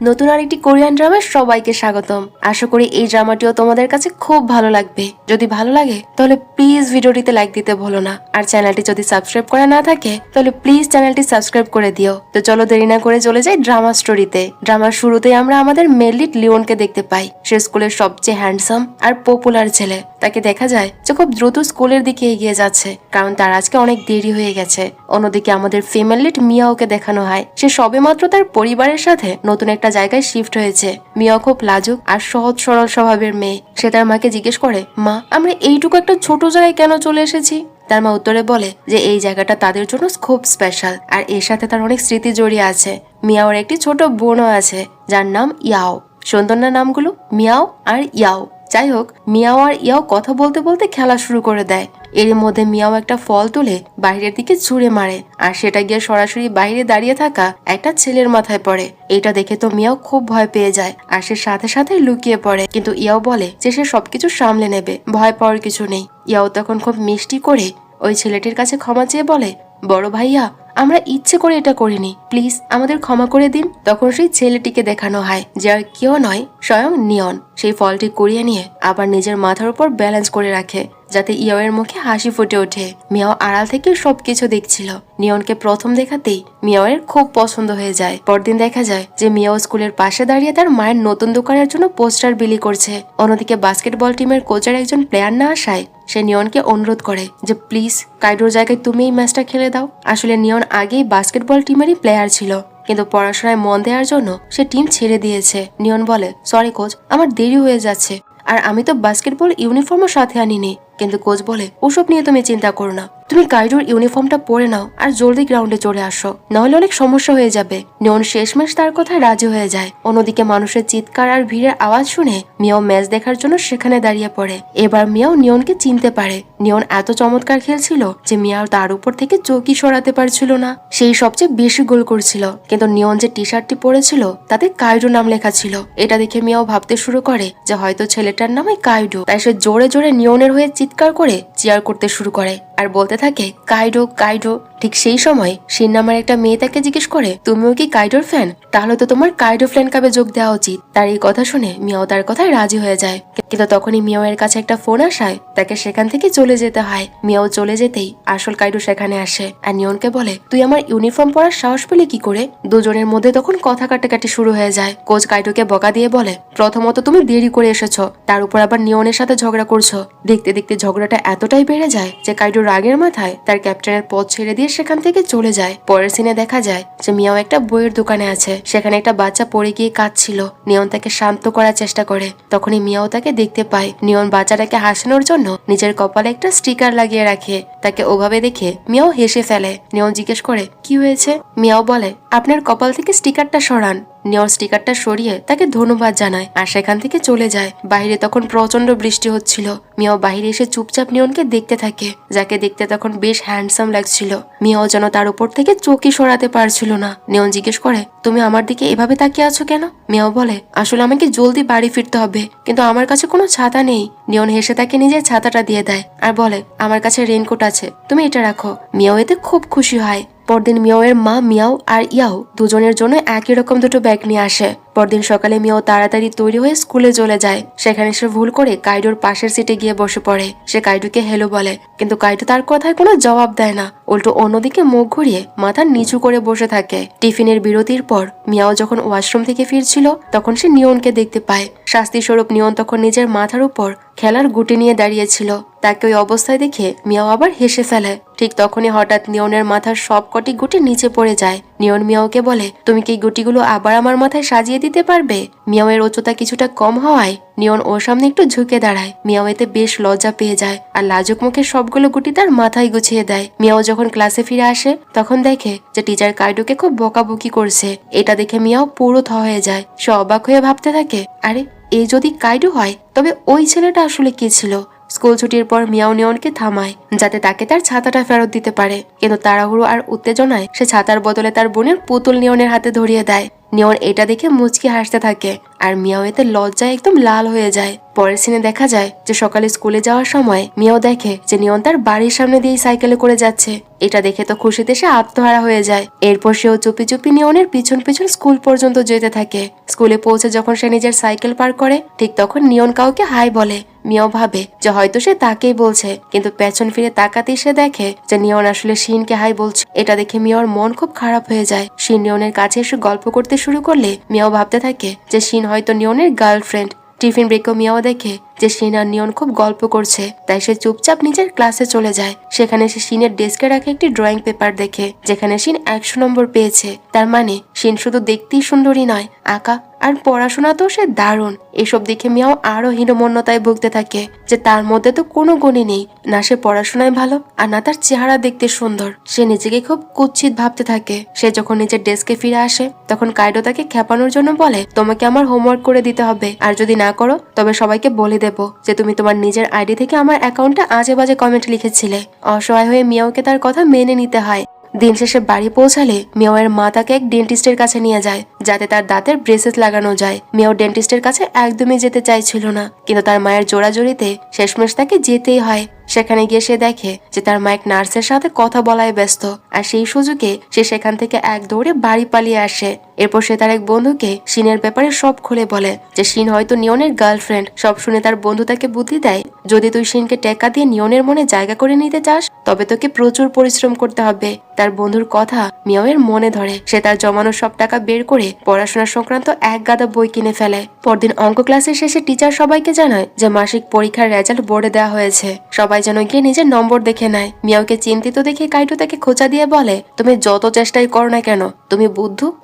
নতুন আরেকটি কোরিয়ান ড্রামায় সবাইকে স্বাগতম। আশা করি এই ড্রামাটিও তোমাদের কাছে খুব ভালো লাগবে। যদি ভালো লাগে তাহলে প্লিজ ভিডিওটিতে লাইক দিতে ভুলো না, আর চ্যানেলটি যদি সাবস্ক্রাইব করা না থাকে তাহলে প্লিজ চ্যানেলটি সাবস্ক্রাইব করে দিও। তো চলো দেরি না করে চলে যাই ড্রামা স্টোরিতে। ড্রামার শুরুতেই আমরা আমাদের মেল লিড লিওনকে দেখতে পাই। সে স্কুলের সবচেয়ে হ্যান্ডসাম আর পপুলার ছেলে। তাকে দেখা যায় যে খুব দ্রুত স্কুলের দিকে এগিয়ে যাচ্ছে, কারণ তার আজকে অনেক দেরি হয়ে গেছে। অন্যদিকে আমাদের ফিমেল লিড মিয়াওকে দেখানো হয়। সে সবেমাত্র তার পরিবারের সাথে নতুন একটা জায়গায় শিফট হয়েছে। মিয়াও খুব লাজুক আর সহজ সরল স্বভাবের মেয়ে। সে তার মাকে জিজ্ঞেস করে, মা আমরা এইটুকু একটা ছোট জায়গায় কেন চলে এসেছি? তার মা উত্তরে বলে যে এই জায়গাটা তাদের জন্য খুব স্পেশাল, আর এর সাথে তার অনেক স্মৃতি জড়িয়ে আছে। মিয়াওর একটি ছোট বোনও আছে যার নাম ইয়াও। সুন্দর না নামগুলো, মিয়াও আর ইয়াও। যাই হোক, মিয়াও আর ইয়াও কথা বলতে বলতে খেলা শুরু করে দেয়। এর মধ্যে মিয়াও একটা ফল তুলে বাইরের দিকে ছুঁড়ে মারে, আর সেটা গিয়ে সরাসরি বাইরে দাঁড়িয়ে থাকা একটা ছেলের মাথায় পড়ে। এটা দেখে তো মিয়াও খুব ভয় পেয়ে যায়, আর সে সাথে সাথে লুকিয়ে পড়ে। কিন্তু ইয়াও বলে যে সে সবকিছু সামলে নেবে, ভয় পাওয়ার কিছু নেই। ইয়াও তখন খুব মিষ্টি করে ওই ছেলেটির কাছে ক্ষমা চেয়ে বলে, বড় ভাইয়া আমরা ইচ্ছে করে এটা করিনি, প্লিজ আমাদের ক্ষমা করে দিন। তখন সেই ছেলেটিকে দেখানো হয় যে আর কেউ নয়, স্বয়ং নিয়ন। সেই ফলটি কুড়িয়ে নিয়ে আবার নিজের মাথার উপর ব্যালেন্স করে রাখে, যাতে ইয়াওয়ের মুখে হাসি ফুটে ওঠে। মিয়াও আড়াল থেকে সবকিছু দেখছিল। নিয়নকে প্রথম দেখাতেই মিয়াওয়ের খুব পছন্দ হয়ে যায়। পরদিন দেখা যায় যে মিয়াও স্কুলের পাশে দাঁড়িয়ে তার মায়ের নতুন দোকানের জন্য পোস্টার বিলি করছে। অন্যদিকে বাস্কেটবল টিমের কোচের একজন প্লেয়ার না আসায় সে নিয়নকে অনুরোধ করে যে প্লিজ কাইডোর জায়গায় তুমি এই ম্যাচটা খেলে দাও। আসলে নিয়ন আগেই বাস্কেটবল টিমেরই প্লেয়ার ছিল, কিন্তু পড়াশোনায় মন দেওয়ার জন্য সে টিম ছেড়ে দিয়েছে। নিয়ন বলে, সরি কোচ, আমার দেরি হয়ে যাচ্ছে, আর আমি তো বাস্কেটবল ইউনিফর্মও সাথে আনিনি। কিন্তু কোচ বলে, ওসব নিয়ে তুমি চিন্তা করো না, তুমি কাইডোর ইউনিফর্মটা পরে নাও আর জলদি গ্রাউন্ডে চলে আসো, নাহলে অনেক সমস্যা হয়ে যাবে। নিয়ন শেষমেশ তার কথায় রাজি হয়ে যায়। অন্যদিকে মানুষের চিৎকার আর ভিড়ের আওয়াজ শুনে মিয়াও ম্যাচ দেখার জন্য সেখানে দাঁড়িয়ে পড়ে। এবার মিয়াও নিয়নকে চিনতে পারে। নিয়ন এত চমৎকার খেলছিল যে মিয়াও তার উপর থেকে চৌকি সরাতে পারছিল না। সেই সবচেয়ে বেশি গোল করছিল, কিন্তু নিয়ন যে টি শার্টটি পরেছিল তাতে কাইডো নাম লেখা ছিল। এটা দেখে মিয়াও ভাবতে শুরু করে যে হয়তো ছেলেটার নামই কাইডো। তাই সে জোরে জোরে নিয়নের হয়ে চিৎকার করে চিয়ার করতে শুরু করে আর বলতে থাকে, কাইডো কাইডো। ঠিক সেই সময় শিন নামের একটা মেয়ে তাকে জিজ্ঞেস করে, তুমিও কি কাইডোর ফ্যান? তাহলে তো তোমার কাইডো ফ্যান ক্লাবে যোগ দেওয়া উচিত। তার এই কথা শুনে মিয়াও তার কথায় রাজি হয়ে যায়। কিন্তু তখনই মিয়াও এর কাছে একটা ফোন আসায় তাকে সেখান থেকে চলে যেতে হয়। মিয়াও চলে যেতেই আসল কাইডো সেখানে আসে আর নিয়নকে বলে, তুই আমার ইউনিফর্ম পরার সাহস পেলি কি করে? দুজনের মধ্যে তখন কথা কাটাকাটি শুরু হয়ে যায়। কোচ কাইডোকে বকা দিয়ে বলে, প্রথমত তুমি দেরি করে এসেছো, তার উপর আবার নিয়নের সাথে ঝগড়া করছো। দেখতে দেখতে ঝগড়াটা এতটাই বেড়ে যায় যে কাইডো রাগের মাথায় তার ক্যাপ্টেনের পদ ছেড়ে দিয়ে সেখান থেকে চলে যায়। পরের সিনে দেখা যায় যে মিয়াও একটা বইয়ের দোকানে আছে। সেখানে একটা বাচ্চা পড়ে গিয়ে কাঁদছিল। নিয়ন তাকে শান্ত করার চেষ্টা করে। তখনই মিয়াও তাকে দেখতে পায়। নিয়ন বাচ্চাটাকে হাসানোর জন্য নিজের কপালে একটা স্টিকার লাগিয়ে রাখে। তাকে ওভাবে দেখে মিয়াও হেসে ফেলে। নিয়ন জিজ্ঞেস করে, কি হয়েছে? মিয়াও বলে, আপনার কপাল থেকে স্টিকারটা সরান। নিয়ন স্টিকারটা সরিয়ে তাকে ধন্যবাদ জানায় আর সেখান থেকে চলে যায়। বাইরে তখন প্রচন্ড বৃষ্টি হচ্ছিল। মিয়াও বাইরে এসে চুপচাপ নিয়নকে দেখতে থাকে, যাকে দেখতে তখন বেশ হ্যান্ডসাম লাগছিল। মিয়াও যেন তার উপর থেকে চোখই সরাতে পারছিল না। নিয়ন জিজ্ঞেস করে, তুমি আমার দিকে এভাবে তাকিয়ে আছো কেন? মিয়াও বলে, আসলে আমাকে জলদি বাড়ি ফিরতে হবে, কিন্তু আমার কাছে কোনো ছাতা নেই। নিয়ন হেসে তাকে নিজের ছাতাটা দিয়ে দেয় আর বলে, আমার কাছে রেইনকোট আছে, তুমি এটা রাখো। মিয়াও এতে খুব খুশি হয়। পরদিন মিয়াওয়ের মা মিয়াও আর ইয়াও দুজনের জন্য একই রকম দুটো ব্যাগ নিয়ে আসে। পরদিন সকালে মিয়াও তাড়াতাড়ি তৈরি হয়ে স্কুলে চলে যায়। সেখানে সে ভুল করে কাইডোর পাশের সিটে গিয়ে বসে পড়ে। সে কাইডোকে হেলো বলে, কিন্তু কাইডো তার কথায় কোনো জবাব দেয় না, উল্টো অন্যদিকে মুখ ঘুরিয়ে মাথা নিচু করে বসে থাকে। টিফিনের বিরতির পর মিয়াও যখন ওয়াশরুম থেকে ফিরছিল তখন সে নিয়নকে দেখতে পায়। শাস্তি স্বরূপ নিয়ন তখন নিজের মাথার উপর খেলার গুটি নিয়ে দাঁড়িয়েছিল। তাকে ওই অবস্থায় দেখে মিয়াও আবার হেসে ফেলে। ঠিক তখনই হঠাৎ নিয়নের মাথার সব কটি গুটি নিচে পড়ে যায়। নিয়ন মিয়াওকে বলে, তুমি কি গুটিগুলো আবার আমার মাথায় সাজিয়ে দিতে পারবে? মিয়াও এর উচ্চতা কিছুটা কম হওয়ায় নিয়ন ওর সামনে একটু ঝুঁকে দাঁড়ায়। মিয়াও এতে বেশ লজ্জা পেয়ে যায় আর লাজুক মুখে সবগুলো গুটি তার মাথায় গুছিয়ে দেয়। মিয়াও যখন ক্লাসে ফিরে আসে তখন দেখে যে টিচার কাইডোকে খুব বকাবকি করছে। এটা দেখে মিয়াও পুরো থ হয়ে যায়। সে অবাক হয়ে ভাবতে থাকে, আরে এই যদি কাইডো হয় তবে ওই ছেলেটা আসলে কি ছিল? স্কুল ছুটির পর মিয়াও নিয়নকে থামায় যাতে তাকে তার ছাতাটা ফেরত দিতে পারে, কিন্তু তাড়াহুড়ো আর উত্তেজনায় সে ছাতার বদলে তার বোনের পুতুল নিয়নের হাতে ধরিয়ে দেয়। নিয়ন এটা দেখে মুচকি হাসতে থাকে আর মিয়াও এতে লজ্জায় একদম লাল হয়ে যায়। পরের সিনে দেখা যায় যে সকালে স্কুলে যাওয়ার সময় মিয়াও দেখে যে নিয়ন তার বাড়ির সামনে দিয়ে সাইকেলে করে যাচ্ছে। এটা দেখে তো খুশিতে সে আত্মহারা হয়ে যায়। এরপর সেও চুপি চুপি নিয়নের পিছন পিছন স্কুল পর্যন্ত যেতে থাকে। স্কুলে পৌঁছে যখন সে নিজের সাইকেল পার করে ঠিক তখন নিয়ন কাউকে হাই বলে। মিয়াও ভাবে যে হয়তো সে তাকেই বলছে, কিন্তু পেছন ফিরে তাকাতেই সে দেখে যে নিয়ন আসলে শিনকে হাই বলছে। এটা দেখে মিয়ার মন খুব খারাপ হয়ে যায়। শিন নিয়নের কাছে এসে গল্প করতে শুরু করলে মিয়াও ভাবতে থাকে যে শিন হয়তো নিয়নের গার্লফ্রেন্ড। টিফিন ব্রেকও মিয়াও দেখে যে শিন আর নিয়ন খুব গল্প করছে, তাই সে চুপচাপ নিজের ক্লাসে চলে যায়। সেখানে সে শিনের ডেস্কে রাখা একটি ড্রয়িং পেপার দেখে যেখানে শিন 100 নম্বর পেয়েছে। তার মানে শিন শুধু দেখতেই সুন্দরী নয়, আঁকা আর পড়াশোনা তো সে দারুণ। এসব দেখে মিয়াও আরো হীনমন্যতায় ভুগতে থাকে যে তার মধ্যে তো কোনো গুণই নেই, না সে পড়াশোনায় ভালো আর না তার চেহারা দেখতে সুন্দর। সে নিজেকে খুব কুৎসিত ভাবতে থাকে। সে যখন নিজের ডেস্কে ফিরে আসে তখন কাইডো তাকে খেপানোর জন্য বলে, তোমাকে আমার হোমওয়ার্ক করে দিতে হবে, আর যদি না করো তবে সবাইকে বলে দেবো যে তুমি তোমার নিজের আইডি থেকে আমার অ্যাকাউন্টে আজে বাজে কমেন্ট লিখেছিলে। অসহায় হয়ে মিয়াওকে তার কথা মেনে নিতে হয়। দিন শেষে বাড়ি পৌঁছালে মিয়াওয়ের মা তাকে এক ডেন্টিস্টের কাছে নিয়ে যায় যাতে তার দাঁতের ব্রেসেস লাগানো যায়। মিয়াও ডেন্টিস্টের কাছে একদমই যেতে চাইছিল না, কিন্তু তার মায়ের জোড়াজোড়িতে শেষমেশ তাকে যেতেই হয়। সেখানে গিয়ে সে দেখে যে তার মা এক নার্সের সাথে কথা বলায় ব্যস্ত, আর সেই সুযোগে সে সেখান থেকে এক দৌড়ে বাড়ি পালিয়ে আসে। এরপর সে তার এক বন্ধুকে শিনের ব্যাপারে সব খুলে বলে যে শিন হয়তো নিয়নের গার্লফ্রেন্ড। সব শুনে তার বন্ধু তাকে বুদ্ধি দেয়, যদি তুই শিনকে টেক্কা দিয়ে নিয়নের মনে জায়গা করে নিতে চাস তবে তোকে প্রচুর পরিশ্রম করতে হবে। তার বন্ধুর কথা মিয়াওয়ের মনে ধরে। সে তার জমানো সব টাকা বের করে পড়াশোনা সংক্রান্ত এক গাদা বই কিনে ফেলে। পরদিন অঙ্ক ক্লাসের শেষে টিচার সবাইকে জানায় যে মাসিক পরীক্ষার রেজাল্ট বোর্ডে দেওয়া হয়েছে। সবাই যেন গিয়ে নিজের নম্বর দেখে নেয়। মিয়াওকে চিন্তিত দেখে কাইটো তাকে খোঁচা দিয়ে বলে, তুমি যত চেষ্টাই করো না কেন তুমি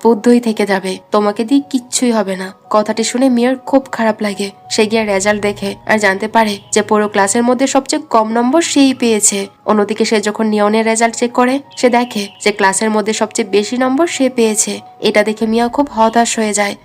বুদ্ধই থেকে যাবে, তোমাকে দিয়ে কিচ্ছুই হবে না। কথাটি শুনে মিয়ার খুব খারাপ লাগে। সে গিয়ে রেজাল্ট দেখে আর জানতে পারে যে পুরো ক্লাসের মধ্যে সবচেয়ে কম নম্বর সেই পেয়েছে। অন্যদিকে সে যখন নিয়নের রেজাল্ট চেক করে সে দেখে যে ক্লাসের মধ্যে সবচেয়ে বেশি নম্বর সে পেয়েছে। এটা দেখে মিয়া খুব হতাশ হয়ে যায়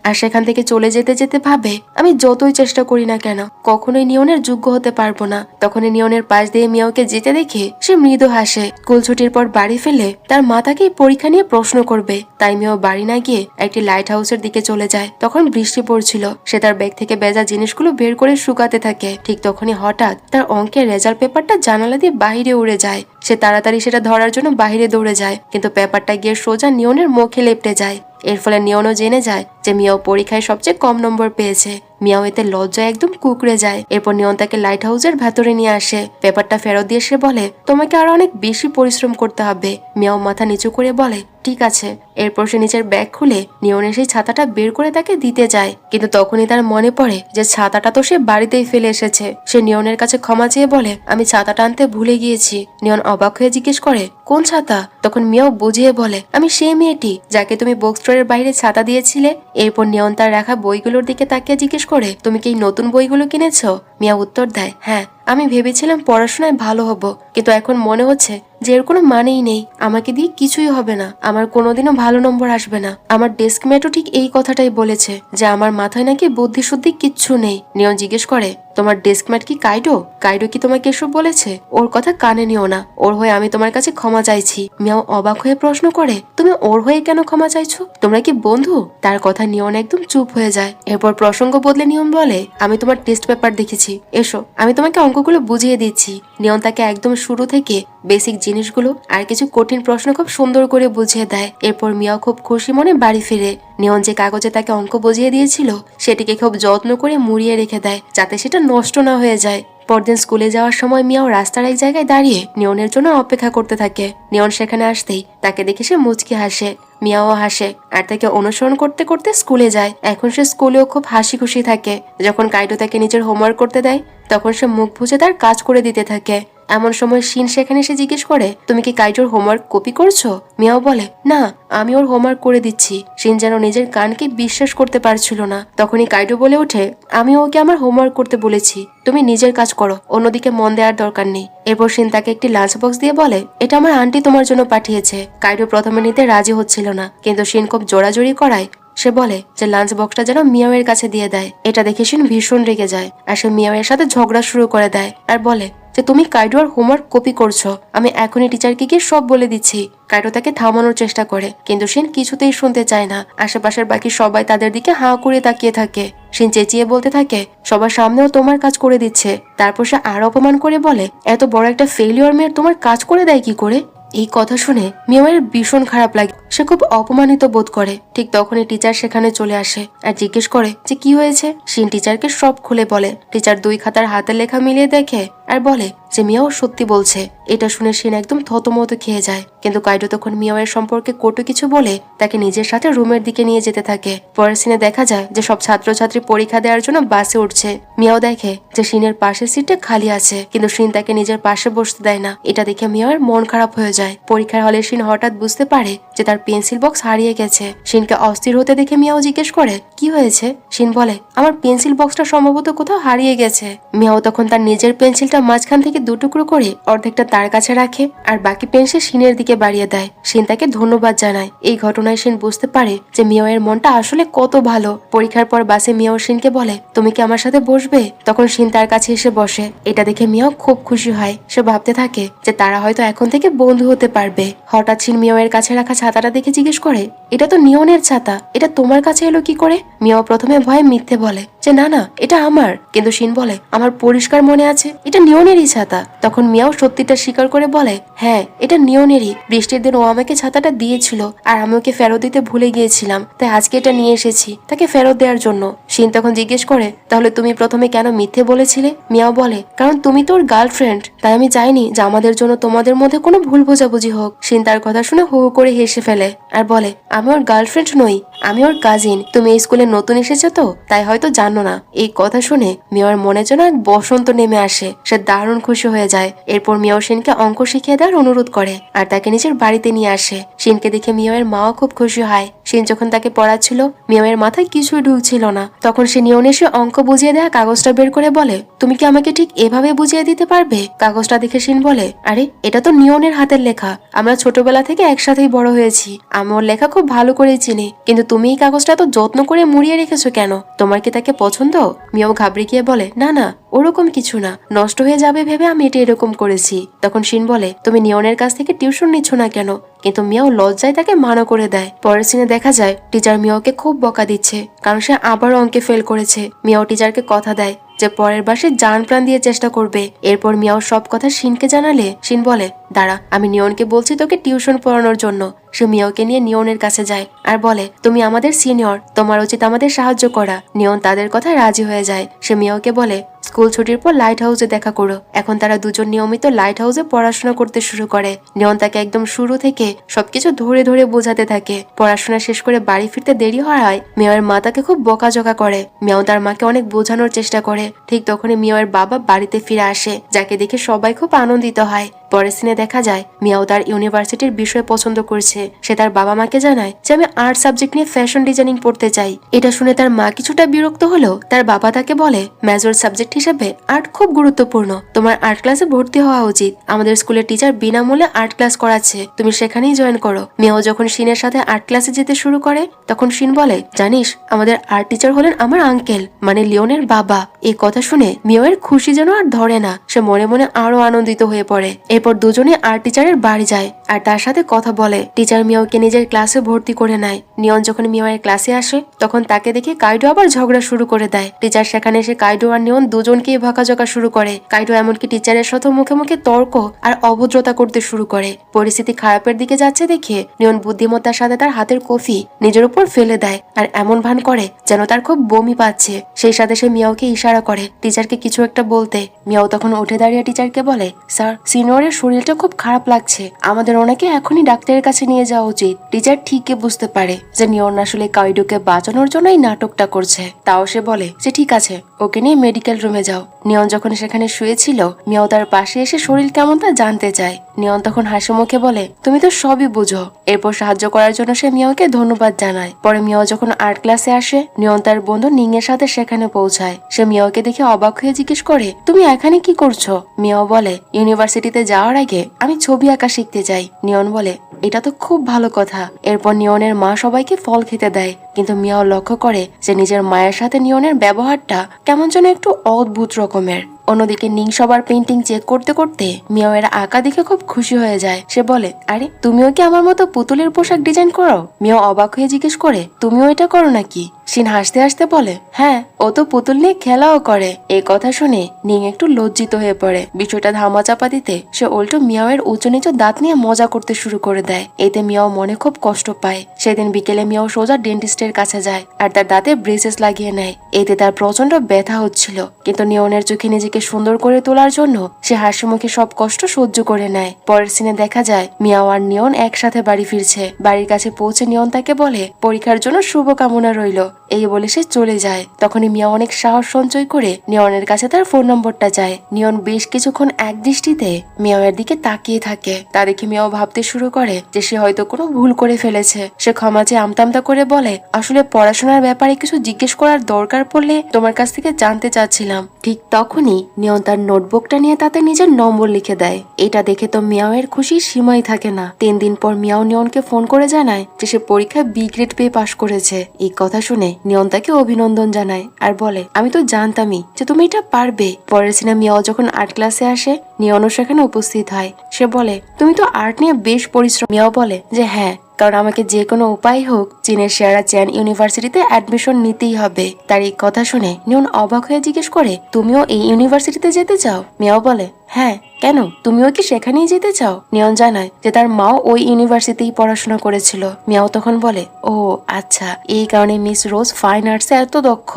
আর সেখান থেকে চলে যেতে যেতে ভাবে, আমি যতই চেষ্টা করি না কেন কখনোই নিয়নের যোগ্য হতে পারবো না। তখনই নিয়নের পাশ দিয়ে মিয়াওকে যেতে দেখে সে মৃদু হাসে। স্কুল ছুটির পর বাড়ি ফেলে তার মা তাকে পরীক্ষা নিয়ে প্রশ্ন করবে, তাই মিয়াও বাড়ি না গিয়ে একটি লাইট হাউসের দিকে চলে যায়। তখন বৃষ্টি পড়ছিল। সে তার ব্যাগ থেকে ভেজা জিনিসগুলো বের করে শুকাতে থাকে। ঠিক তখনই হঠাৎ তার অঙ্কের রেজাল্ট পেপারটা জানালা দিয়ে বাহিরে উড়ে যায়। সে তাড়াতাড়ি সেটা ধরার জন্য বাহিরে দৌড়ে যায়, কিন্তু পেপারটা গিয়ে সোজা নিয়নের মুখে লেপটে যায়। এর ফলে নিয়নও জেনে যায় যে মিয়াও পরীক্ষায় সবচেয়ে কম নম্বর পেয়েছে। মিয়াও এতে লজ্জায় একদম কুকড়ে যায়। এরপর নিয়ন তাকে লাইট হাউসের ভেতরে নিয়ে আসে। পেপারটা ফেরত দিয়ে সে বলে, তোমাকে আরো অনেক বেশি পরিশ্রম করতে হবে। মিয়াও মাথা নিচু করে বলে, ঠিক আছে। এরপর সে নিচের ব্যাগ খুলে নিয়নের সেই ছাতাটা বের করে তাকে দিতে যায়, কিন্তু তখনই তার মনে পড়ে যে ছাতাটা তো সে বাড়িতেই ফেলে এসেছে। সে নিয়নের কাছে ক্ষমা চেয়ে বলে, আমি ছাতাটা আনতে ভুলে গিয়েছি। নিয়ন অবাক হয়ে জিজ্ঞেস করে, কোন ছাতা? তখন মিয়াও বুঝিয়ে বলে, আমি সেই মেয়েটি যাকে তুমি বুক স্টোরের বাইরে ছাতা দিয়েছিলে। এরপর নিয়ন তার রাখা বইগুলোর দিকে তাকিয়ে জিজ্ঞেস করে, তুমি কি এই নতুন বইগুলো কিনেছো? মিয়া উত্তর দেয়, হ্যাঁ, আমি ভেবেছিলাম পড়াশোনায় ভালো হব, কিন্তু এখন মনে হচ্ছে যে এর কোনো মানেই নেই। আমাকে দিয়ে কিছুই হবে না, আমার কোনোদিনও ভালো নম্বর আসবে না। আমার ডেস্কমেটও ঠিক এই কথাটাই বলেছে যে আমার মাথায় নাকি বুদ্ধি শুদ্ধি কিচ্ছু নেই। নিয়ন জিজ্ঞেস করে, তোমার ডেস্কমেট কি কাইডো? কাইডো কি তোমাকে এসব বলেছে? ওর কথা কানে নিও না, ওর হয়ে আমি তোমার কাছে ক্ষমা চাইছি। মিয়াও অবাক হয়ে প্রশ্ন করে, তুমি ওর হয়ে কেন ক্ষমা চাইছো? তোমরা কি বন্ধু? তার কথা নিয়ন একদম চুপ হয়ে যায়। এরপর প্রসঙ্গ বদলে নিয়ন বলে, আমি তোমার টেস্ট পেপার দেখেছি, এসো আমি তোমাকে অঙ্কগুলো বুঝিয়ে দিচ্ছি। নিয়ন তাকে একদম শুরু থেকে বেসিক জিনিসগুলো আর কিছু কঠিন প্রশ্ন খুব সুন্দর করে বুঝিয়ে দেয়। এরপর মিয়াও খুব খুশি মনে বাড়ি ফিরে। নিয়ন যে কাগজে তাকে অঙ্ক বুঝিয়ে দিয়েছিল সেটিকে খুব যত্ন করে মুড়িয়ে রেখে দেয় যাতে সেটা নষ্ট না হয়ে যায়। পরদিন স্কুলে যাওয়ার সময় মিয়াও রাস্তার এক জায়গায় দাঁড়িয়ে নিয়নের জন্য অপেক্ষা করতে থাকে। নিয়ন সেখানে আসতেই তাকে দেখে সে মুচকি হাসে। মিয়াও হাসে আর তাকে অনুসরণ করতে করতে স্কুলে যায়। এখন সে স্কুলেও খুব হাসি খুশি থাকে। যখন কাইটো তাকে নিজের হোমওয়ার্ক করতে দেয় তখন সে মুখ বুজে তার কাজ করে দিতে থাকে। এমন সময় শিন সেখানে এসে জিজ্ঞেস করে, তুমি কি কাইটোর হোমওয়ার্ক কপি করছো? মিয়াও বলে, না, আমি ওর হোমওয়ার্ক করে দিচ্ছি। শিন যেন নিজের কানকে বিশ্বাস করতে পারছিল না। তখনই কাইটো বলে ওঠে, আমি ওকে আমার হোমওয়ার্ক করতে বলেছি, তুমি নিজের কাজ করো, অন্যদিকে মন দেওয়ার দরকার নেই। এরপর শিন তাকে একটি লাঞ্চ বক্স দিয়ে বলে, এটা আমার আন্টি তোমার জন্য পাঠিয়েছে। কাইটো প্রথমে নিতে রাজি হচ্ছিল না, কিন্তু শিন খুব জোরাজোরি করায় সে বলে যে লাঞ্চ বক্সটা যেন মিয়াওয়ের কাছে দিয়ে দেয়। এটা দেখে শিন ভীষণ রেগে যায় আর সে মিয়াওয়ের সাথে ঝগড়া শুরু করে দেয় আর বলে, যে তুমি কাইডোর হোমওয়ার্ক কপি করছো, আমি এখনই টিচারকে গিয়ে সব বলে দিচ্ছি। কাইডো তাকে থামানোর চেষ্টা করে, কিন্তু শিন কিছুতেই শুনতে চায় না। আশেপাশের বাকি সবাই তাদের দিকে হাঁ করে তাকিয়ে থাকে। শিন চেঁচিয়ে বলতে থাকে, সবার সামনেও তোমার কাজ করে দিচ্ছে। তারপর সে আর অপমান করে বলে, এত বড় একটা ফেলিওর মেয়ের তোমার কাজ করে দেয় কি করে? এই কথা শুনে মিয়াওয়ের ভীষণ খারাপ লাগে। সে খুব অপমানিত বোধ করে। ঠিক তখনই টিচার সেখানে চলে আসে আর জিজ্ঞেস করে যে কি হয়েছে। শিন টিচারকে সব খুলে বলে। টিচার 2 খাতার হাতের লেখা মিলিয়ে দেখে আর বলে যে মিয়াও সত্যি বলছে। এটা শুনে শিন একদম থতমত খেয়ে যায়। কিন্তু কাইডো তখন মিয়াওয়ের সম্পর্কে কটু কিছু বলে তাকে নিজের সাথে রুমের দিকে নিয়ে যেতে থাকে। পরের সিনে দেখা যায় যে সব ছাত্রছাত্রী পরীক্ষা দেওয়ার জন্য বাসে উঠছে। মিয়াও দেখে যে শিনের পাশের সিটটা খালি আছে, কিন্তু শিন তাকে নিজের পাশে বসতে দেয় না। এটা দেখে মিয়াওয়ের মন খারাপ হয়ে যায়। পরীক্ষার হলে শিন হঠাৎ বুঝতে পারে যে তার পেন্সিল বক্স হারিয়ে গেছে। শিনকে অস্থির হতে দেখে মিয়াও জিজ্ঞেস করে, কি হয়েছে? শিন বলে, আমার পেন্সিল বক্সটা সম্ভবত কোথাও হারিয়ে গেছে। মিয়াও তখন তার নিজের পেন্সিলটা মাঝখান থেকে 2 টুকরো করে অর্ধেকটা তার কাছে রাখে আর বাকি পেন্সিল শিনের দিকে বাড়িয়ে দেয়। শিন তাকে ধন্যবাদ জানায়। এই ঘটনায় শিন বুঝতে পারে যে মিয়াওয়ের মনটা আসলে কত ভালো। পরীক্ষার পর বাসে মিয়াও শিনকে বলে, তুমি কি আমার সাথে বসবে? তখন শিন তার কাছে এসে বসে। এটা দেখে মিয়াও খুব খুশি হয়। সে ভাবতে থাকে যে তারা হয়তো এখন থেকে বন্ধু হতে পারবে। হঠাৎ শিন মিয়াওয়ের কাছে রাখা ছাতাটা দেখে জিজ্ঞেস করে, এটা তো নিয়নের ছাতা, এটা তোমার কাছে এলো কি করে? মিয়াও প্রথমে ভয়ে মিথ্যে বলে যে না না, এটা আমার। কিন্তু শিন বলে, আমার পরিষ্কার মনে আছে এটা নিয়নেরই ছাতা। তখন মিয়াও সত্যিটা স্বীকার করে বলে, হ্যাঁ এটা নিয়নেরই। বৃষ্টির দিন ও আমাকে ছাতাটা দিয়েছিল আর আমি ওকে ফেরত দিতে ভুলে গিয়েছিলাম, তাই আজকে এটা নিয়ে এসেছি তাকে ফেরত দেওয়ার জন্য। শিন তখন জিজ্ঞেস করে, তাহলে তুমি প্রথমে কেন মিথ্যে বলেছিলে? মিয়াও বলে, কারণ তুমি তোর গার্লফ্রেন্ড, তাই আমি চাইনি যে আমাদের জন্য তোমাদের মধ্যে কোনো ভুল বোঝাবুঝি হোক। শিন তার কথা শুনে হু হু করে হেসে ফেলে আর বলে, আমি ওর গার্লফ্রেন্ড নই, আমি ওর কাজিন। তুমি এই স্কুলে নতুন এসেছো তো, তাই হয়তো জানো না। এই কথা শুনে মিয়ার মনে যেন এক বসন্ত নেমে আসে। সে দারুণ খুশি হয়ে যায়। এরপর মিয়াও শিনকে অঙ্ক শিখিয়ে দেওয়ার অনুরোধ করে আর তাকে নিজের বাড়িতে নিয়ে আসে। শিনকে দেখে মিয়াওয়ের মাও খুব খুশি হয়। শিন যখন তাকে পড়াচ্ছিল মিয়াওয়ের মাথায় কিছুই ঢুকছিল না। তখন সে নিয়ন এসে অঙ্ক বুঝিয়ে দেওয়া কাগজটা বের করে বলে, তুমি কি আমাকে ঠিক এভাবে বুঝিয়ে দিতে পারবে? কাগজটা দেখে শিন বলে, আরে এটা তো নিয়নের হাতের লেখা, আমরা ছোটবেলা থেকে একসাথেই বড় হয়েছি, আমি ওর লেখা খুব ভালো করেই চিনি। কিন্তু তুমি এই কাগজটা তো যত্ন করে মুড়িয়ে রেখেছো কেন? তোমার কি তাকে পছন্দ? মিয়াও ঘাবড়ে গিয়ে বলে, না না, ওরকম কিছু না, নষ্ট হয়ে যাবে ভেবে আমি এটা এরকম করেছি। তখন শিন বলে, তুমি নিয়নের কাছ থেকে টিউশন নিচ্ছ না কেন? কিন্তু মিয়াও লজ্জায় তাকে মানা করে দেয়। পরের সিনে দেখা যায় টিচার মিয়াওকে খুব বকা দিচ্ছে, কারণ সে আবার অঙ্কে ফেল করেছে। মিয়াও টিচারকে কথা দেয় যে পরের বার সে জান প্রাণ দিয়ে চেষ্টা করবে। এরপর মিয়াও সব কথা শিনকে জানালে শিন বলে, দাঁড়া, আমি নিয়নকে বলছি তোকে টিউশন পড়ানোর জন্য। সে মিয়াওকে নিয়ে নিয়নের কাছে যায় আর বলে, তুমি আমাদের সিনিয়র, তোমার উচিত আমাদের সাহায্য করা। নিয়ন তাদের কথা রাজি হয়ে যায়। সে মিয়াওকে বলে, স্কুল ছুটির পর লাইট হাউসে দেখা করো। এখন তারা দুজন নিয়মিত লাইট হাউসে পড়াশোনা করতে শুরু করে। নিয়ন তাকে একদম শুরু থেকে সবকিছু ধরে ধরে বোঝাতে থাকে। পড়াশোনা শেষ করে বাড়ি ফিরতে দেরি হওয়ায় মিয়াওয়ের মা তাকে খুব বকাঝকা করে। মিয়াও তার মাকে অনেক বোঝানোর চেষ্টা করে। ঠিক তখনই মিয়াওয়ের বাবা বাড়িতে ফিরে আসে, যাকে দেখে সবাই খুব আনন্দিত হয়। পরের সিনে দেখা যায় মিয়াও তার ইউনিভার্সিটির বিষয় পছন্দ করছে। সে তার বাবা মাকে জানায় যে আমি আর্ট সাবজেক্ট নিয়ে ফ্যাশন ডিজাইনিং পড়তে চাই। এটা শুনে তার মা কিছুটা বিরক্ত হলেও তার বাবা তাকে বলে, মেজর সাবজেক্ট হিসেবে আর্ট খুব গুরুত্বপূর্ণ, তোমার আর্ট ক্লাসে ভর্তি হওয়া উচিত। আমাদের স্কুলের টিচার বিনামূল্যে আর্ট ক্লাস করাচ্ছে, তুমি সেখানেই জয়েন করো। মিয়াও যখন শিনের সাথে আর্ট ক্লাসে যেতে শুরু করে তখন শিন বলে, জানিস আমাদের আর্ট টিচার হলেন আমার আঙ্কেল, মানে লিওনের বাবা। এই কথা শুনে মিয়াওয়ের খুশি যেন আর ধরে না। সে মনে মনে আরো আনন্দিত হয়ে পড়ে। এরপর দুজনে আর্ট টিচারের বাড়ি যায় আর তার সাথে কথা বলে। টিচার মিয়াওকে নিজের ক্লাসে ভর্তি করে নেয়। নিয়ন যখন মিয়াওয়ের ক্লাসে আসে তখন তাকে দেখে কাইডো আবার ঝগড়া শুরু করে দেয়। টিচার সেখানে এসে কাইডো আর নিয়ন দুজনকেই বকাঝকা শুরু করে। কাইডো এমনকি টিচারের সাথে মুখে মুখে তর্ক আর অভদ্রতা করতে শুরু করে। পরিস্থিতি খারাপের দিকে যাচ্ছে দেখে নিয়ন বুদ্ধিমত্তার সাথে তার হাতের কফি নিজের উপর ফেলে দেয় আর এমন ভান করে যেন তার খুব বমি পাচ্ছে। সেই সাথে সে মিয়াওকে ইশারা করে টিচারকে কিছু একটা বলতে। মিয়াও তখন উঠে দাঁড়িয়ে টিচারকে বলে, স্যার সিনিয়রের শরীরটা খুব খারাপ লাগছে, আমাদের ওনাকে এখনই ডাক্তারের কাছে নিয়ে যাওয়া উচিত। টিচার ঠিকই বুঝতে পারে যে নিয়ন আসলে কাইডোকে বাঁচানোর জন্য এই নাটকটা করছে। তাও সে বলে যে ঠিক আছে, ওকে নিয়ে মেডিকেল রুমে যাও। নিয়ন যখন সেখানে শুয়েছিল মিয়াও তার পাশে এসে শরীর কেমন তা জানতে চায়। নিয়ন তখন হাসি মুখে বলে, তুমি তো সবই বুঝো। এরপর সাহায্য করার জন্য সে মিয়াওকে ধন্যবাদ জানায়। পরে মিয়াও যখন আর্ট ক্লাসে আসে নিয়ন তার বন্ধু নিং এর সাথে সেখানে পৌঁছায়। সে মিয়াওকে দেখে অবাক হয়ে জিজ্ঞেস করে, তুমি এখানে কি করছো? মিয়াও বলে, ইউনিভার্সিটিতে যাওয়ার আগে আমি ছবি আঁকা শিখতে চাই। নিয়ন বলে, এটা তো খুব ভালো কথা। এরপর নিয়নের মা সবাইকে ফল খেতে দেয়, কিন্তু মিয়াও লক্ষ্য করে যে নিজের মায়ের সাথে নিয়নের ব্যবহারটা কেমন যেন একটু অদ্ভুত রকমের। অন্যদিকে নিং সবার পেন্টিং চেক করতে করতে মিয়াও এর আঁকা দেখে খুব খুশি হয়ে যায়। সে বলে, আরে তুমিও কি আমার মতো পুতুলের পোশাক ডিজাইন করো? মিয়াও অবাক হয়ে জিজ্ঞেস করে, তুমিও এটা করো নাকি? শিন হাসতে হাসতে বলে, হ্যাঁ, ও তো পুতুল নিয়ে খেলাও করে। এই কথা শুনে নিং একটু লজ্জিত হয়ে পড়ে। বিষয়টা ধামাচাপা দিতে সে উল্টো মিয়াওয়ের উঁচু নিচু দাঁত নিয়ে মজা করতে শুরু করে দেয়। এতে মিয়াও মনে খুব কষ্ট পায়। সেদিন বিকেলে মিয়াও সোজা ডেন্টিস্টের কাছে যায় আর তার দাঁতে ব্রেসেস লাগিয়ে নেয়। এতে তার প্রচন্ড ব্যথা হচ্ছিল, কিন্তু নিয়নের চোখে নিজেকে সুন্দর করে তোলার জন্য সে হাসি মুখে সব কষ্ট সহ্য করে নেয়। পরের সিনে দেখা যায় মিয়াও আর নিয়ন একসাথে বাড়ি ফিরছে। বাড়ির কাছে পৌঁছে নিয়ন তাকে বলে, পরীক্ষার জন্য শুভকামনা রইল। এই বলে সে চলে যায়। তখনই মিয়া অনেক সাহস সঞ্চয় করে নিয়নের কাছে তার ফোন নম্বরটা চায়। নিয়ন বেশ কিছুক্ষণ এক দৃষ্টিতে মিয়াওয়ের দিকে তাকিয়ে থাকে। তা দেখে মিয়াও ভাবতে শুরু করে যে সে হয়তো কোনো ভুল করে ফেলেছে। সে ক্ষমা চেয়ে আমতামতা করে বলে, আসলে পড়াশোনার ব্যাপারে কিছু জিজ্ঞেস করার দরকার পড়লে তোমার কাছ থেকে জানতে চাচ্ছিলাম। ঠিক তখনই নিয়ন তার নোটবুকটা নিয়ে তাতে নিজের নম্বর লিখে দেয়। এটা দেখে তো মিয়াওয়ের খুশি সীমাই থাকে না। 3 দিন পর মিয়াও নিয়নকে ফোন করে জানায় যে সে পরীক্ষায় বি গ্রেড পেয়ে পাশ করেছে। এই কথা শুনে নিয়ন তাকে অভিনন্দন জানায় আর বলে, আমি তো জানতামই যে তুমি এটা পারবে। পরের সিনে মিয়াও যখন আর্ট ক্লাসে আসে, নিয়নও সেখানে উপস্থিত হয়। সে বলে, তুমি তো আর্ট নিয়ে বেশ পরিশ্রম। মিয়াও বলে যে হ্যাঁ, কারণ আমাকে যে কোনো উপায় হোক চীনের সেরা চ্যান ইউনিভার্সিটিতে অ্যাডমিশন নিতেই হবে। তার এই কথা শুনে নিয়ন অবাক হয়ে জিজ্ঞেস করে, তুমিও এই ইউনিভার্সিটিতে যেতে চাও? মিয়াও বলে, হ্যাঁ, কেন, তুমিও কি সেখানেই যেতে চাও? নিয়ন জানায় যে তার মাও ওই ইউনিভার্সিটিতেই পড়াশোনা করেছিল। মিয়াও তখন বলে, ও আচ্ছা, এই কারণে মিস রোজ ফাইন আর্টসে এত দক্ষ।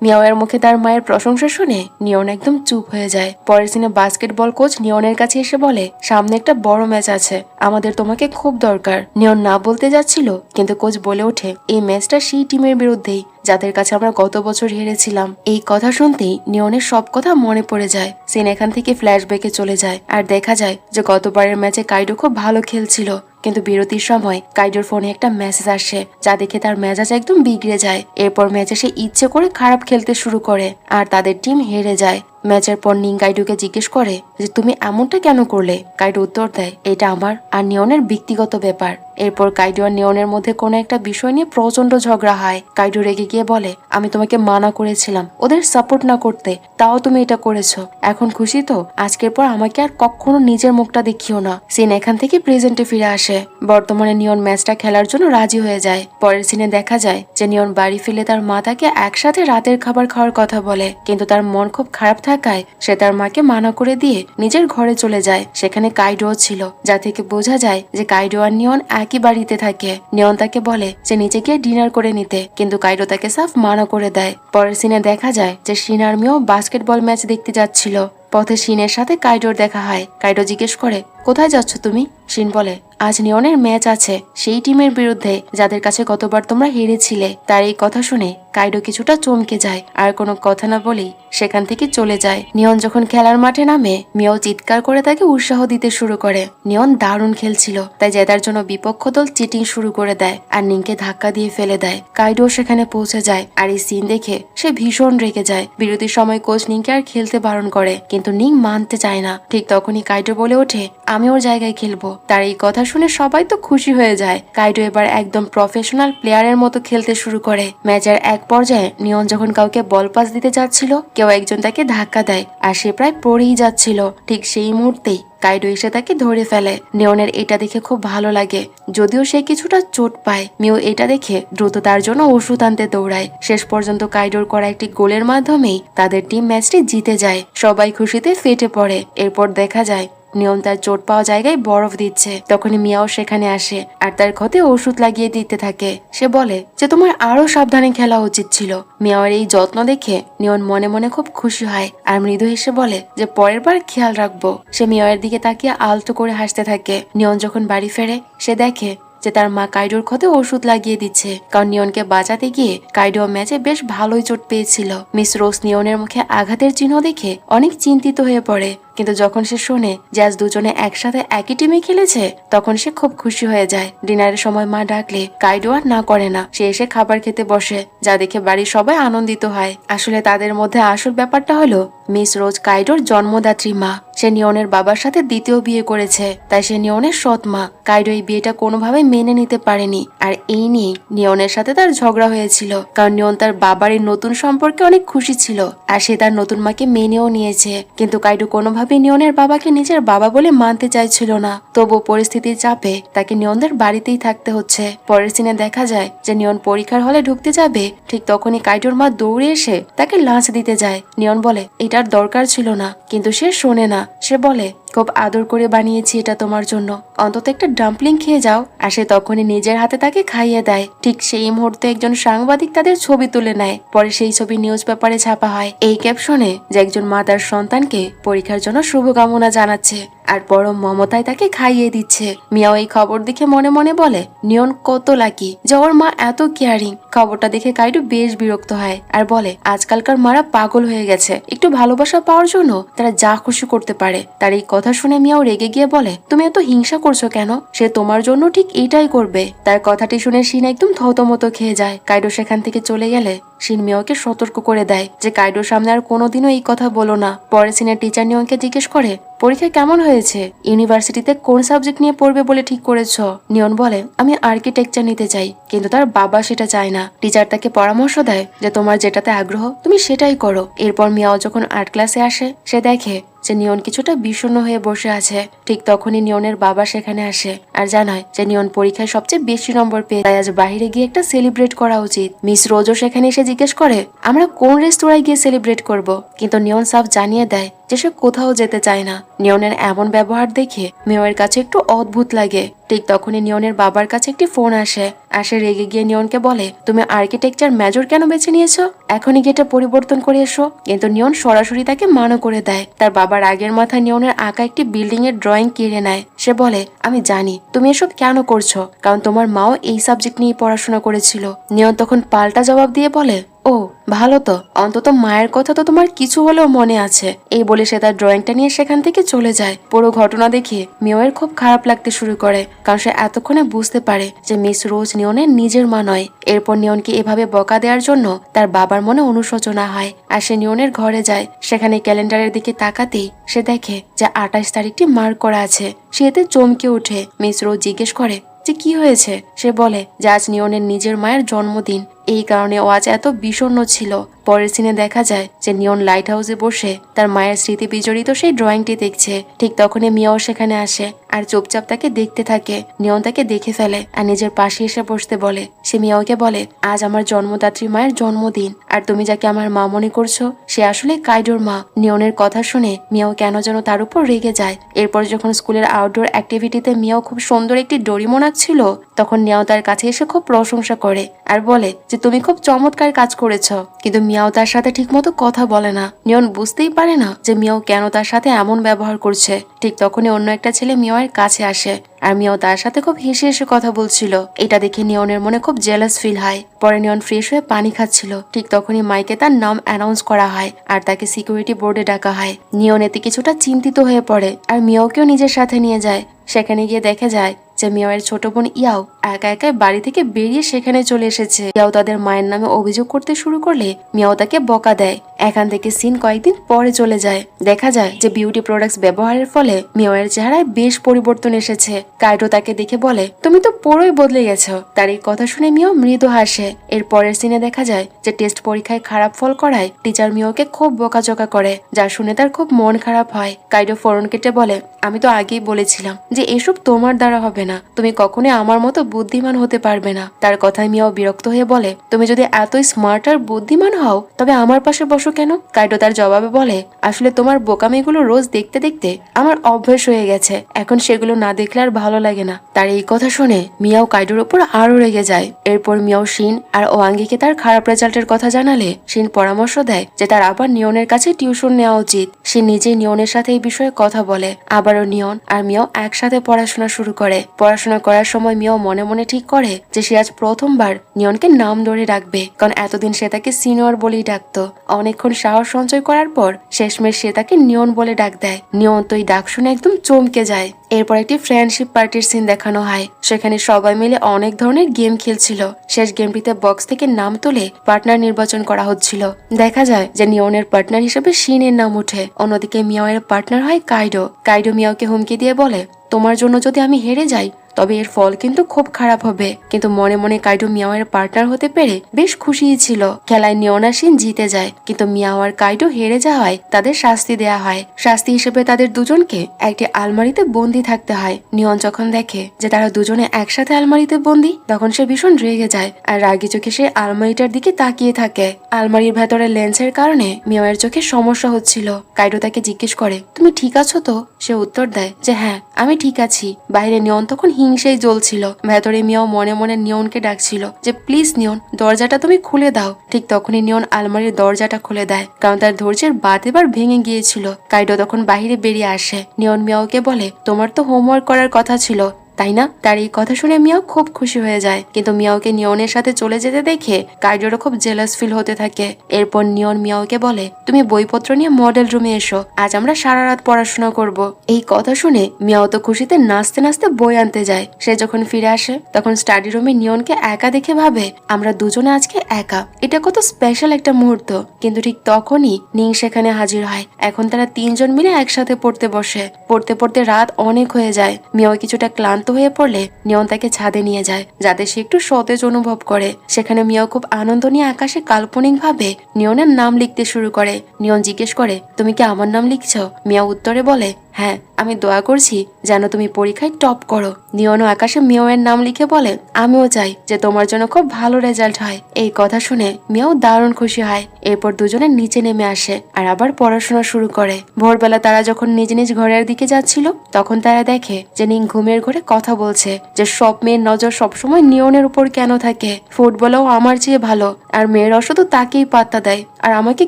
মিয়াওয়ের মুখে তার মায়ের প্রশংসা শুনে নিয়ন একদম চুপ হয়ে যায়। পরের দিনে বাস্কেটবল কোচ নিয়নের কাছে এসে বলে, সামনে একটা বড় ম্যাচ আছে, আমাদের তোমাকে খুব দরকার। নিয়ন না বলতে যাচ্ছিল, কিন্তু কোচ বলে ওঠে, এই ম্যাচটা সেই টিমের বিরুদ্ধেই যাদের কাছে আমরা গত বছর হেরেছিলাম। এই কথা শুনতেই নিয়নের সব কথা মনে পড়ে যায়। সিন এখান থেকে ফ্ল্যাশব্যাকে চলে যায় আর দেখা যায় যে গতবারের ম্যাচে কাইডো খুব ভালো খেলছিল, কিন্তু বিরতির সময় কাইডোর ফোনে একটা মেসেজ আসে যা দেখে তার মেজাজ একদম বিগড়ে যায়। এরপর ম্যাচে সে ইচ্ছে করে খারাপ খেলতে শুরু করে আর তাদের টিম হেরে যায়। ম্যাচের পর নিং কাইডোকে জিজ্ঞেস করে যে তুমি এমনটা কেন করলে? কাইডো উত্তর দেয়, এটা আমার আর নিয়নের ব্যক্তিগত ব্যাপার। এরপর কাইডো আর নিয়নের মধ্যে কোনো একটা বিষয় নিয়ে প্রচন্ড ঝগড়া হয়। কাইডো রেগে গিয়ে বলে, আমি তোমাকে মানা করেছিলাম ওদের সাপোর্ট না করতে, তাও তুমি এটা করেছো। এখন খুশি তো? আজকের পর আমাকে আর কখনো নিজের মুখটা দেখিও না। সিন এখান থেকে প্রেজেন্টে ফিরে আসে। বর্তমানে নিয়ন ম্যাচটা খেলার জন্য রাজি হয়ে যায়। পরের সিনে দেখা যায় যে নিয়ন বাড়ি ফিরে তার মা তাকে একসাথে রাতের খাবার খাওয়ার কথা বলে, কিন্তু তার মন খুব খারাপ থাকায় সে তার মাকে মানা করে দিয়ে নিজের ঘরে চলে যায়। সেখানে কাইডো ছিল, যা থেকে বোঝা যায় যে কাইডো আর নিয়ন একই বাড়িতে থাকে। নিয়ন তাকে বলে যে নিচে গিয়ে ডিনার করে নিতে, কিন্তু কাইডো তাকে সাফ মানা করে দেয়। পরের সিনে দেখা যায় যে শিন আর মিয়াও বাস্কেটবল ম্যাচ দেখতে যাচ্ছিল। পথে শিনের সাথে কাইডোর দেখা হয়। কাইডো জিজ্ঞেস করে, কোথায় যাচ্ছ তুমি? শিন বলে, আজ নিয়নের ম্যাচ আছে সেই টিমের বিরুদ্ধে যাদের কাছে গতবার তোমরা হেরেছিলে। তার এই কথা শুনে কাইডো কিছুটা চমকে যায় আর কোনো কথা না বলেই সেখান থেকে চলে যায়। নিয়ন যখন খেলার মাঠে নামে, মিয়াও চিৎকার করে তাকে উৎসাহ দিতে শুরু করে। নিয়ন দারুণ খেলছিল, তাই জেতার জন্য বিপক্ষ দল চিটিং শুরু করে দেয় আর নিংকে ধাক্কা দিয়ে ফেলে দেয়। কাইডো সেখানে পৌঁছে যায় আর এই সিন দেখে সে ভীষণ রেগে যায়। বিরতির সময় কোচ নিংকে আর খেলতে বারণ করে, কিন্তু নিং মানতে চায় না। ঠিক তখনই কাইডো বলে ওঠে, আমি ওর জায়গায় খেলবো। তার এই কথা শুনে সবাই তো খুশি হয়ে যায়। কাইডো এবার একদম প্রফেশনাল প্লেয়ারের মতো খেলতে শুরু করে। ম্যাচের এক পর্যায়ে নিয়ন যখন কাউকে বল পাস দিতে যাচ্ছিল, কেউ একজন তাকে ধাক্কা দেয় আর সে প্রায় পড়েই যাচ্ছিল। ঠিক সেই মুহূর্তেই কাইডো এসে তাকে ধরে ফেলে। নিয়নের এটা দেখে খুব ভালো লাগে, যদিও সে কিছুটা চোট পায়। মিও এটা দেখে দ্রুত তার জন্য ওষুধ আনতে দৌড়ায়। শেষ পর্যন্ত কাইডোর করা একটি গোলের মাধ্যমেই তাদের টিম ম্যাচটি জিতে যায়। সবাই খুশিতে ফেটে পড়ে। এরপর দেখা যায় নিয়ন তার চোট পাওয়া জায়গায় বরফ দিচ্ছে। তখনই মিয়াও সেখানে আসে আর তার ক্ষতে ওষুধ লাগিয়ে দিতে থাকে। সে বলে যে তোমার আরো সাবধানে খেলা উচিত ছিল। মিয়াওয়ের এই যত্ন দেখে নিয়ন মনে মনে খুব খুশি হয় আর মৃদু হেসে বলে যে পরের বার খেয়াল রাখবো। সে মিয়াওয়ের দিকে তাকিয়ে আলতো করে হাসতে থাকে। নিয়ন যখন বাড়ি ফেরে, সে দেখে যে তার মা কাইডোর ক্ষতে ওষুধ লাগিয়ে দিচ্ছে, কারণ নিয়নকে বাঁচাতে গিয়ে কাইডো ম্যাচে বেশ ভালোই চোট পেয়েছিল। মিস রোজ নিয়নের মুখে আঘাতের চিহ্ন দেখে অনেক চিন্তিত হয়ে পড়ে। কিন্তু যখন সে শোনে যে আজ দুজনে একসাথে একই টিমে খেলেছে তখন সে খুব খুশি হয়ে যায়। ডিনারের সময় মা ডাকলে কাইডো আর না করে না, সে এসে খাবার খেতে বসে, যা দেখে বাড়ির সবাই আনন্দিত হয়। আসলে তাদের মধ্যে আসল ব্যাপারটা হলো মিস রোজ কাইডোর জন্মদাত্রী মা। সে নিয়নের বাবার সাথে দ্বিতীয় বিয়ে করেছে, তাই সে নিয়নের সৎ মা। কাইডো এই বিয়েটা কোনোভাবে মেনে নিতে পারেনি, আর এই নিয়ে নিয়নের সাথে তার ঝগড়া হয়েছিল, কারণ নিয়ন তার বাবার এই নতুন সম্পর্কে অনেক খুশি ছিল আর সে তার নতুন মাকে মেনেও নিয়েছে। কিন্তু কাইডো কোনোভাবে নিয়নের বাবাকে নিজের বাবা বলে মানতে চাইছিল না। তবু পরিস্থিতির চাপে তাকে নিয়নদের বাড়িতেই থাকতে হচ্ছে। পরের সিনে দেখা যায় যে নিয়ন পরীক্ষার হলে ঢুকতে যাবে, ঠিক তখনই কাইডোর মা দৌড়ে এসে তাকে লাঞ্চ দিতে যায়। নিয়ন বলে এটার দরকার ছিল না, কিন্তু সে শোনে না। সে বলে খুব আদর করে বানিয়েছি এটা তোমার জন্য, অন্তত একটা ডাম্পলিং খেয়ে যাও। আর সে তখনই নিজের হাতে তাকে খাইয়ে দেয়। ঠিক সেই মুহূর্তে একজন সাংবাদিক তাদের ছবি তুলে নেয়। পরে সেই ছবি নিউজ পেপারে ছাপা হয় এই ক্যাপশনে যে একজন মা তার সন্তানকে পরীক্ষার জন্য শুভকামনা জানাচ্ছে আর পরম মমতায় তাকে খাইয়ে দিচ্ছে। মিয়াও এই খবর দেখে মনে মনে বলে নিয়ন কত লাকি যে ওর মা এত কেয়ারিং। খবরটা দেখে কাইডো বেশ বিরক্ত হয় আর বলে আজকালকার মারা পাগল হয়ে গেছে, একটু ভালোবাসা পাওয়ার জন্য তারা যা খুশি করতে পারে। তার এই কথা শুনে মিয়াও রেগে গিয়ে বলে তুমি এত হিংসা করছো কেন, সে তোমার জন্য ঠিক এটাই করবে। তার কথাটি শুনে শিন একদম থতমত খেয়ে যায়। কাইডো সেখান থেকে চলে গেলে শিন মিয়াওকে সতর্ক করে দেয় যে কাইডোর সামনে আর কোনোদিনও এই কথা বলো না। পরে সিনের টিচার নিয়নকে জিজ্ঞেস করে পরীক্ষা কেমন হয়েছে, ইউনিভার্সিটিতে কোন সাবজেক্ট নিয়ে পড়বে বলে ঠিক করেছো। নিয়ন বলে আমি আর্কিটেকচার নিতে চাই, কিন্তু তার বাবা সেটা চায় না। টিচার তাকে পরামর্শ দেয় যে তোমার যেটাতে আগ্রহ তুমি সেটাই করো। এরপর মিয়াও যখন আর্ট ক্লাসে আসে সে দেখে যে নিয়ন কিছুটা বিষণ্ণ হয়ে বসে আছে। ঠিক তখনই নিয়নের বাবা সেখানে আসে আর জানায় যে নিয়ন পরীক্ষায় সবচেয়ে বেশি নম্বর পেয়ে তাই আজ বাইরে গিয়ে একটা সেলিব্রেট করা উচিত। মিস রোজও সেখানে এসে জিজ্ঞেস করে আমরা কোন রেস্তোরাঁয় গিয়ে সেলিব্রেট করব, কিন্তু নিয়ন সাফ জানিয়ে দেয় যে সে কোথাও যেতে চায় না। নিয়নের এমন ব্যবহার দেখে মেয়ের কাছে একটু অদ্ভুত লাগে। ঠিক তখনই নিয়নের বাবার কাছে একটি ফোন আসে আর সে রেগে গিয়ে নিয়নকে বলে তুমি আর্কিটেকচার মেজর কেন বেছে নিয়েছো, এখনই গিয়ে এটা পরিবর্তন করে এসো। কিন্তু নিয়ন সরাসরি তাকে মানা করে দেয়। তার বাবার আগের মাথায় নিয়নের আঁকা একটি বিল্ডিং এর ড্রয়িং কেড়ে নেয়। সে বলে আমি জানি তুমি এসব কেন করছো, কারণ তোমার মাও এই সাবজেক্ট নিয়ে পড়াশোনা করেছিল। নিয়ন তখন পাল্টা জবাব দিয়ে বলে ও ভালো তো, অন্তত মায়ের কথা তো তোমার কিছু হলেও মনে আছে। এই বলে সে তার ড্রয়িংটা নিয়ে সেখান থেকে চলে যায়। পুরো ঘটনা দেখে মিওয়ের খুব খারাপ লাগতে শুরু করে, কারণ সে এতক্ষণে বুঝতে পারে যে মিস রোজ নিয়নের নিজের মা নয়। এরপর নিয়নকে এভাবে বকা দেওয়ার জন্য তার বাবার মনে অনুশোচনা হয় আর সে নিয়নের ঘরে যায়। সেখানে ক্যালেন্ডারের দিকে তাকাতেই সে দেখে যে 28 তারিখটি মার্ক করা আছে। সে এতে চমকে ওঠে। মিস রোজ জিজ্ঞেস করে যে কি হয়েছে। সে বলে যে আজ নিয়নের নিজের মায়ের জন্মদিন, এই কারণে ও আজ এত বিষণ্ণ ছিল। পরের সিনে দেখা যায় যে নিয়ন লাইট হাউসে বসে তার মায়ের স্মৃতি বিজড়িত সেই ড্রয়িংটি দেখছে। ঠিক তখনই মিয়াও সেখানে আসে আর চুপচাপ তাকে দেখতে থাকে। নিয়ন তাকে দেখে ফেলে আর নিজের পাশে এসে বসতে বলে। সে মিয়াওকে বলে আজ আমার জন্মদাত্রী মায়ের জন্মদিন, আর তুমি যাকে আমার মা মনে করছো সে আসলে কাইডোর মা। নিয়নের কথা শুনে মিয়াও কেন যেন তার উপর রেগে যায়। এরপর যখন স্কুলের আউটডোর অ্যাক্টিভিটিতে মিয়াও খুব সুন্দর একটি ডোরিমন আঁকছিল তখন মিয়াও তার কাছে এসে খুব প্রশংসা করে আর বলে যে তুমি খুব চমৎকার কাজ করেছো। কিন্তু মিয়াও তার সাথে ঠিকমতো কথা বলে না। নিয়ন বুঝতেই পারে না যে মিয়াও কেন তার সাথে এমন ব্যবহার করছে। ঠিক তখনই অন্য একটা ছেলে মিয়াওয়ের কাছে আসে আর মিয়াও তার সাথে খুব হেসে হেসে কথা বলছিল। এটা দেখে নিয়নের মনে খুব জেলাস ফিল হয়। পরে নিয়ন ফ্রেশ হয়ে পানি খাচ্ছিল। ঠিক তখনই মাইকে তার নাম অ্যানাউন্স করা হয় আর তাকে সিকিউরিটি বোর্ডে ডাকা হয়। নিয়ন এতে কিছুটা চিন্তিত হয়ে পড়ে আর মিয়াওকেও নিজের সাথে নিয়ে যায়। সেখানে গিয়ে দেখা যায় যে মিয়াওয়ের ছোট বোন ইয়াও একা একাই বাড়ি থেকে বেরিয়ে সেখানে চলে এসেছে। ইয়াও তাদের মায়ের নামে অভিযোগ করতে শুরু করলে মিয়াও তাকে বকা দেয়। এখান থেকে সিন কয়েকদিন পরে চলে যায়। দেখা যায় যে বিউটি প্রোডাক্টস ব্যবহারের ফলে মিয়াওয়ের চেহারায় বেশ পরিবর্তন এসেছে। কাইডো তাকে দেখে বলে তুমি তো পুরোই বদলে গেছো। তার এই কথা শুনে মিয়াও মৃদু হাসে। এর পরের সিনে দেখা যায় যে টেস্ট পরীক্ষায় খারাপ ফল করায় টিচার মিয়াওকে খুব বকাঝকা করে, যা শুনে তার খুব মন খারাপ হয়। কাইডো ফোন কেটে বলে আমি তো আগেই বলেছিলাম যে এসব তোমার দ্বারা হবে না, তুমি কখনোই আমার মতো বুদ্ধিমান হতে পারবে না। তার কথায় মিয়াও বিরক্ত হয়ে বলে তুমি যদি এতই স্মার্ট আর বুদ্ধিমান হও তবে আমার পাশে বসো কেন। কাইডো তার জবাবে বলে আসলে তোমার বোকামিগুলো রোজ দেখতে দেখতে আমার অভ্যেস হয়ে গেছে, এখন সেগুলো না দেখলে আর ভালো ভালো লাগে না। তার এই কথা শুনে মিয়াও কাইডোর উপর আরো রেগে যায়। এরপর মিয়াও শিন আর ওয়াঙ্গিকে তার খারাপ রেজাল্টের কথা জানালে শিন পরামর্শ দেয় যে তার আবার নিয়নের কাছে টিউশন নেওয়া উচিত। সে নিজেই নিয়নের সাথে এই বিষয়ে কথা বলে। আবারও নিয়ন আর মিয়াও একসাথে পড়াশোনা শুরু করে। পড়াশোনা করার সময় মিয়াও মনে মনে ঠিক করে যে সে আজ প্রথমবার নিয়নকে নাম ধরে ডাকবে, কারণ এতদিন সে তাকে সিনিয়র বলেই ডাকতো। অনেকক্ষণ সাহস সঞ্চয় করার পর শেষমেশ সে তাকে নিয়ন বলে ডাক দেয়। নিয়ন তো এই ডাক শুনে একদম চমকে যায়। এরপর একটি ফ্রেন্ডশিপ পার্টির সিন দেখানো হয়। সেখানে সবাই মিলে অনেক ধরনের গেম খেলছিল। শেষ গেমটিতে বক্স থেকে নাম তুলে পার্টনার নির্বাচন করা হচ্ছিল। দেখা যায় যে নিয়নের পার্টনার হিসেবে শিনের নাম ওঠে। অন্যদিকে মিয়াওয়ের পার্টনার হয় কাইডো। কাইডো মিয়াওকে হুমকি দিয়ে বলে, তোমার জন্য যদি আমি হেরে যাই তবে এর ফল কিন্তু খুব খারাপ হবে। কিন্তু মনে মনে কাইডো মিয়াওয়ের পার্টনার হতে পেরে বেশ খুশিই ছিল। খেলায় নিয়ন আর শিন জিতে যায়, কিন্তু মিয়াও আর কাইডো হেরে যাওয়ায় তাদের শাস্তি দেয়া হয়। শাস্তি হিসেবে তাদের দুজনকে একটি আলমারিতে বন্দি থাকতে হয়। নিয়ন যখন দেখে যে তারা দুজনে একসাথে আলমারিতে বন্দি, তখন সে ভীষণ রেগে যায় আর রাগি চোখে সে আলমারিটার দিকে তাকিয়ে থাকে। আলমারির ভেতরে লেন্সের কারণে মিয়াওয়ের চোখে সমস্যা হচ্ছিল। কাইডো তাকে জিজ্ঞেস করে, তুমি ঠিক আছো তো? সে উত্তর দেয় যে হ্যাঁ, আমি ঠিক আছি। বাইরে নিয়ন তখন হিংসেই জ্বলছিল। ভেতরে মিয়াও মনে মনে নিয়নকে ডাকছিল যে প্লিজ নিয়ন, দরজাটা তুমি খুলে দাও। ঠিক তখনই নিয়ন আলমারির দরজাটা খুলে দেয়, কারণ তার ধৈর্যের বাঁধ এবার ভেঙে গিয়েছিল। কাইডো তখন বাহিরে বেরিয়ে আসে। নিয়ন মিয়াওকে বলে, তোমার তো হোমওয়ার্ক করার কথা ছিল, তাই না? তার এই কথা শুনে মিয়াও খুব খুশি হয়ে যায়। কিন্তু মিয়াওকে নিয়নের সাথে চলে যেতে দেখে কাইডোরও খুব জেলাস ফিল হতে থাকে। এরপর নিয়ন মিয়াওকে বলে, তুমি বইপত্র নিয়ে মডেল রুমে এসো, আজ আমরা সারা রাত পড়াশোনা করব। এই কথা শুনে মিয়াও তো খুশিতে নাচতে নাচতে বই আনতে যায়। সে যখন ফিরে আসে তখন স্টাডি রুমে নিয়নকে একা দেখে ভাবে, আমরা দুজনে আজকে একা, এটা কত স্পেশাল একটা মুহূর্ত। কিন্তু ঠিক তখনই নিং সেখানে হাজির হয়। এখন তারা তিনজন মিলে একসাথে পড়তে বসে। পড়তে পড়তে রাত অনেক হয়ে যায়। মিয়াও কিছুটা ক্লান্ত হয়ে পড়লে নিয়ন তাকে ছাদে নিয়ে যায়, যাতে সে একটু সতেজ অনুভব করে। সেখানে মিয়াও খুব আনন্দ নিয়ে আকাশে কাল্পনিক ভাবে নিয়নের নাম লিখতে শুরু করে। নিয়ন জিজ্ঞেস করে, তুমি কি আমার নাম লিখছো? মিয়াও উত্তরে বলে, হ্যাঁ, আমি দোয়া করছি যেন তুমি পরীক্ষায় টপ করো। নিয়নও আকাশে মিয়াওয়ের নাম লিখে বলে, আমিও চাই যে তোমার জন্য খুব ভালো রেজাল্ট হয়। এই কথা শুনে মিয়াও দারুণ খুশি হয়। এরপর দুজনে নিচে নেমে আসে আর আবার পড়াশোনা শুরু করে। ভোরবেলা তারা যখন নিজ নিজ ঘরের দিকে যাচ্ছিল তখন তারা দেখে যে নিং ঘুমের ঘরে কথা বলছে যে সব মেয়ের নজর সবসময় নিয়নের উপর কেন থাকে। ফুটবলও আমার চেয়ে ভালো, আর মেয়েরা শুধু তাকেই পাত্তা দেয় আর আমাকে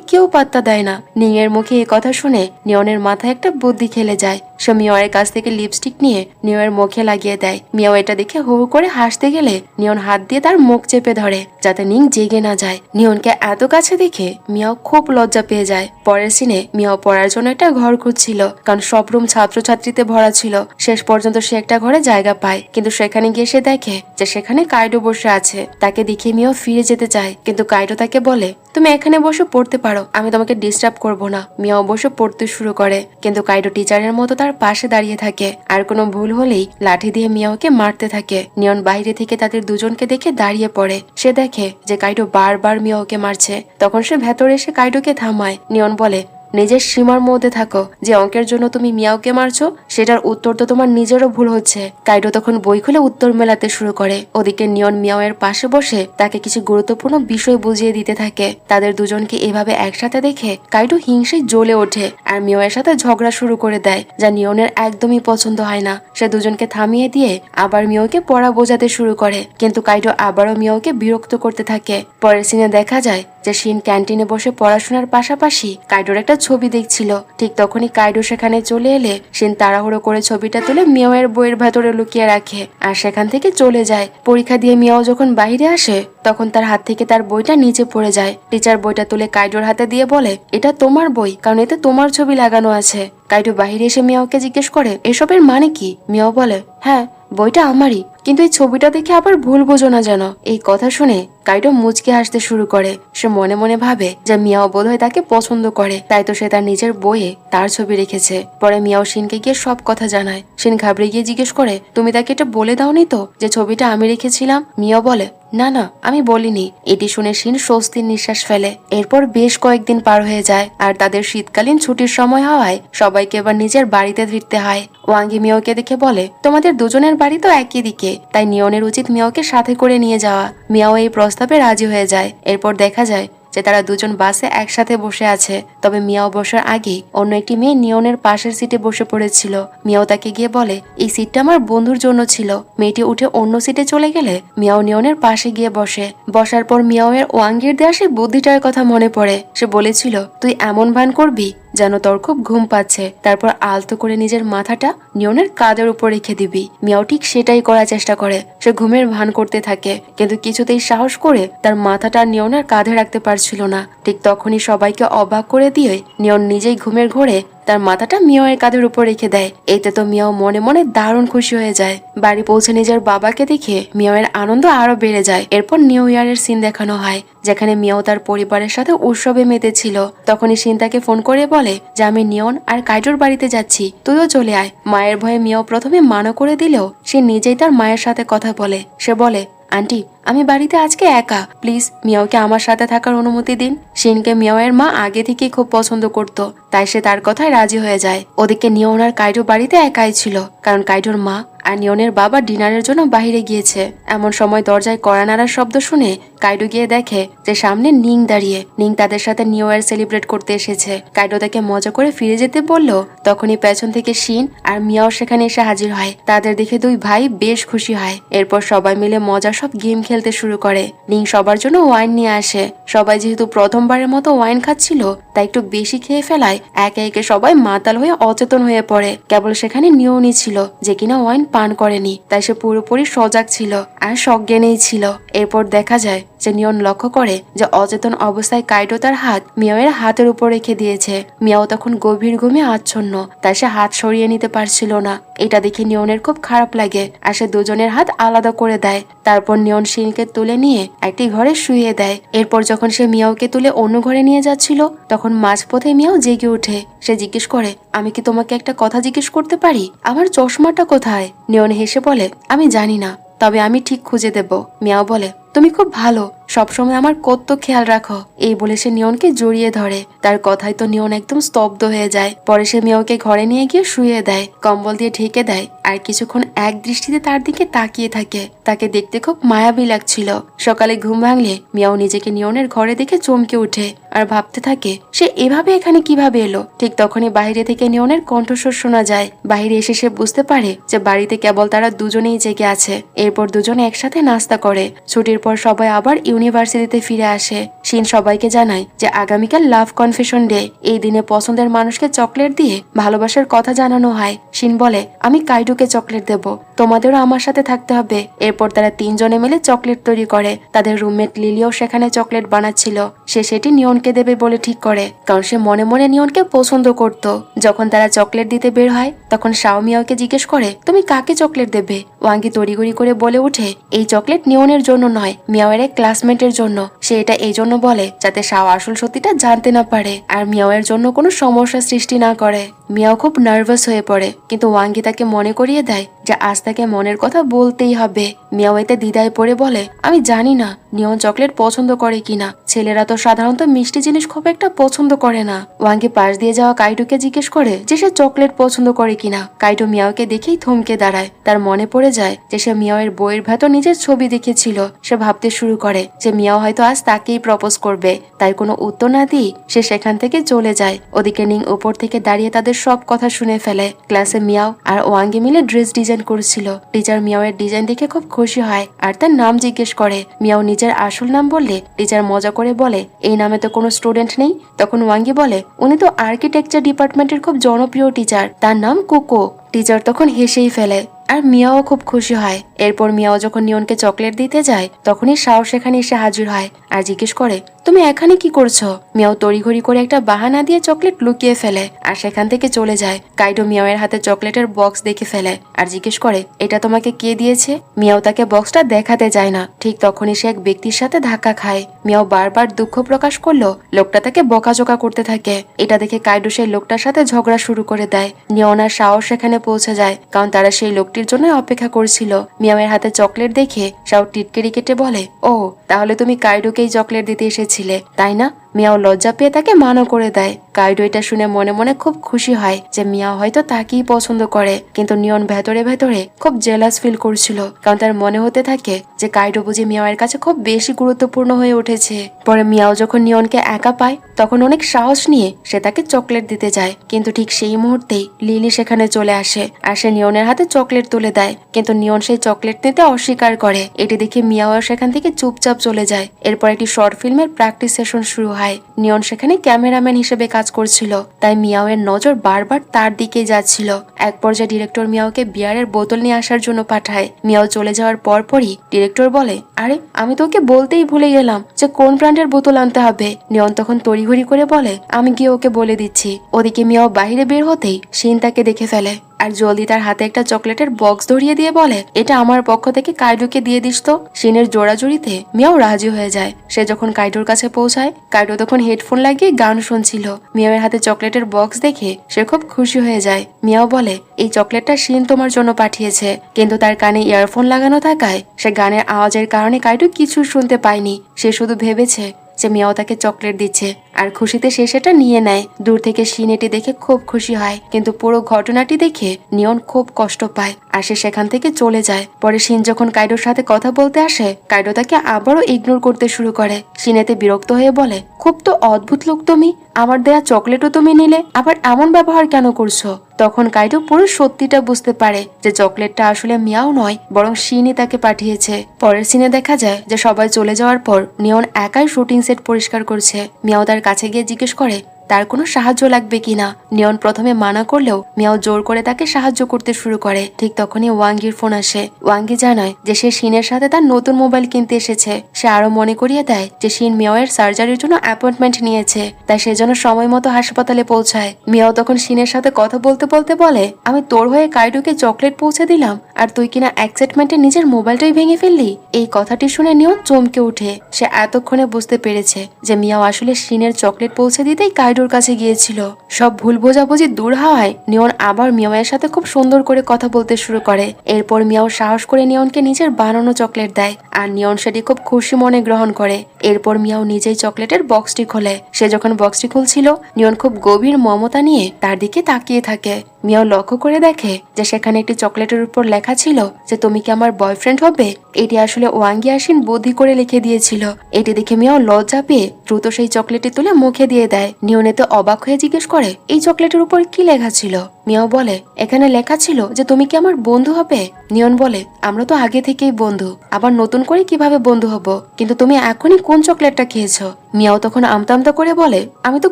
কেউ পাত্তা দেয় না। নিং এর মুখে এই কথা শুনে নিয়নের মাথায় একটা বুদ্ধি খেলে যায়। সে মিয়াওয়ের কাছ থেকে লিপস্টিক নিয়ে নিয়নের মুখে লাগিয়ে দেয়। মিয়াও এটা দেখে হু হু করে হাসতে গেলে নিয়ন হাত দিয়ে তার মুখ চেপে ধরে যাতে নিং জেগে না যায়। নিয়নকে এত কাছে দেখে মিয়াও খুব লজ্জা পেয়ে যায়। পরের সিনে মিয়াও পড়ার জন্য একটা ঘর খুঁজছিল, কারণ সব রুম ছাত্রছাত্রীতে ভরা ছিল। শেষ পর্যন্ত সে একটা ঘরে জায়গা পায়, কিন্তু সেখানে গিয়ে সে দেখে যে সেখানে কাইডো বসে আছে। তাকে দেখে মিয়াও ফিরে যেতে চায়, কিন্তু কাইডো তাকে বলে, তুমি এখানে বসে পড়তে পারো, আমি তোমাকে ডিস্টার্ব করব না। মিয়াও বসে পড়তে শুরু করে, কিন্তু কাইডো টিচারের মতো তার পাশে দাঁড়িয়ে থাকে আর কোনো ভুল হলেই লাঠি দিয়ে মিয়াওকে মারতে থাকে। নিয়ন বাইরে থেকে তাদের দুজনকে দেখে দাঁড়িয়ে পড়ে। সে দেখে যে কাইডো বারবার মিয়াওকে মারছে। তখন সে ভেতরে এসে কাইডোকে থামায়। নিয়ন বলে, নিজের সীমার মধ্যে থাকো। যে অঙ্কের জন্য তুমি মিয়াওকে মারছো সেটার উত্তর তো তোমার নিজেরও ভুল হচ্ছে। কাইডো তখন বই খুলে উত্তর মেলাতে শুরু করে। ওদিকে নিয়ন মিয়াওয়ের পাশে বসে তাকে কিছু গুরুত্বপূর্ণ বিষয় বুঝিয়ে দিতে থাকে। তাদের দুজনকে এভাবে একসাথে দেখে কাইডো হিংসে জ্বলে ওঠে আর মিয়াওয়ের সাথে ঝগড়া শুরু করে দেয়, যা নিয়নের একদমই পছন্দ হয় না। সে দুজনকে থামিয়ে দিয়ে আবার মিয়াওকে পড়া বোঝাতে শুরু করে, কিন্তু কাইডো আবারও মিয়াওকে বিরক্ত করতে থাকে। পরের সিনে দেখা যায় যে শিন ক্যান্টিনে বসে পড়াশোনার পাশাপাশি কাইডোর একটা ছবি দেখছিল। ঠিক তখনই কাইডো সেখানে চলে এলে শিন তাড়াহুড়ো করে ছবিটা তুলে মিয়াওয়ের বইয়ের ভেতরে লুকিয়ে রাখে আর সেখান থেকে চলে যায়। পরীক্ষা দিয়ে মিয়াও যখন বাইরে আসে তখন তার হাত থেকে তার বইটা নিচে পড়ে যায়। টিচার বইটা তুলে কাইডোর হাতে দিয়ে বলে, এটা তোমার বই, কারণ এতে তোমার ছবি লাগানো আছে। কাইডো বাহিরে এসে মিয়াওকে জিজ্ঞেস করে, এসবের মানে কি? মিয়াও বলে, হ্যাঁ, বইটা আমারই, কিন্তু এই ছবিটা দেখে আবার ভুল বোঝো না যেন। এই কথা শুনে কাইডো মুচকে হাসতে শুরু করে। সে মনে মনে ভাবে যে মিয়াও বোধহয় তাকে পছন্দ করে, তাই তো সে তার নিজের বইয়ে তার ছবি রেখেছে। পরে মিয়াও শিনকে গিয়ে সব কথা জানায়। শিন ঘাবড়ে গিয়ে জিজ্ঞেস করে, তুমি তাকে এটা বলে দাওনি তো যে ছবিটা আমি রেখেছিলাম? মিয়াও বলে, না না, আমি বলিনি। এটি শুনে শিন স্বস্তির নিঃশ্বাস ফেলে। এরপর বেশ কয়েকদিন পার হয়ে যায় আর তাদের শীতকালীন ছুটির সময় হওয়ায় সবাইকে এবার নিজের বাড়িতে ফিরতে হয়। ওয়াঙ্গি মিয়াওকে দেখে বলে, তোমাদের দুজনের বাড়ি তো একই দিকে, তাই নিয়নের উচিত মিয়াওকে সাথে করে নিয়ে যাওয়া। মিয়াও এই প্রস্তাবে রাজি হয়ে যায়। এরপর দেখা যায় যে তারা দুজন বাসে একসাথে বসে আছে। তবে মিয়াও বসার আগেই অন্য একটি মেয়ে নিয়নের পাশের সিটে বসে পড়েছিল। মিয়াও তাকে গিয়ে বলে, এই সিটটা আমার বন্ধুর জন্য ছিল। মেয়েটি উঠে অন্য সিটে চলে গেলে মিয়াও নিয়নের পাশে গিয়ে বসে। বসার পর মিয়াও এর ওয়াঙ্গির দেওয়া সেই বুদ্ধিটার কথা মনে পড়ে। সে বলেছিল, তুই এমন ভান করবি যেন তোর খুব ঘুম পাচ্ছে, তারপর আলতো করে নিজের মাথাটা নিয়নের কাঁধের উপর রেখে দিবি। মিয়াও ঠিক সেটাই করার চেষ্টা করে। সে ঘুমের ভান করতে থাকে, কিন্তু কিছুতেই সাহস করে তার মাথাটা নিয়নের কাঁধে রাখতে পারছিল না। ঠিক তখনই সবাইকে অবাক করে দিয়ে নিয়ন নিজেই ঘুমের ঘোরে তার মাথাটা মিয়াওয়ের কাঁধের উপর রেখে দেয়। এতে তো মিয়াও মনে মনে দারুণ খুশি হয়ে যায়। বাড়ি পৌঁছে নিজের বাবাকে দেখে মিয়াওয়ের আনন্দ আরো বেড়ে যায়। এরপর নিউ ইয়ারের সিন দেখানো হয়, যেখানে মিয়াও তার পরিবারের সাথে উৎসবে মেতেছিল। তখনই সিন তাকে ফোন করে বলে যে আমি নিয়ন আর কাইটোর বাড়িতে যাচ্ছি, তুইও চলে আয়। মায়ের ভয়ে মিয়াও প্রথমে মানা করে দিলেও সে নিজেই তার মায়ের সাথে কথা বলে। সে বলে, আন্টি আমি বাড়িতে আজকে একা, প্লিজ মিয়াওকে আমার সাথে থাকার অনুমতি দিন। শিনকে মিয়াওয়ের মা আগে থেকেই খুব পছন্দ করত, তাই সে তার কথায় রাজি হয়ে যায়। ওদিকে নিয়ন আর কাইটো বাড়িতে একাই ছিল, কারণ কাইটোর মা আর নিয়নের বাবা ডিনারের জন্য বাইরে গিয়েছে। এমন সময় দরজায় কড়া নাড়ার শব্দ শুনে কাইটো গিয়ে দেখে যে সামনে নিং দাঁড়িয়ে। নিং তাদের সাথে নিউ ইয়ার সেলিব্রেট করতে এসেছে। কাইটো তাকে মজা করে ফিরে যেতে বলল। তখনই পেছন থেকে শিন আর মিয়াও সেখানে এসে হাজির হয়। তাদের দেখে দুই ভাই বেশ খুশি হয়। এরপর সবাই মিলে মজার সব গেম খেলতে শুরু করে। নিং সবার জন্য ওয়াইন নিয়ে আসে। সবাই যেহেতু প্রথমবারের মতো ওয়াইন খাচ্ছিল, তাই একটু বেশি খেয়ে ফেলায় একে একে সবাই মাতাল হয়ে অচেতন হয়ে পড়ে। কেবল সেখানে নিয়নই ছিল যে কিনা ওয়াইন পান করেনি, তাই সে পুরোপুরি সজাগ ছিল আর সজ্ঞানেই ছিল। এরপর দেখা যায় যে নিয়ন লক্ষ্য করে যে অচেতন অবস্থায় কাইটো তার হাত মিয়াওয়ের হাতের উপর রেখে দিয়েছে। মিয়াও তখন গভীর ঘুমে আচ্ছন্ন, তাই সে হাত সরিয়ে নিতে পারছিল না। এটা দেখে নিয়নের খুব খারাপ লাগে আর সে দুজনের হাত আলাদা করে দেয়। তারপর নিয়ন শিনকে তুলে নিয়ে একটি ঘরে শুইয়ে দেয়। এরপর যখন সে মিয়াওকে তুলে অন্য ঘরে নিয়ে যাচ্ছিল, তখন মাঝপথে মিয়াও জেগে ওঠে। সে জিজ্ঞেস করে, আমি কি তোমাকে একটা কথা জিজ্ঞেস করতে পারি? আমার চশমাটা কোথায়? নিয়ন হেসে বলে, আমি জানি না, তবে আমি ঠিক খুঁজে দেব। মিয়াও বলে, তুমি খুব ভালো, সবসময় আমার কত খেয়াল রাখো। এই বলে সে নিয়নকে জড়িয়ে ধরে। তার কথায় তো নিয়ন একদম স্তব্ধ হয়ে যায়। পরে সে মিয়াওকে ঘরে নিয়ে গিয়ে শুয়ে দেয়, কম্বল দিয়ে ঢেকে দেয় আর কিছুক্ষণ এক দৃষ্টিতে তার দিকে তাকিয়ে থাকে। তাকে দেখতে খুব মায়াবী লাগছিল। সকালে ঘুম ভাঙলে মিয়াও নিজেকে নিয়নের ঘরে দেখে চমকে উঠে আর ভাবতে থাকে সে এভাবে এখানে কিভাবে এলো। ঠিক তখনই বাইরে থেকে নিয়নের কণ্ঠস্বর শোনা যায়। বাইরে এসে সে বুঝতে পারে যে বাড়িতে কেবল তারা দুজনেই জেগে আছে। এরপর দুজনে একসাথে নাস্তা করে। ছুটির পর সবাই আবার ইউনিভার্সিটিতে ফিরে আসে। শিন সবাইকে জানায় যে আগামীকাল লাভ কনফেশন ডে। এই দিনে পছন্দের মানুষকে চকলেট দিয়ে ভালোবাসার কথা জানানো হয়। শিন বলে, আমি কাইটোকে চকলেট দেব, তোমাদেরও আমার সাথে থাকতে হবে। এরপর তারা তিনজনে মিলে চকলেট তৈরি করে। তাদের রুমমেট লিলিও সেখানে চকলেট বানাচ্ছিল। সে সেটি নিয়নকে দেবে বলে ঠিক করে, কারণ সে মনে মনে নিয়নকে পছন্দ করত। যখন তারা চকলেট দিতে বের হয়, তখন শাও মিয়াওকে জিজ্ঞেস করে, তুমি কাকে চকলেট দেবে? ওয়াঙ্গি তড়িঘড়ি করে বলে ওঠে, এই চকলেট নিয়নের জন্য নয়, মিয়াওয়ের এক ক্লাসমেটের জন্য। সে এটা এই জন্য বলে যাতে শাও আসল সত্যিটা জানতে না পারে আর মিয়াওয়ের জন্য কোনো সমস্যা সৃষ্টি না করে। মিয়াও খুব নার্ভাস হয়ে পড়ে, কিন্তু ওয়াঙ্গি তাকে মনে করিয়ে দেয় যে আজ তাকে মনের কথা বলতেই হবে। মিয়াও এতে দ্বিধায় পড়ে বলে, আমি জানি না নিয়ন চকলেট পছন্দ করে কিনা। ছেলেরা তো সাধারণত মিষ্টি জিনিস খুব একটা পছন্দ করে না। ওয়াঙ্গি পাশ দিয়ে যাওয়া কাইটোকে জিজ্ঞেস করে যে সে চকলেট পছন্দ করে কিনা। কাইটো মিয়াওকে দেখেই থমকে দাঁড়ায়। তার মনে পড়ে যায় যে সে মিয়াওয়ের বইয়ের ভেতর নিজের ছবি দেখেছিল। সে ভাবতে শুরু করে যে মিয়াও হয়তো আজ তাকেই প্রপোজ করবে। তাই কোনো উত্তর না দিয়ে সে সেখান থেকে চলে যায়। ওদিকে নিং উপর থেকে দাঁড়িয়ে তাদের সব কথা শুনে ফেলে। ক্লাসে মিয়াও আর ওয়াঙ্গি মিলে ড্রেস ডিজাইন করছিল। টিচার মিয়াওয়ের ডিজাইন দেখে খুব খুশি হয় আর তার নাম জিজ্ঞেস করে। মিয়াও নিজের আসল নাম বললে টিচার মজা করে বলে, এই নামে তো কোনো স্টুডেন্ট নেই। তখন ওয়াঙ্গি বলে, উনি তো আর্কিটেকচার ডিপার্টমেন্টের খুব জনপ্রিয় টিচার, তার নাম কোকো। টিচার তখন হেসেই ফেলে আর মিয়াও খুব খুশি হয়। এরপর মিয়াও যখন নিয়নকে চকলেট দিতে যায়, তখনই শাও সেখানে এসে হাজির হয় আর জিজ্ঞেস করে, তুমি এখানে কি করছো? মিয়াও তড়িঘড়ি করে একটা বাহানা দিয়ে চকলেট লুকিয়ে ফেলে আর সেখান থেকে চলে যায়। কাইটো মিয়াওয়ের হাতে চকলেটের বক্স দেখে ফেলে আর জিজ্ঞেস করে, এটা তোমাকে কে দিয়েছে? মিয়াও তাকে বক্সটা দেখাতে যায় না। ঠিক তখনই সে এক ব্যক্তির সাথে ধাক্কা খায়। মিয়াও বারবার দুঃখ প্রকাশ করলো লোকটা তাকে বকাঝকা করতে থাকে। এটা দেখে কাইটো সেই লোকটার সাথে ঝগড়া শুরু করে দেয়। নিয়ন আর শাও সেখানে পৌঁছে যায়, কারণ তারা সেই লোকটির জন্য অপেক্ষা করছিল। মিয়াওয়ের হাতে চকলেট দেখে শাও টিটকেরি কেটে বলে, ও তাহলে তুমি কাইডোকেই চকলেট দিতে এসেছিলে, তাই না? মিয়াও লজ্জা পেয়ে তাকে মানা করে দেয়। কাইডো এটা শুনে মনে মনে খুব খুশি হয় যে মিয়াও হয়তো তাকেই পছন্দ করে, কিন্তু নিয়ন ভেতরে ভেতরে খুব জেলাস ফিল করছিল, কারণ তার মনে হতে থাকে যে কাইডো বুঝি মিয়াওয়ের কাছে খুব বেশি গুরুত্বপূর্ণ হয়ে উঠেছে। পরে মিয়াও যখন নিয়নকে একা পায় তখন অনেক সাহস নিয়ে সে তাকে চকলেট দিতে যায়, কিন্তু ঠিক সেই মুহূর্তেই লিলি সেখানে চলে আসে আর সে নিয়নের হাতে চকলেট তুলে দেয়, কিন্তু নিয়ন সেই চকলেট নিতে অস্বীকার করে। এটি দেখে মিয়াও সেখান থেকে চুপচাপ চলে যায়। এরপর একটি শর্ট ফিল্মের প্র্যাকটিস সেশন শুরু হয়। নিয়ন সেখানে ক্যামেরাম্যান হিসেবে কাজ করছিল, তাই মিয়াও এর নজর বারবার তার দিকে যাচ্ছিল। এক পর্যায়ে ডিরেক্টর মিয়াওকে বিয়ারের বোতল নিয়ে আসার জন্য পাঠায়। মিয়াও চলে যাওয়ার পরপরই ডিরেক্টর বলে, আরে আমি তোকে বলতেই ভুলে গেলাম যে কোন ব্র্যান্ডের বোতল আনতে হবে। নিয়ন তখন তড়িঘড়ি করে বলে, আমি গিয়ে ওকে বলে দিচ্ছি। ওদিকে মিয়াও বাইরে বের হতেই শিন তাকে দেখে ফেলে আর জলদি তার হাতে একটা চকলেটের বক্স ধরিয়ে দিয়ে বলে, এটা আমার পক্ষ থেকে কাইডোকে দিয়ে দিস তো। শিনের জোড়াজুড়িতে মিয়াও রাজি হয়ে যায়। সে যখন কাইডোর কাছে পৌঁছায়, কাইডো তখন হেডফোন লাগিয়ে গান শুনছিল। মিয়াওয়ের হাতে চকলেটের বক্স দেখে সে খুব খুশি হয়ে যায়। মিয়াও বলে, এই চকলেটটা শিন তোমার জন্য পাঠিয়েছে, কিন্তু তার কানে ইয়ারফোন লাগানো থাকায় সে গানের আওয়াজের কারণে কাইডো কিছু শুনতে পায়নি। সে শুধু ভেবেছে যে মিয়াও তাকে চকলেট দিচ্ছে আর খুশিতে সে সেটা নিয়ে নেয়। দূর থেকে শিন এটি দেখে খুব খুশি হয়, কিন্তু পুরো ঘটনাটি দেখে নিয়ন খুব কষ্ট পায় আর সে সেখান থেকে চলে যায়। পরে শিন যখন কাইডোর সাথে কথা বলতে আসে, কাইডো তাকে আবারও ইগনোর করতে শুরু করে। শিন এতে বিরক্ত হয়ে বলে, খুব তো অদ্ভুত লোক তুমি, আমার দেয়া চকলেটও তুমি নিলে, আবার এমন ব্যবহার কেন করছো? তখন কাইডো পুরো সত্যিটা বুঝতে পারে যে চকলেটটা আসলে মিয়াও নয়, বরং শিনই তাকে পাঠিয়েছে। পরের সিনে দেখা যায় যে সবাই চলে যাওয়ার পর নিয়ন একাই শুটিং সেট পরিষ্কার করছে। মিয়াও তার কাছে গিয়ে জিজ্ঞেস করে তার কোনো সাহায্য লাগবে কিনা। নিয়ন প্রথমে মানা করলেও মিয়াও জোর করে তাকে সাহায্য করতে শুরু করে। ঠিক তখনই ওয়াঙ্গির ফোন আসে। ওয়াঙ্গি জানায় যে সে শিনের সাথে তার নতুন মোবাইল কিনতে এসেছে। সে আরো মনে করিয়ে দেয় যে শিন মিয়াওয়ের সার্জারির জন্য অ্যাপয়েন্টমেন্ট নিয়েছে, তাই সে যেন সময় মতো হাসপাতালে পৌঁছায়। মিয়াও তখন শিনের সাথে কথা বলতে বলতে বলে, আমি তোর হয়ে কাইডোকে চকলেট পৌঁছে দিলাম আর তুই কিনা এক্সাইটমেন্টে নিজের মোবাইলটাই ভেঙে ফেললি। এই কথাটি শুনে নিয়ন চমকে উঠে। সে এতক্ষণে বুঝতে পেরেছে যে মিয়াও আসলে শিনের চকলেট পৌঁছে দিতেই কাইডোর কাছে গিয়েছিল। সব ভুল বোঝাবুঝি দূর হওয়ায় নিয়ন আবার মিয়াওয়ের সাথে খুব সুন্দর করে কথা বলতে শুরু করে। এরপর মিয়াও সাহস করে নিয়নকে নিজের বানানো চকলেট দেয় আর নিয়ন সেটি খুব খুশি মনে গ্রহণ করে। এরপর মিয়াও নিজেই চকলেটের বক্সটি খোলে। সে যখন বক্সটি খুলছিল, নিয়ন খুব গভীর মমতা নিয়ে তার দিকে তাকিয়ে থাকে। মিয়াও লক্ষ্য করে দেখে যে সেখানে একটি চকলেটের উপর লেখা ছিল যে তুমি কি আমার বয়ফ্রেন্ড হবে। এটি আসলে ওয়াঙ্গি আসিন বুদ্ধি করে লিখে দিয়েছিল। এটি দেখে মিয়াও লজ্জা পেয়ে দ্রুত সেই চকলেটটি তুলে মুখে দিয়ে দেয়। নিয়ন এতে অবাক হয়ে জিজ্ঞেস করে, এই চকলেটের উপর কি লেখা ছিল? মিয়াও বলে, এখানে লেখা ছিল যে তুমি কি আমার বন্ধু হবে। নিয়ন বলে, আমরা তো আগে থেকেই বন্ধু, আবার নতুন করে কিভাবে বন্ধু হব? কিন্তু তুমি এখনই কোন চকলেটটা খেয়েছো? মিয়াও তখন আমতা আমতা করে বলে, আমি তো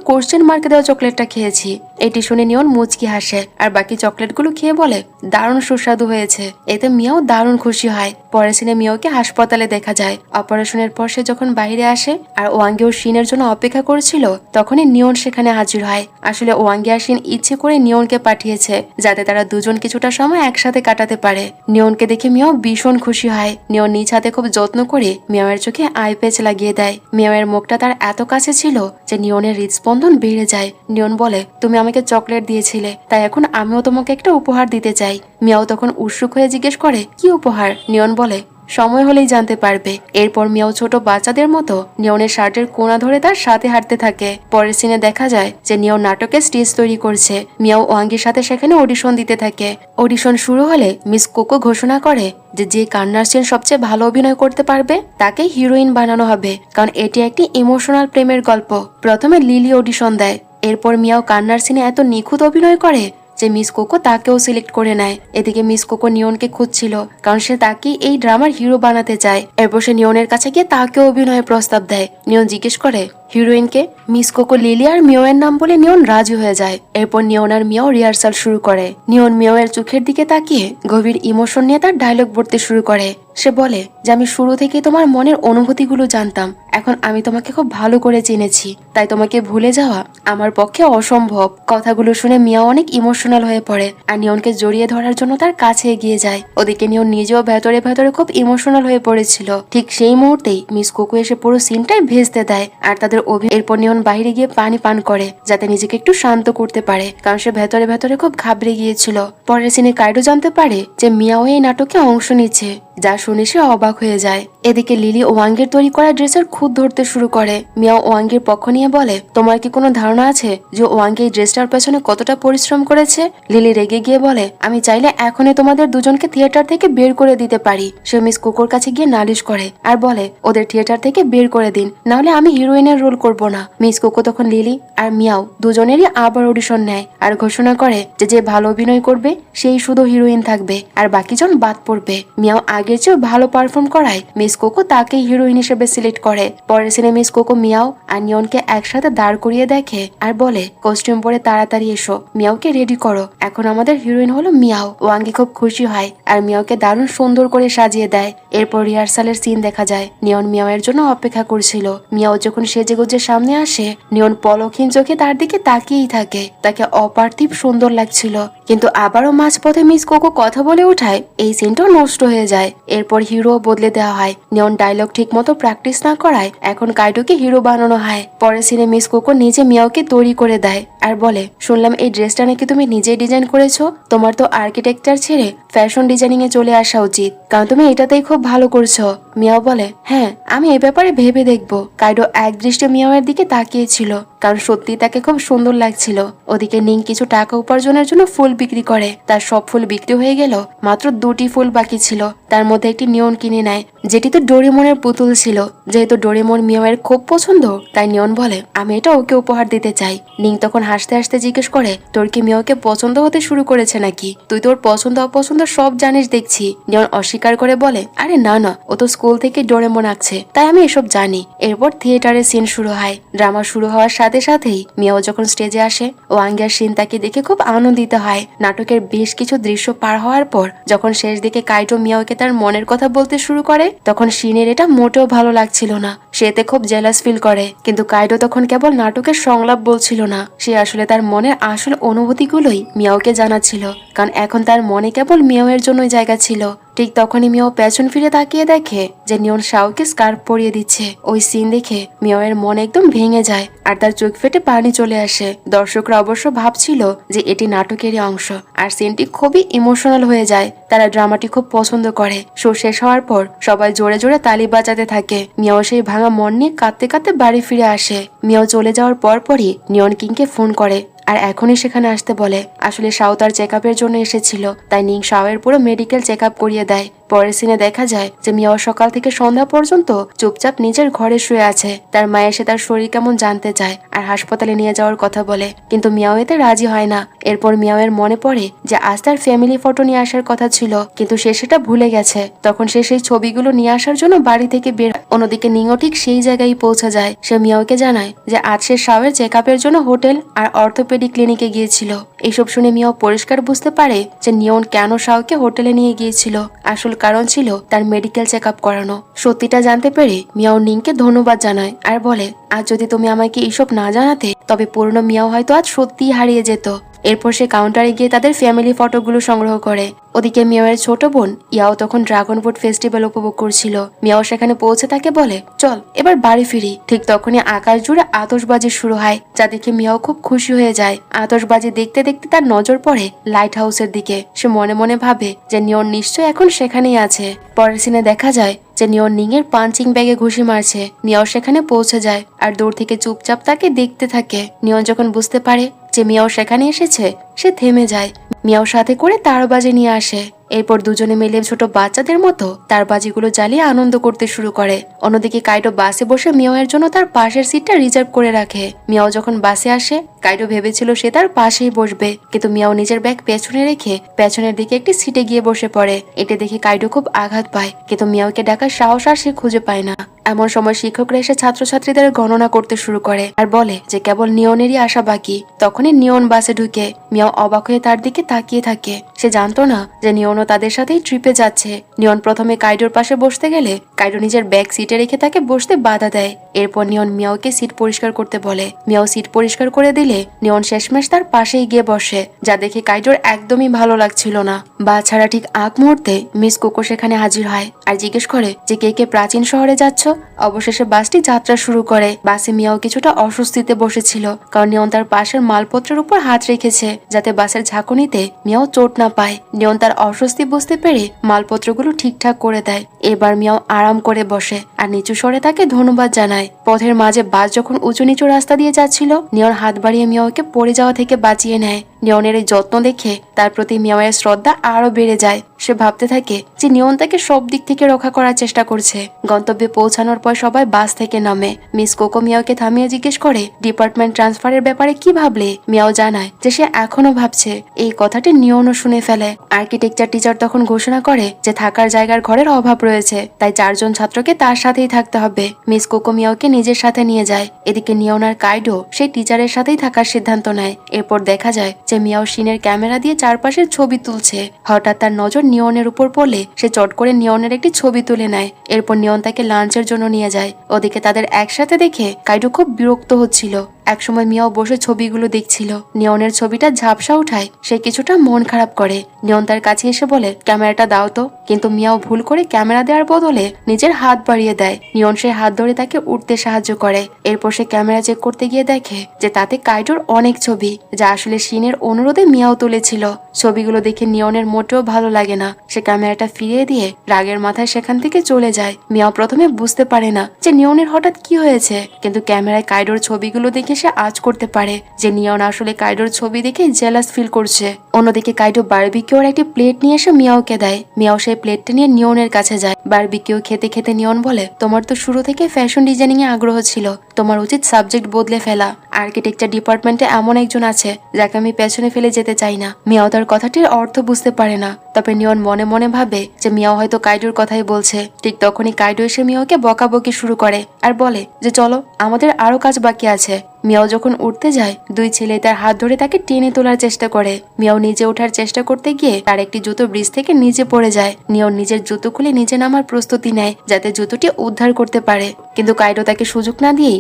কোশ্চেন মার্কে দেওয়া চকলেটটা খেয়েছি। এটি শুনে নিয়ন মুচকি হাসে আর বাকি চকলেটগুলো খেয়ে বলে, দারুণ সুস্বাদু হয়েছে। এতে মিয়াও দারুণ খুশি হয়। পরের সিনে মিয়াওকে হাসপাতালে দেখা যায়। অপারেশনের পর সে যখন বাইরে আসে আর ওয়াঙ্গি ও শিনের জন্য অপেক্ষা করছিল, তখনই নিয়ন সেখানে হাজির হয়। আসলে ওয়াঙ্গি আর শিন ইচ্ছে করে নিয়নকে পাঠিয়েছে যাতে তারা দুজন কিছুটা সময় একসাথে কাটাতে পারে। নিয়নকে দেখে মিয়াও ভীষণ খুশি হয়। নিয়ন নিজ হাতে খুব যত্ন করে মিয়াওয়ের চোখে আই প্যাচ লাগিয়ে দেয়। মিয়াওয়ের মুখটা তার এত কাছে ছিল যে নিয়নের হৃদস্পন্দন বেড়ে যায়। নিয়ন বলে, তুমি আমাকে চকলেট দিয়েছিলে, তাই এখন আমিও তোমাকে একটা উপহার দিতে চাই। মিয়াও তখন উৎসুক হয়ে জিজ্ঞেস করে, কি উপহার? নিয়ন বলে, সময় হলেই জানতে পারবে। এরপর মিয়াও ছোট বাচ্চাদের মতো নিয়নের শার্টের কোনা ধরে তার সাথে হাঁটতে থাকে। পরের সিনে দেখা যায় যে নিয়ন নাটকে স্টেজ তৈরি করছে। মিয়াও ওয়াঙ্গির সাথে সেখানে অডিশন দিতে থাকে। অডিশন শুরু হলে মিস কোকো ঘোষণা করে যে যে কান্নার সিন সবচেয়ে ভালো অভিনয় করতে পারবে তাকে হিরোইন বানানো হবে, কারণ এটি একটি ইমোশনাল প্রেমের গল্প। প্রথমে লিলি অডিশন দেয়। এরপর মিয়াও কান্নার সিনে এত নিখুঁত অভিনয় করে যে মিস কোকো তাকেও সিলেক্ট করে নেয়। এদিকে মিস কোকো নিয়নকে খুঁজছিল, কারণ সে তাকে এই ড্রামার হিরো বানাতে চায়। এরপর সে নিয়নের কাছে গিয়ে তাকেও অভিনয়ের প্রস্তাব দেয়। নিয়ন জিজ্ঞেস করে, হিরোইনকে? মিস কোকো লিলি আর মিয়াওয়ের নাম বলে নিয়ন রাজি হয়ে যায়। এরপর নিয়ন আর মিয়াও রিহার্সাল শুরু করে। নিয়ন মিয়াওয়ের চোখের দিকে তাকিয়ে গভীর ইমোশন নিয়ে তার ডায়লগ বলতে শুরু করে। সে বলে যে আমি শুরু থেকে তোমার মনের অনুভূতিগুলো জানতাম, এখন আমি তোমাকে খুব ভালো করে চিনেছি, তাই তোমাকে ভুলে যাওয়া আমার পক্ষে অসম্ভব। কথাগুলো শুনে মিয়া অনেক ইমোশনাল হয়ে পড়ে আর নিয়নকে জড়িয়ে ধরার জন্য তার কাছে এগিয়ে যায়। ওদিকে নিয়ন নিজেও ভেতরে ভেতরে খুব ইমোশনাল হয়ে পড়েছিল। ঠিক সেই মুহূর্তেই মিস কোকো এসে পুরো সিনটাই ভেস্তে দেয় আর তাদের এরপর নিয়ন বাইরে গিয়ে পানি পান করে যাতে নিজেকে একটু শান্ত করতে পারে, কারণ সে ভেতরে ভেতরে খুব ঘাবড়ে গিয়েছিল। পরের সিনে কাইডো জানতে পারে যে মিয়াও এই নাটকে অংশ নিচ্ছে, যা শুনে সে অবাক হয়ে যায়। এদিকে লিলি ওয়াঙ্গের তৈরি করা ড্রেসের খুঁত ধরতে শুরু করে। মিয়াও ওয়াঙ্গের পক্ষ নিয়ে বলে, তোমার কি কোনো ধারণা আছে যে ওয়াঙ্গে এই ড্রেসটার পেছনে কতটা পরিশ্রম করেছে? লিলি রেগে গিয়ে বলে, আমি চাইলে এখনই তোমাদের দুজনকে থিয়েটার থেকে বের করে দিতে পারি। সে মিস কোকোর কাছে গিয়ে নালিশ করে আর বলে, ওদের থিয়েটার থেকে বের করে দিন, নাহলে আমি হিরোইনের রোল করব না। মিস কোকো তখন লিলি আর মিয়াও দুজনেরই আবার অডিশন নেয় আর ঘোষণা করে যে যে ভালো অভিনয় করবে সেই শুধু হিরোইন থাকবে আর বাকিজন বাদ পড়বে। মিয়াও আগের চেয়েও ভালো পারফর্ম করায় মিস কোকো তাকেই হিরোইন হিসেবে সিলেক্ট করে। পরের সিনে মিস কোকো মিয়াও আর নিয়নকে একসাথে দাঁড় করিয়ে দেখে আর বলে, কস্টিউম পরে তাড়াতাড়ি এসো, মিয়াওকে রেডি করো, এখন আমাদের হিরোইন হলো মিয়াও। ওয়াঙ্গি খুব খুশি হয় আর মিয়াওকে দারুণ সুন্দর করে সাজিয়ে দেয়। এরপর রিহার্সালের সিন দেখা যায়। নিয়ন মিয়াওয়ের জন্য অপেক্ষা করছিল। মিয়াও যখন সেজেগুজে সামনে আসে, নিয়ন পলকহীন চোখে তার দিকে তাকিয়েই থাকে। তাকে অপার্থিব সুন্দর লাগছিল, কিন্তু আবারও মাঝপথে মিস কোকো কথা বলে ওঠায় এই সিনটাও নষ্ট হয়ে যায়। এরপর হিরো বদলে দেওয়া হয়। নিয়ন ডায়লগ ঠিক মতো প্র্যাকটিস না করায় এখন কাইডোকে হিরো বানানো হয়। পরের সিনে মিস কোকো নিজে মিয়াওকে তৈরি করে দেয় আর বলে, শুনলাম এই ড্রেসটা নাকি তুমি নিজেই ডিজাইন করেছো, তোমার তো আর্কিটেকচার ছেড়ে ফ্যাশন ডিজাইনিং এ চলে আসা উচিত, কারণ তুমি এটাতেই খুব ভালো করছো। মিয়াও বলে, হ্যাঁ আমি এ ব্যাপারে ভেবে দেখবো। কাইডো এক দৃষ্টে মিয়াওয়ের দিকে তাকিয়েছিল, কারণ সত্যি তাকে খুব সুন্দর লাগছিল। ওদিকে নিং কিছু টাকা উপার্জনের জন্য ফুল বিক্রি করে। তার সব ফুল বিক্রি হয়ে গেল, মাত্র 2টি ফুল বাকি ছিল। তার মধ্যে একটি নিয়ন কিনে নেয়, যেটিতে ডোরেমনের পুতুল ছিল। যেহেতু ডোরেমন মিয়াওয়ের খুব পছন্দ, তাই নিয়ন বলে, আমি এটা ওকে উপহার দিতে চাই। নিং তখন হাসতে হাসতে জিজ্ঞেস করে, তোর কি মিয়াওকে পছন্দ হতে শুরু করেছে নাকি? তুই তোর পছন্দ অপছন্দ সব জানিস দেখছি। নিয়ন অস্বীকার করে বলে, আরে না না, ও তো স্কুল থেকে ডোরেমন আঁকছে, তাই আমি এসব জানি। এরপর থিয়েটারের সিন শুরু হয়। ড্রামা শুরু হওয়ার সাথে সাথেই মিয়াও যখন স্টেজে আসে, ওয়াঙ্গের সিন তাকে দেখে খুব আনন্দিত হয়। নাটকের বেশ কিছু দৃশ্য পার হওয়ার পর যখন শেষ দিকে কাইটো মিয়াওকে তার মনের কথা বলতে শুরু করে, তখন শিনের এটা মোটেও ভালো লাগছিল না। সে এতে খুব জেলাস ফিল করে। কিন্তু কাইডো তখন কেবল নাটকের সংলাপ বলছিল না, সে আসলে তার মনের আসল অনুভূতিগুলোই মিয়াওকে জানাচ্ছিল, কারণ এখন তার মনে কেবল মিয়াওয়ের জন্যই জায়গা ছিল। ঠিক তখনই মিয়াও পেছন ফিরে তাকিয়ে দেখে যে নিয়ন শাওকে স্কার্ফ পরিয়ে দিচ্ছে। ওই সিন দেখে মিয়াওয়ের মন একদম ভেঙে যায় আর তার চোখ ফেটে পানি চলে আসে। দর্শকরা অবশ্য ভাবছিল যে এটি নাটকেরই অংশ, আর সিনটি খুবই ইমোশনাল হয়ে যায়। তারা ড্রামাটি খুব পছন্দ করে। শো শেষ হওয়ার পর সবাই জোরে জোরে তালি বাজাতে থাকে। মিয়াও সেই ভাঙা মন নিয়ে কাঁদতে কাঁদতে বাড়ি ফিরে আসে। মিয়াও চলে যাওয়ার পরপরই নিয়ন কিংকে ফোন করে আর এখনই সেখানে আসতে বলে। আসলে শাও তার চেক আপের জন্য এসেছিল, তাই নিং শাওয়ের পুরো মেডিকেল চেক আপ করিয়ে দেয়। পরের সিনে দেখা যায় যে মিয়াও সকাল থেকে সন্ধ্যা পর্যন্ত চুপচাপ নিজের ঘরে শুয়ে আছে। তার মা এসে তার শরীর কেমন জানতে চায় আর হাসপাতালে নিয়ে যাওয়ার কথা বলে, কিন্তু মিয়াও এতে রাজি হয় না। এরপর মিয়াওয়ের মনে পড়ে যে আজ তার ফ্যামিলি ফটো নিয়ে আসার কথা ছিল, কিন্তু সে সেটা ভুলে গেছে। তখন সে সেই ছবিগুলো নিয়ে আসার জন্য বাড়ি থেকে বের। অন্যদিকে নিংও ঠিক সেই জায়গায় পৌঁছে যায়। সে মিয়াওকে জানায় যে আজ সে শাওয়ের চেক আপের জন্য হোটেল আর অর্থোপেডিক ক্লিনিকে গিয়েছিল। এইসব শুনে মিয়াও পরিষ্কার বুঝতে পারে যে নিয়ন কেন শাওকে হোটেলে নিয়ে গিয়েছিল। আসল কারণ ছিল তার মেডিকেল চেক আপ করানো। সত্যিটা জানতে পেরে মিয়াও নিংকে ধন্যবাদ জানায় আর বলে, আজ যদি তুমি আমাকে এইসব না জানাতে তবে পুরনো মিয়াও হয়তো আজ সত্যিই হারিয়ে যেত। এরপর সে কাউন্টারে গিয়ে তাদের ফ্যামিলি ফটোগুলো সংগ্রহ করে। ওদিকে মিয়াওয়ের ছোট বোন ইয়াও তখন ড্রাগন ফ্রুট ফেস্টিভ্যাল উপভোগ করছিল। মিয়াও সেখানে পৌঁছে তাকে বলে, চল এবার বাড়ি ফিরি। ঠিক তখনই আকাশ জুড়ে আতশবাজি শুরু হয়, যা দেখে মিয়াও খুব খুশি হয়ে যায়। আতশবাজি দেখতে দেখতে তার নজর পড়ে লাইট হাউসের দিকে। সে মনে মনে ভাবে যে নিয়ন নিশ্চয় এখন সেখানেই আছে। পরের সিনে দেখা যায় যে নিয়ন নিং এর পাঞ্চিং ব্যাগে ঘুষি মারছে। মিয়াও সেখানে পৌঁছে যায় আর দূর থেকে চুপচাপ তাকে দেখতে থাকে। নিয়ন যখন বুঝতে পারে যে মিয়াও সেখানে এসেছে, সে থেমে যায়। মিয়াও সাথে করে তারবাজি নিয়ে আসে। এরপর দুজনে মিলে ছোট বাচ্চাদের মতো তারবাজিগুলো জ্বালিয়ে আনন্দ করতে শুরু করে। অন্যদিকে কাইডো বাসে বসে মিয়াওয়ের জন্য তার পাশের সিটটা রিজার্ভ করে রাখে। মিয়াও যখন বাসে আসে, কাইডো ভেবেছিল সে তার পাশেই বসবে, কিন্তু মিয়াও নিজের ব্যাগ পেছনে রেখে পেছনের দিকে একটি সিটে গিয়ে বসে পড়ে। এটা দেখে কাইডো খুব আঘাত পায়, কিন্তু মিয়াওকে ডাকার সাহস আর সে খুঁজে পায় না। এমন সময় শিক্ষকরা এসে ছাত্রছাত্রীদের গণনা করতে শুরু করে আর বলে যে কেবল নিয়নেরই আসা বাকি। তখনই নিয়ন বাসে ঢুকে। মিয়াও অবাক হয়ে তার দিকে তাকিয়ে থাকে। সে জানতো না যে নিয়নও তাদের সাথেই ট্রিপে যাচ্ছে। নিয়ন প্রথমে কাইডোর পাশে বসতে গেলে কাইডো নিজের ব্যাগ সিটে রেখে তাকে বসতে বাধা দেয়। এরপর নিয়ন মিয়াওকে সিট পরিষ্কার করতে বলে। মিয়াও সিট পরিষ্কার করে দিলে নিয়ন শেষমেশ তার পাশেই গিয়ে বসে, যা দেখে কাইডোর একদমই ভালো লাগছিল না। বা ছাড়া ঠিক আগ মুহূর্তে মিস কোকো সেখানে হাজির হয় আর জিজ্ঞেস করে যে কে কে প্রাচীন শহরে যাচ্ছ। অবশেষে বাসটি যাত্রা শুরু করে। বাসে মিয়াও কিছুটা অস্বস্তিতে বসেছিল, কারণ নিয়ন তার পাশের মালপত্রের উপর হাত রেখেছে যাতে বাসের ঝাঁকুনিতে মিয়াও চোট না পায়। নিয়ন তার অস্বস্তি বুঝতে পেরে মালপত্রগুলো ঠিকঠাক করে দেয়। এবার মিয়াও আরাম করে বসে আর নিচু স্বরে তাকে ধন্যবাদ জানায়। পথের মাঝে বাস যখন উঁচু নিচু রাস্তা দিয়ে যাচ্ছিল, নিয়ন হাত বাড়িয়ে মিয়াওকে পড়ে যাওয়া থেকে বাঁচিয়ে নেয়। নিয়নের এই যত্ন দেখে তার প্রতি মিয়াওয়ের শ্রদ্ধা আরো বেড়ে যায়। সে ভাবতে থাকে যে নিয়ন তাকে সব দিক থেকে রক্ষা করার চেষ্টা করছে। গন্তব্যে পৌঁছানোর পর সবাই বাস থেকে নামে। মিস কোকো মিয়াওকে থামিয়ে জিজ্ঞেস করে ডিপার্টমেন্ট ট্রান্সফারের ব্যাপারে কি ভাবলে। মিয়াও জানায় যে সে এখনো ভাবছে। এই কথাটি নিয়নও শুনে ফেলে। আর্কিটেকচার টিচার তখন ঘোষণা করে যে থাকার জায়গার ঘরের অভাব রয়েছে, তাই 4 জন ছাত্রকে তার সাথেই থাকতে হবে। মিস কোকো মিয়াওকে নিজের সাথে নিয়ে যায়। এদিকে নিয়ন আর কাইডো সেই টিচারের সাথেই থাকার সিদ্ধান্ত নেয়। এরপর দেখা যায় যে মিয়াও শিনের ক্যামেরা দিয়ে চারপাশের ছবি তুলছে। হঠাৎ তার নজর নিয়নের উপর পড়লে সে চট করে নিয়নের একটি ছবি তুলে নেয়। এরপর নিয়ন তাকে লাঞ্চের জন্য নিয়ে যায়। ওদিকে তাদের একসাথে দেখে কাইডো খুব বিরক্ত হচ্ছিল। একসময় মিয়াও বসে ছবিগুলো দেখছিল। নিয়নের ছবিটা ঝাপসা উঠায় সে কিছুটা মন খারাপ করে। নিয়ন তার কাছে এসে বলে ক্যামেরাটা দাও তো, কিন্তু মিয়াও ভুল করে ক্যামেরা দেওয়ার বদলে নিজের হাত বাড়িয়ে দেয়। নিয়ন সে হাত ধরে তাকে উঠতে সাহায্য করে। এরপর সে ক্যামেরা চেক করতে গিয়ে দেখে যে তাতে কাইডোর অনেক ছবি, যা আসলে শিনের অনুরোধে মিয়াও তুলেছিল। ছবিগুলো দেখে নিয়নের মোটেও ভালো লাগে না। সে ক্যামেরাটা ফিরিয়ে দিয়ে রাগের মাথায় সেখান থেকে চলে যায়। মিয়াও প্রথমে বুঝতে পারে না যে নিয়নের হঠাৎ কি হয়েছে, কিন্তু ক্যামেরায় কাইডোর ছবিগুলো দেখে সে আজ করতে পারে যে নিয়ন আসলে কাইডোর ছবি দেখে জেলাস ফিল করছে। অন্যদিকে কাইডো বারবিকিউর একটি প্লেট নিয়ে এসে মিয়াওকে দেয়। মিয়াও সেই প্লেটটা নিয়ে নিয়নের কাছে যায়। বারবিকিউ খেতে খেতে নিয়ন বলে তোমার তো শুরু থেকে ফ্যাশন ডিজাইনিং এ আগ্রহ ছিল, তোমার উচিত সাবজেক্ট বদলে ফেলা। আর্কিটেকচার ডিপার্টমেন্টে এমন একজন আছে যাকে আমি পেছনে ফেলে যেতে চাই না। মিয়াও তার কথাটির অর্থ বুঝতে পারে না, তবে নিয়ন মনে মনে ভাবে যে মিয়াও হয়তো কাইডোর কথাই বলছে। ঠিক তখনই কাইডো এসে মিয়াওকে বকাবকি শুরু করে আর বলে যে চলো, আমাদের আরো কাজ বাকি আছে। মিয়াও যখন উঠতে যায়, 2 ছেলে তার হাত ধরে তাকে টেনে তোলার চেষ্টা করে। মিয়াও নিজে ওঠার চেষ্টা করতে গিয়ে তার একটি জুতো ব্রিজ থেকে নিচে পড়ে যায়। নিয়ন নিজের জুতো খুলে নিচে নামার প্রস্তুতি নেয় যাতে জুতোটি উদ্ধার করতে পারে, কিন্তু কাইডো তাকে সুযোগ না দিয়েই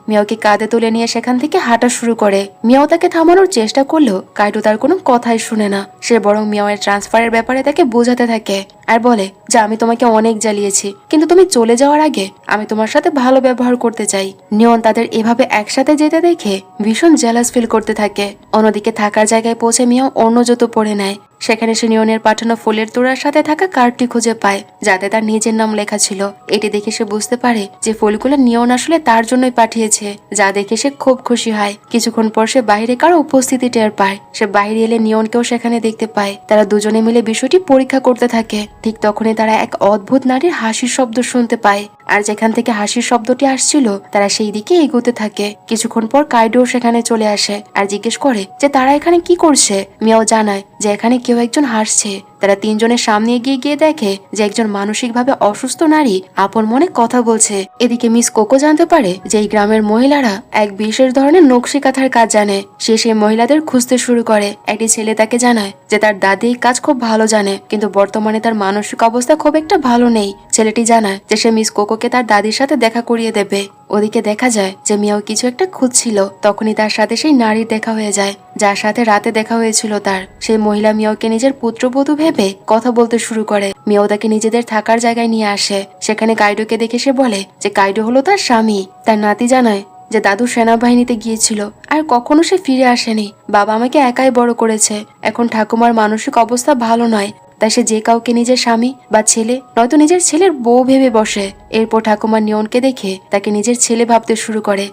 মিয়াওকে কাঁধে তুলে নিয়ে সেখান থেকে হাঁটা শুরু করে। মিয়াও তাকে থামানোর চেষ্টা করলেও কাইডো তার কোনো কথাই শুনে না। সে বরং মিয়াওয়ের ট্রান্সফারের ব্যাপারে তাকে বোঝাতে থাকে আর বলে যে আমি তোমাকে অনেক জ্বালিয়েছি, কিন্তু তুমি চলে যাওয়ার আগে আমি তোমার সাথে ভালো ব্যবহার করতে চাই। নিয়ন তাদের এভাবে একসাথে যেতে দেখে ভীষণ জেলাস ফিল করতে থাকে। অন্যদিকে থাকার জায়গায় পৌঁছে মিয়াও অন্য জুতো পরে নেয়। সেখানে সে নিয়নের পাঠানো ফুলের তোড়ার সাথে থাকা কার্ডটি খুঁজে পায় যাতে তার নিজের নাম লেখা ছিল। এটি দেখে সে বুঝতে পারে যে ফুলগুলো নিয়ন আসলে তার জন্যই পাঠিয়েছে, যা দেখে সে খুব খুশি হয়। কিছুক্ষণ পর সে বাইরে কারো উপস্থিতি টের পায়। সে বাইরে এলে নিয়নকেও সেখানে দেখতে পায়। তারা দুজনে মিলে বিষয়টি পরীক্ষা করতে থাকে। ঠিক তখনই তারা এক অদ্ভুত নারীর হাসির শব্দ শুনতে পায়, আর যেখান থেকে হাসির শব্দটি আসছিল তারা সেই দিকে এগোতে থাকে। কিছুক্ষণ পর কাইডো সেখানে চলে আসে আর জিজ্ঞেস করে যে তারা এখানে কি করছে। মিয়াও জানায় যে এখানে কেউ একজন হাসছে। তারা 3 জনের সামনে এগিয়ে গিয়ে দেখে যে একজন মানসিকভাবে অসুস্থ নারী আপন মনে কথা বলছে। এদিকে মিস কোকো জানতে পারে যে এই গ্রামের মহিলারা এক বিশেষ ধরনের নকশি কাঁথার কাজ জানে। সে সেই মহিলাদের খুঁজতে শুরু করে। একটি ছেলে তাকে জানায় যে তার দাদি এই কাজ খুব ভালো জানে, কিন্তু বর্তমানে তার মানসিক অবস্থা খুব একটা ভালো নেই। ছেলেটি জানায় যে সে মিস কোকোকে তার দাদির সাথে দেখা করিয়ে দেবে। ওদিকে দেখা যায় যে মিয়াও কিছু একটা খুঁজছিল। তখনই তার সাথে সেই নারীর দেখা হয়ে যায় যার সাথে রাতে দেখা হয়েছিল তার। সেই মহিলা মিয়াওকে নিজের পুত্রবধূ ভেবে কথা বলতে শুরু করে। মিয়াও তাকে নিজেদের থাকার জায়গায় নিয়ে আসে। সেখানে কাইডোকে দেখে সে বলে যে কাইডো হলো তার স্বামী। তার নাতি জানায় যে দাদু সেনাবাহিনীতে গিয়েছিল আর কখনো সে ফিরে আসেনি। বাবা আমাকে একাই বড় করেছে। এখন ঠাকুমার মানসিক অবস্থা ভালো নয়, তাই সে যে কাউকে নিজের স্বামী বা ছেলে নয়তো নিজের ছেলের বউ ভেবে বসে। এরপর ঠাকুমা নিয়নকে দেখে তাকে নিজের ছেলে ভাবতে শুরু করে।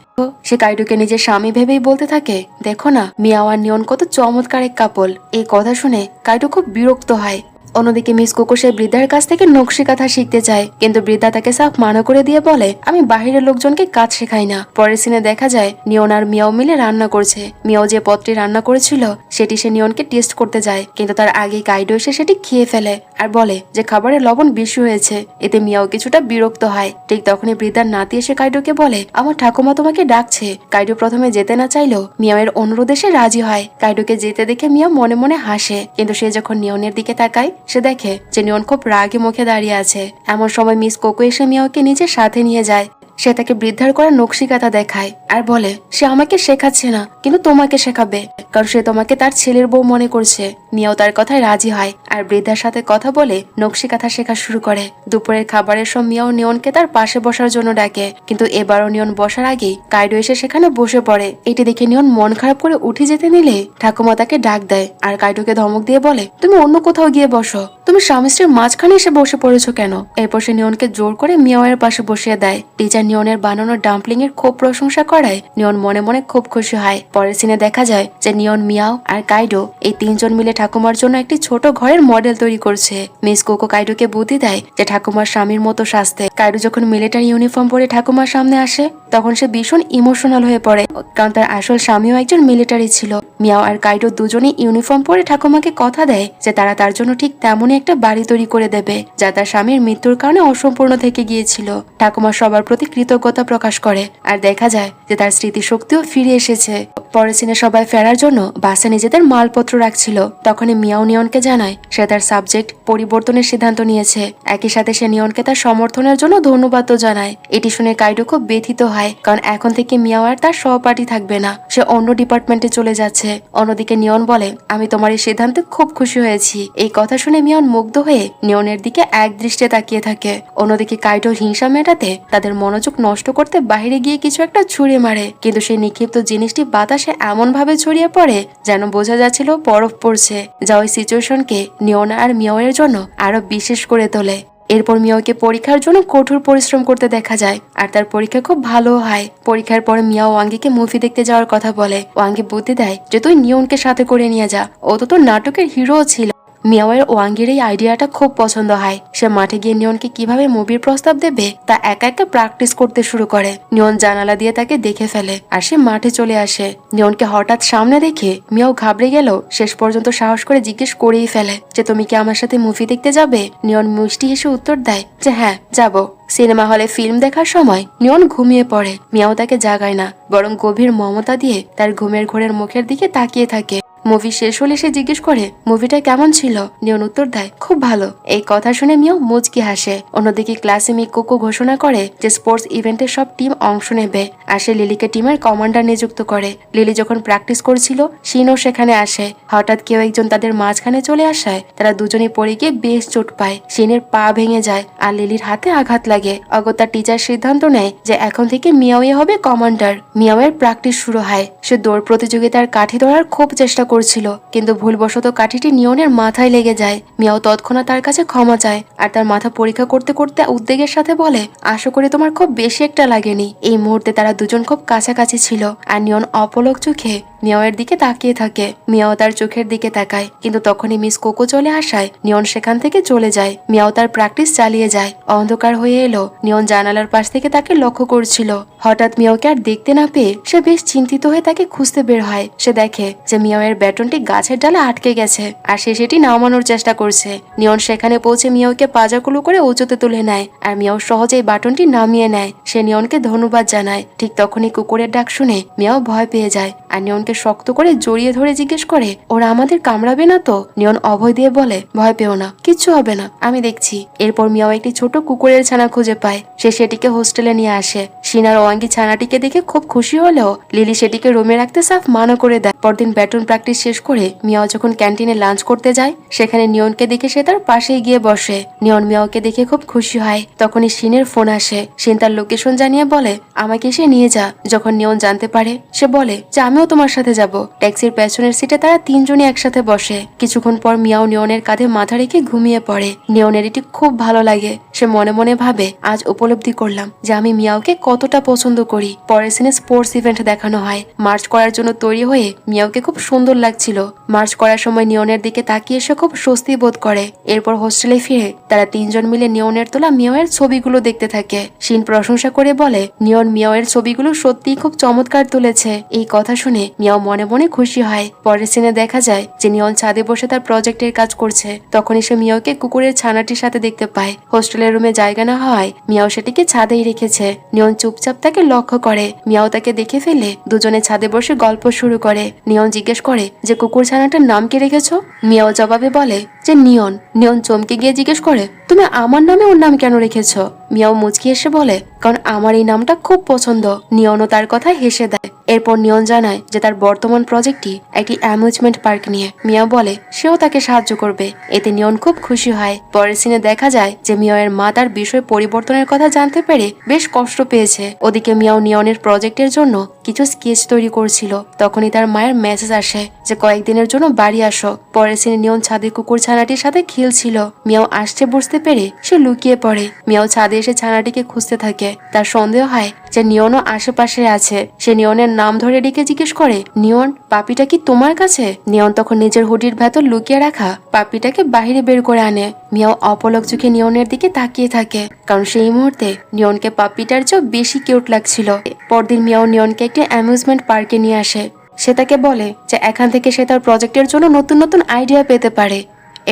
সে কাইডোকে নিজের স্বামী ভেবেই বলতে থাকে দেখো না, মিয়াও আর নিয়ন কত চমৎকার এক কাপল। এই কথা শুনে কাইডো খুব বিরক্ত হয়। অন্যদিকে মিস কোকো সে বৃদ্ধার কাছ থেকে নকশি কাঁথা শিখতে চায়, কিন্তু বৃদ্ধা তাকে সাফ মানা করে দিয়ে বলে আমি বাহিরের লোকজনকে কাজ শেখাই না। পরের সিনে দেখা যায় নিয়ন আর মিয়াও মিলে রান্না করছে। মিয়াও যে পদটি রান্না করেছিল সেটি সে নিয়নকে টেস্ট করতে যায়, কিন্তু তার আগে কাইডো এসে সেটি খেয়ে ফেলে আর বলে যে খাবারে লবণ বেশি হয়েছে। এতে মিয়াও কিছুটা বিরক্ত হয়। ঠিক তখনই বৃদ্ধার নাতি এসে কাইডোকে বলে আমার ঠাকুমা তোমাকে ডাকছে। কাইডো প্রথমে যেতে না চাইলেও মিয়াওয়ের অনুরোধে সে রাজি হয়। কাইডোকে যেতে দেখে মিয়া মনে মনে হাসে, কিন্তু সে যখন নিয়নের দিকে তাকায় সে দেখে যে নিয়ন খুব রাগে মুখে দাঁড়িয়ে আছে। এমন সময় মিস কোকো এসে মিয়াওকে নিজের সাথে নিয়ে যায়। সে তাকে বৃদ্ধার করা নকশিকাঁথা দেখায় আর বলে সে আমাকে শেখাচ্ছে না, কিন্তু তোমাকে শেখাবে, কারণ সে তোমাকে তার ছেলের বউ মনে করছে। মিয়াও তার কথায় রাজি হয় আর বৃদ্ধার সাথে কথা বলে নকশিকাঁথা শেখা শুরু করে। দুপুরের খাবারের সময় মিয়াও নিয়নকে তার পাশে বসার জন্য ডাকে, কিন্তু এবারও নিয়ন বসার আগেই কাইডো এসে সেখানে বসে পড়ে। এটি দেখে নিয়ন মন খারাপ করে উঠে যেতে নিলে ঠাকুমা তাকে ডাক দেয় আর কাইডোকে ধমক দিয়ে বলে তুমি অন্য কোথাও গিয়ে বসো, তুমি স্বামী স্ত্রীর মাঝখানে এসে বসে পড়েছো কেন? এরপর সে নিয়নকে জোর করে মিয়াওয়ের পাশে বসিয়ে দেয়। টিচার নিয়নের বানানো ডাম্পলিং এর খুব প্রশংসা করায় নিয়ন মনে মনে খুব খুশি হয়। পরের সিনে দেখা যায় যে নিয়ন, মিয়াও আর কাইডো এই তিনজন মিলে ঠাকুমার জন্য একটি ছোট ঘরের মডেল তৈরি করছে। মিস কোকো কাইডোকে বুদ্ধি দেয় যে ঠাকুমার স্বামীর মতো সাজতে। কাইডো যখন মিলিটারি ইউনিফর্ম পরে ঠাকুমার সামনে আসে তখন সে ভীষণ ইমোশনাল হয়ে পড়ে, কারণ তার আসল স্বামীও একজন মিলিটারি ছিল। মিয়াও আর কাইডো দুজনেই ইউনিফর্ম পরে ঠাকুমাকে কথা দেয় যে তারা তার জন্য ঠিক তেমনই একটা বাড়ি তৈরি করে দেবে যা তার স্বামীর মৃত্যুর কারণে অসম্পূর্ণ থেকে গিয়েছিল। ঠাকুমা সবার প্রতি কৃতজ্ঞতা প্রকাশ করে আর দেখা যায় যে তার স্মৃতিশক্তিও ফিরে এসেছে। পরের সিনে সবাই ফেরার জন্য বাসে নিজেদের মালপত্র রাখছিল। তখনই মিয়াও নিয়নকে জানায় সে তার সাবজেক্ট পরিবর্তনের সিদ্ধান্ত নিয়েছে। একই সাথে সে নিয়নকে তার সমর্থনের জন্য ধন্যবাদও জানায়। এটি শুনে কাইডো খুব ব্যথিত হয়, কারণ এখন থেকে মিয়াও আর তার সহপাঠী থাকবে না, সে অন্য ডিপার্টমেন্টে চলে যাচ্ছে। অন্যদিকে নিয়ন বলে আমি তোমার এই সিদ্ধান্তে খুব খুশি হয়েছি। এই কথা শুনে মিয়ন মুগ্ধ হয়ে নিয়নের দিকে এক দৃষ্টে তাকিয়ে থাকে। অন্যদিকে কাইডো হিংসা মেটাতে তাদের মনোযোগ নষ্ট করতে বাইরে গিয়ে কিছু একটা ছুঁড়ে মারে, কিন্তু সেই নিক্ষিপ্ত জিনিসটি বাতাসে এমন ভাবে ছড়িয়ে পড়ে যেন বোঝা যাচ্ছিল বরফ পড়ছে, যা ওই সিচুয়েশনকে নিয়ন আর মিয়াওয়ের জন্য আরো বিশেষ করে তোলে। এরপর মিয়াওকে পরীক্ষার জন্য কঠোর পরিশ্রম করতে দেখা যায় আর তার পরীক্ষা খুব ভালো হয়। পরীক্ষার পরে মিয়াও ওয়াঙ্গিকে মুভি দেখতে যাওয়ার কথা বলে। ওয়াঙ্গি বুদ্ধি দেয় যে তুই নিয়নকে সাথে করে নিয়ে যা, ও তো তোর নাটকের হিরো ছিল। মিয়াওয়ের ওয়াঙ্গির এই আইডিয়াটা খুব পছন্দ হয়। সে মাঠে গিয়ে নিয়নকে কিভাবে মুভির প্রস্তাব দেবে তা একা একা প্র্যাকটিস করতে শুরু করে। নিয়ন জানালা দিয়ে তাকে দেখে ফেলে আর সে মাঠে চলে আসে। নিয়নকে হঠাৎ সামনে দেখে মিয়াও ঘাবড়ে গেল, শেষ পর্যন্ত সাহস করে জিজ্ঞেস করেই ফেলে যে তুমি কি আমার সাথে মুভি দেখতে যাবে? নিয়ন মিষ্টি হেসে উত্তর দেয় যে হ্যাঁ যাব। সিনেমা হলে ফিল্ম দেখার সময় নিয়ন ঘুমিয়ে পড়ে। মিয়াও তাকে জাগায় না, বরং গভীর মমতা দিয়ে তার ঘুমের ঘোরের মুখের দিকে তাকিয়ে থাকে। মুভি শেষ হলে সে জিজ্ঞেস করে মুভিটা কেমন ছিল? নিয়ন উত্তর দেয় খুব ভালো। এই কথা শুনে মিয়াও মুচকি হাসে। অন্যদিকে ক্লাসে মিক কোকো ঘোষণা করে যে স্পোর্টস ইভেন্টের সব টিম অংশ নেবে আর সে লিলিকে টিমের কমান্ডার নিযুক্ত করে। লিলি যখন প্র্যাকটিস করছিল শিনও সেখানে আসে। হঠাৎ কেউ একজন তাদের মাঝখানে চলে আসায় তারা দুজনে পড়ে গিয়ে বেশ চোট পায়। শিনের পা ভেঙে যায় আর লিলির হাতে আঘাত লাগে। অগত্যা টিচার সিদ্ধান্ত নেয় যে এখন থেকে মিয়াওয়ে হবে কমান্ডার। মিয়াওয়ের প্র্যাকটিস শুরু হয়। সে দৌড় প্রতিযোগিতার কাঠি ধরার খুব চেষ্টা করছিল, কিন্তু ভুলবশত কাঠিটি নিয়নের মাথায় লেগে যায়। মিয়াও তৎক্ষণাৎ তার কাছে ক্ষমা চায় আর তার মাথা পরীক্ষা করতে করতে উদ্বেগের সাথে বলে আশা করি তোমার খুব বেশি একটা লাগেনি। এই মুহূর্তে তারা দুজন খুব কাছাকাছি ছিল আর নিয়ন অপলক চোখে মিয়াওয়ের দিকে তাকিয়ে থাকে। মিয়াও তার চোখের দিকে তাকায়, কিন্তু তখনই মিস কোকো চলে আসায় নিয়ন সেখান থেকে চলে যায়। মিয়াও তার প্র্যাকটিস চালিয়ে যায়। অন্ধকার হয়ে এলো। নিয়ন জানালার পাশ থেকে তাকে লক্ষ্য করছিল। হঠাৎ মিয়াওকে আর দেখতে না পেয়ে সে বেশ চিন্তিত হয়ে তাকে খুঁজতে বের হয়। সে দেখে যে মিয়াওয়ের ব্যাটনটি গাছের ডালে আটকে গেছে আর সে সেটি নামানোর চেষ্টা করছে। নিয়ন সেখানে পৌঁছে মিয়াওকে পাজাকুলো করে উঁচুতে তুলে নেয় আর মিয়াও সহজেই বাটনটি নামিয়ে নেয়। সে নিয়নকে ধন্যবাদ জানায়। ঠিক তখনই কুকুরের ডাক শুনে মিয়াও ভয় পেয়ে যায় আর নিয়নকে শক্ত করে জড়িয়ে ধরে জিজ্ঞেস করে ওরা আমাদের কামড়াবে না তো? নিয়ন অভয় দিয়ে বলে ভয় পেও না, কিচ্ছু হবে না, আমি দেখছি। এরপর মিয়াও একটি ছোট কুকুরের ছানা খুঁজে পায়। সে সেটিকে হোস্টেলে নিয়ে আসে। শিনার ওয়াঙ্গি ছানাটিকে দেখে খুব খুশি হলেও লিলি সেটিকে রুমে রাখতে সাফ মানা করে দেয়। পরদিন ব্যাটন প্র্যাকটিস শেষ করে মিয়াও যখন ক্যান্টিনে লাঞ্চ করতে যায় সেখানে নিয়নকে দেখে সে তার পাশেই গিয়ে বসে। নিয়ন মিয়াওকে দেখে খুব খুশি হয়। তখনই শিনের ফোন আসে। শিন তার লোকেশন জানিয়ে বলে আমাকে সে নিয়ে যা। যখন নিয়ন জানতে পারে সে বলে যে আমিও তোমার সাথে যাব। ট্যাক্সির পেছনের সিটে তারা তিনজনই একসাথে বসে। কিছুক্ষণ পর মিয়াও নিয়নের কাঁধে মাথা রেখে ঘুমিয়ে পড়ে। নিয়নের এটি খুব ভালো লাগে। সে মনে মনে ভাবে আজ উপলব্ধি করলাম যে আমি মিয়াওকে কতটা পছন্দ করি। পরের সিনে স্পোর্টস ইভেন্ট দেখানো হয়। মার্চ করার জন্য তৈরি হয়ে মিয়াওকে খুব সুন্দর লাগছিল। মার্চ করার সময় নিয়নের দিকে তাকিয়ে সে খুব স্বস্তি বোধ করে। এরপর হোস্টেলে ফিরে তারা তিনজন মিলে নিয়নের তোলা মিয়াওয়ের ছবিগুলো দেখতে থাকে। শিন প্রশংসা করে বলে নিয়ন মিয়াওয়ের ছবিগুলো সত্যিই খুব চমৎকার তুলেছে। এই কথা শুনে মিয়াও মিয়াও মনে মনে খুশি হয়। পরের সিনে দেখা যায় যে নিয়ন ছাদে বসে তার প্রজেক্টের কাজ করছে। তখনই সে মিয়াওকে কুকুরের ছানাটির সাথে দেখতে পায়। হোস্টেলের রুমে জায়গা না হওয়ায় মিয়াও সেটিকে ছাদেই রেখেছে। নিয়ন চুপচাপ তাকে লক্ষ্য করে। মিয়াও তাকে দেখে ফেলে দুজনে ছাদে বসে গল্প শুরু করে। নিয়ন জিজ্ঞেস করে যে কুকুর ছানাটার নাম কি রেখেছো? মিয়াও জবাবে বলে যে নিয়ন। নিয়ন চমকে গিয়ে জিজ্ঞেস করে তুমি আমার নামে ওর নাম কেন রেখেছো? মিয়াও মুচকি এসে বলে কারণ আমার এই নামটা খুব পছন্দ। নিয়নও তার কথায় হেসে দেয়। এরপর নিয়ন জানায় যে তার বর্তমান প্রজেক্টটি একটি অ্যামিউজমেন্ট পার্ক নিয়ে। মিয়াও বলে সেও তাকে সাহায্য করবে। এতে নিয়ন খুব খুশি হয়। পরের সিনে দেখা যায় যে মিয়াওয়ের মা তার বিষয় পরিবর্তনের কথা জানতে পেরে বেশ কষ্ট পেয়েছে। ওদিকে মিয়াও নিয়নের প্রজেক্টের জন্য কিছু স্কেচ তৈরি করছিল। তখনই তার মায়ের মেসেজ আসে যে কয়েকদিনের জন্য বাড়ি আসো। পরের সিনে নিয়ন ছাদে কুকুর ছানাটির সাথে খেলছিল। মিয়াও আসছে বুঝতে পেরে সে লুকিয়ে পড়ে। মিয়াও ছাদে এসে ছানাটিকে খুঁজতে থাকে। তার সন্দেহ হয় যে নিয়নও আশেপাশে আছে। সে নিয়নের নাম ধরে ডেকে জিজ্ঞেস করে নিয়ন পাপিটা কি তোমার কাছে? নিয়ন তখন নিজের হুডির ভেতর লুকিয়ে রাখা পাপিটাকে বাহিরে বের করে আনে। মিয়াও অপলক চোখে নিয়নের দিকে তাকিয়ে থাকে, কারণ সেই মুহূর্তে নিয়নকে পাপিটার চেয়েও বেশি কিউট লাগছিল। পরদিন মিয়াও নিয়নকে একটি অ্যামিউজমেন্ট পার্কে নিয়ে আসে। সে তাকে বলে যে এখান থেকে সে তার প্রজেক্টের জন্য নতুন নতুন আইডিয়া পেতে পারে।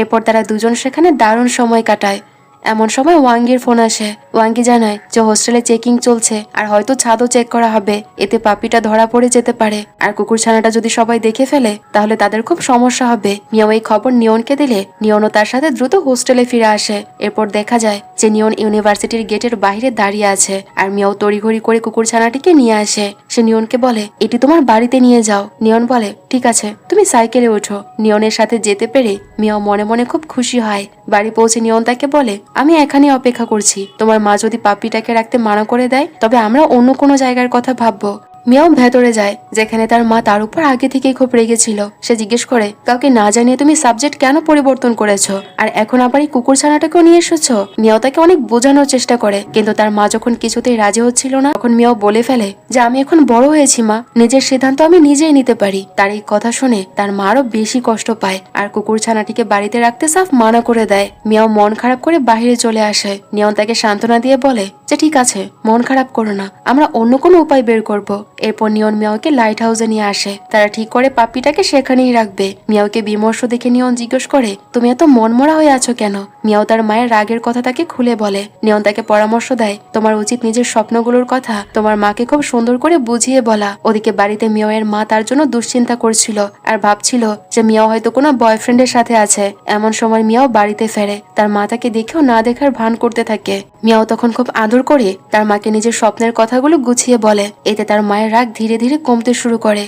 এরপর তারা দুজন সেখানে দারুণ সময় কাটায়। এমন সময় ওয়াঙ্গির ফোন আসে। ওয়াঙ্গি জানায় যে হোস্টেলে চেকিং চলছে আর হয়তো ছাদও চেক করা হবে। এতে পাপিটা ধরা পড়ে যেতে পারে। আর কুকুর ছানাটা যদি সবাই দেখে ফেলে তাহলে তাদের খুব সমস্যা হবে। মিয়াও এই খবর নিয়নকে দিলে নিয়নও তার সাথে দ্রুত হোস্টেলে ফিরে আসে। এরপর দেখা যায় যে নিয়ন ইউনিভার্সিটির গেটের বাইরে দাঁড়িয়ে আছে। আর মিয়াও তড়িঘড়ি করে কুকুর ছানাটিকে নিয়ে আসে। সে নিয়নকে বলে এটি তোমার বাড়িতে নিয়ে যাও। নিয়ন বলে ঠিক আছে, তুমি সাইকেলে ওঠো। নিয়নের সাথে যেতে পেরে মিয়াও মনে মনে খুব খুশি হয়। বাড়ি পৌঁছে নিয়ন তাকে বলে আমি এখানে অপেক্ষা করছি। তোমার মা যদি পাপিটাকে রাখতে মানা করে দেয় তবে আমরা অন্য কোনো জায়গার কথা ভাববো। মিয়াও ভেতরে যায়, যেখানে তার মা তার উপর আগে থেকেই খুব রেগেছিল। সে জিজ্ঞেস করে কাউকে না জানিয়ে তুমি সাবজেক্ট কেন পরিবর্তন করেছো, আর এখন আবার এই কুকুর ছানাটাকেও নিয়ে এসেছো? মিয়াও তাকে অনেক বোঝানোর চেষ্টা করে, কিন্তু তার মা যখন কিছুতেই রাজি হচ্ছিল না তখন মিয়াও বলে ফেলে যে আমি এখন বড় হয়েছি মা, নিজের সিদ্ধান্ত আমি নিজেই নিতে পারি। তার এই কথা শুনে তার মা আরো বেশি কষ্ট পায় আর কুকুর ছানাটিকে বাড়িতে রাখতে সাফ মানা করে দেয়। মিয়াও মন খারাপ করে বাহিরে চলে আসে। নিয়ন তাকে সান্ত্বনা দিয়ে বলে যে ঠিক আছে, মন খারাপ করো না, আমরা অন্য কোনো উপায় বের করব। এরপর নিয়ন মিয়াওকে লাইট হাউসে নিয়ে আসে। তারা ঠিক করে পাপিটাকে সেখানেই রাখবে। মিয়াওকে বিমর্ষ দেখে নিয়ন জিজ্ঞেস করে তুমি এত মনমরা হয়ে আছো কেন? মিয়াও তার মায়ের রাগের কথা তাকে খুলে বলে। নিয়ন তাকে পরামর্শ দেয় তোমার উচিত নিজের স্বপ্নগুলোর কথা তোমার মাকে খুব সুন্দর করে বুঝিয়ে বলা। ওদিকে বাড়িতে মিয়াওয়ের মা তার জন্য দুশ্চিন্তা করছিল আর ভাবছিল যে মিয়াও হয়তো কোনো বয়ফ্রেন্ডের সাথে আছে। এমন সময় মিয়াও বাড়িতে ফেরে। তার মা তাকে দেখেও না দেখার ভান করতে থাকে। মিয়াও তখন খুব আদর করে তার মাকে নিজের স্বপ্নের কথাগুলো গুছিয়ে বলে। এতে তার মায়ের রাগ ধীরে ধীরে কমতে শুরু করে।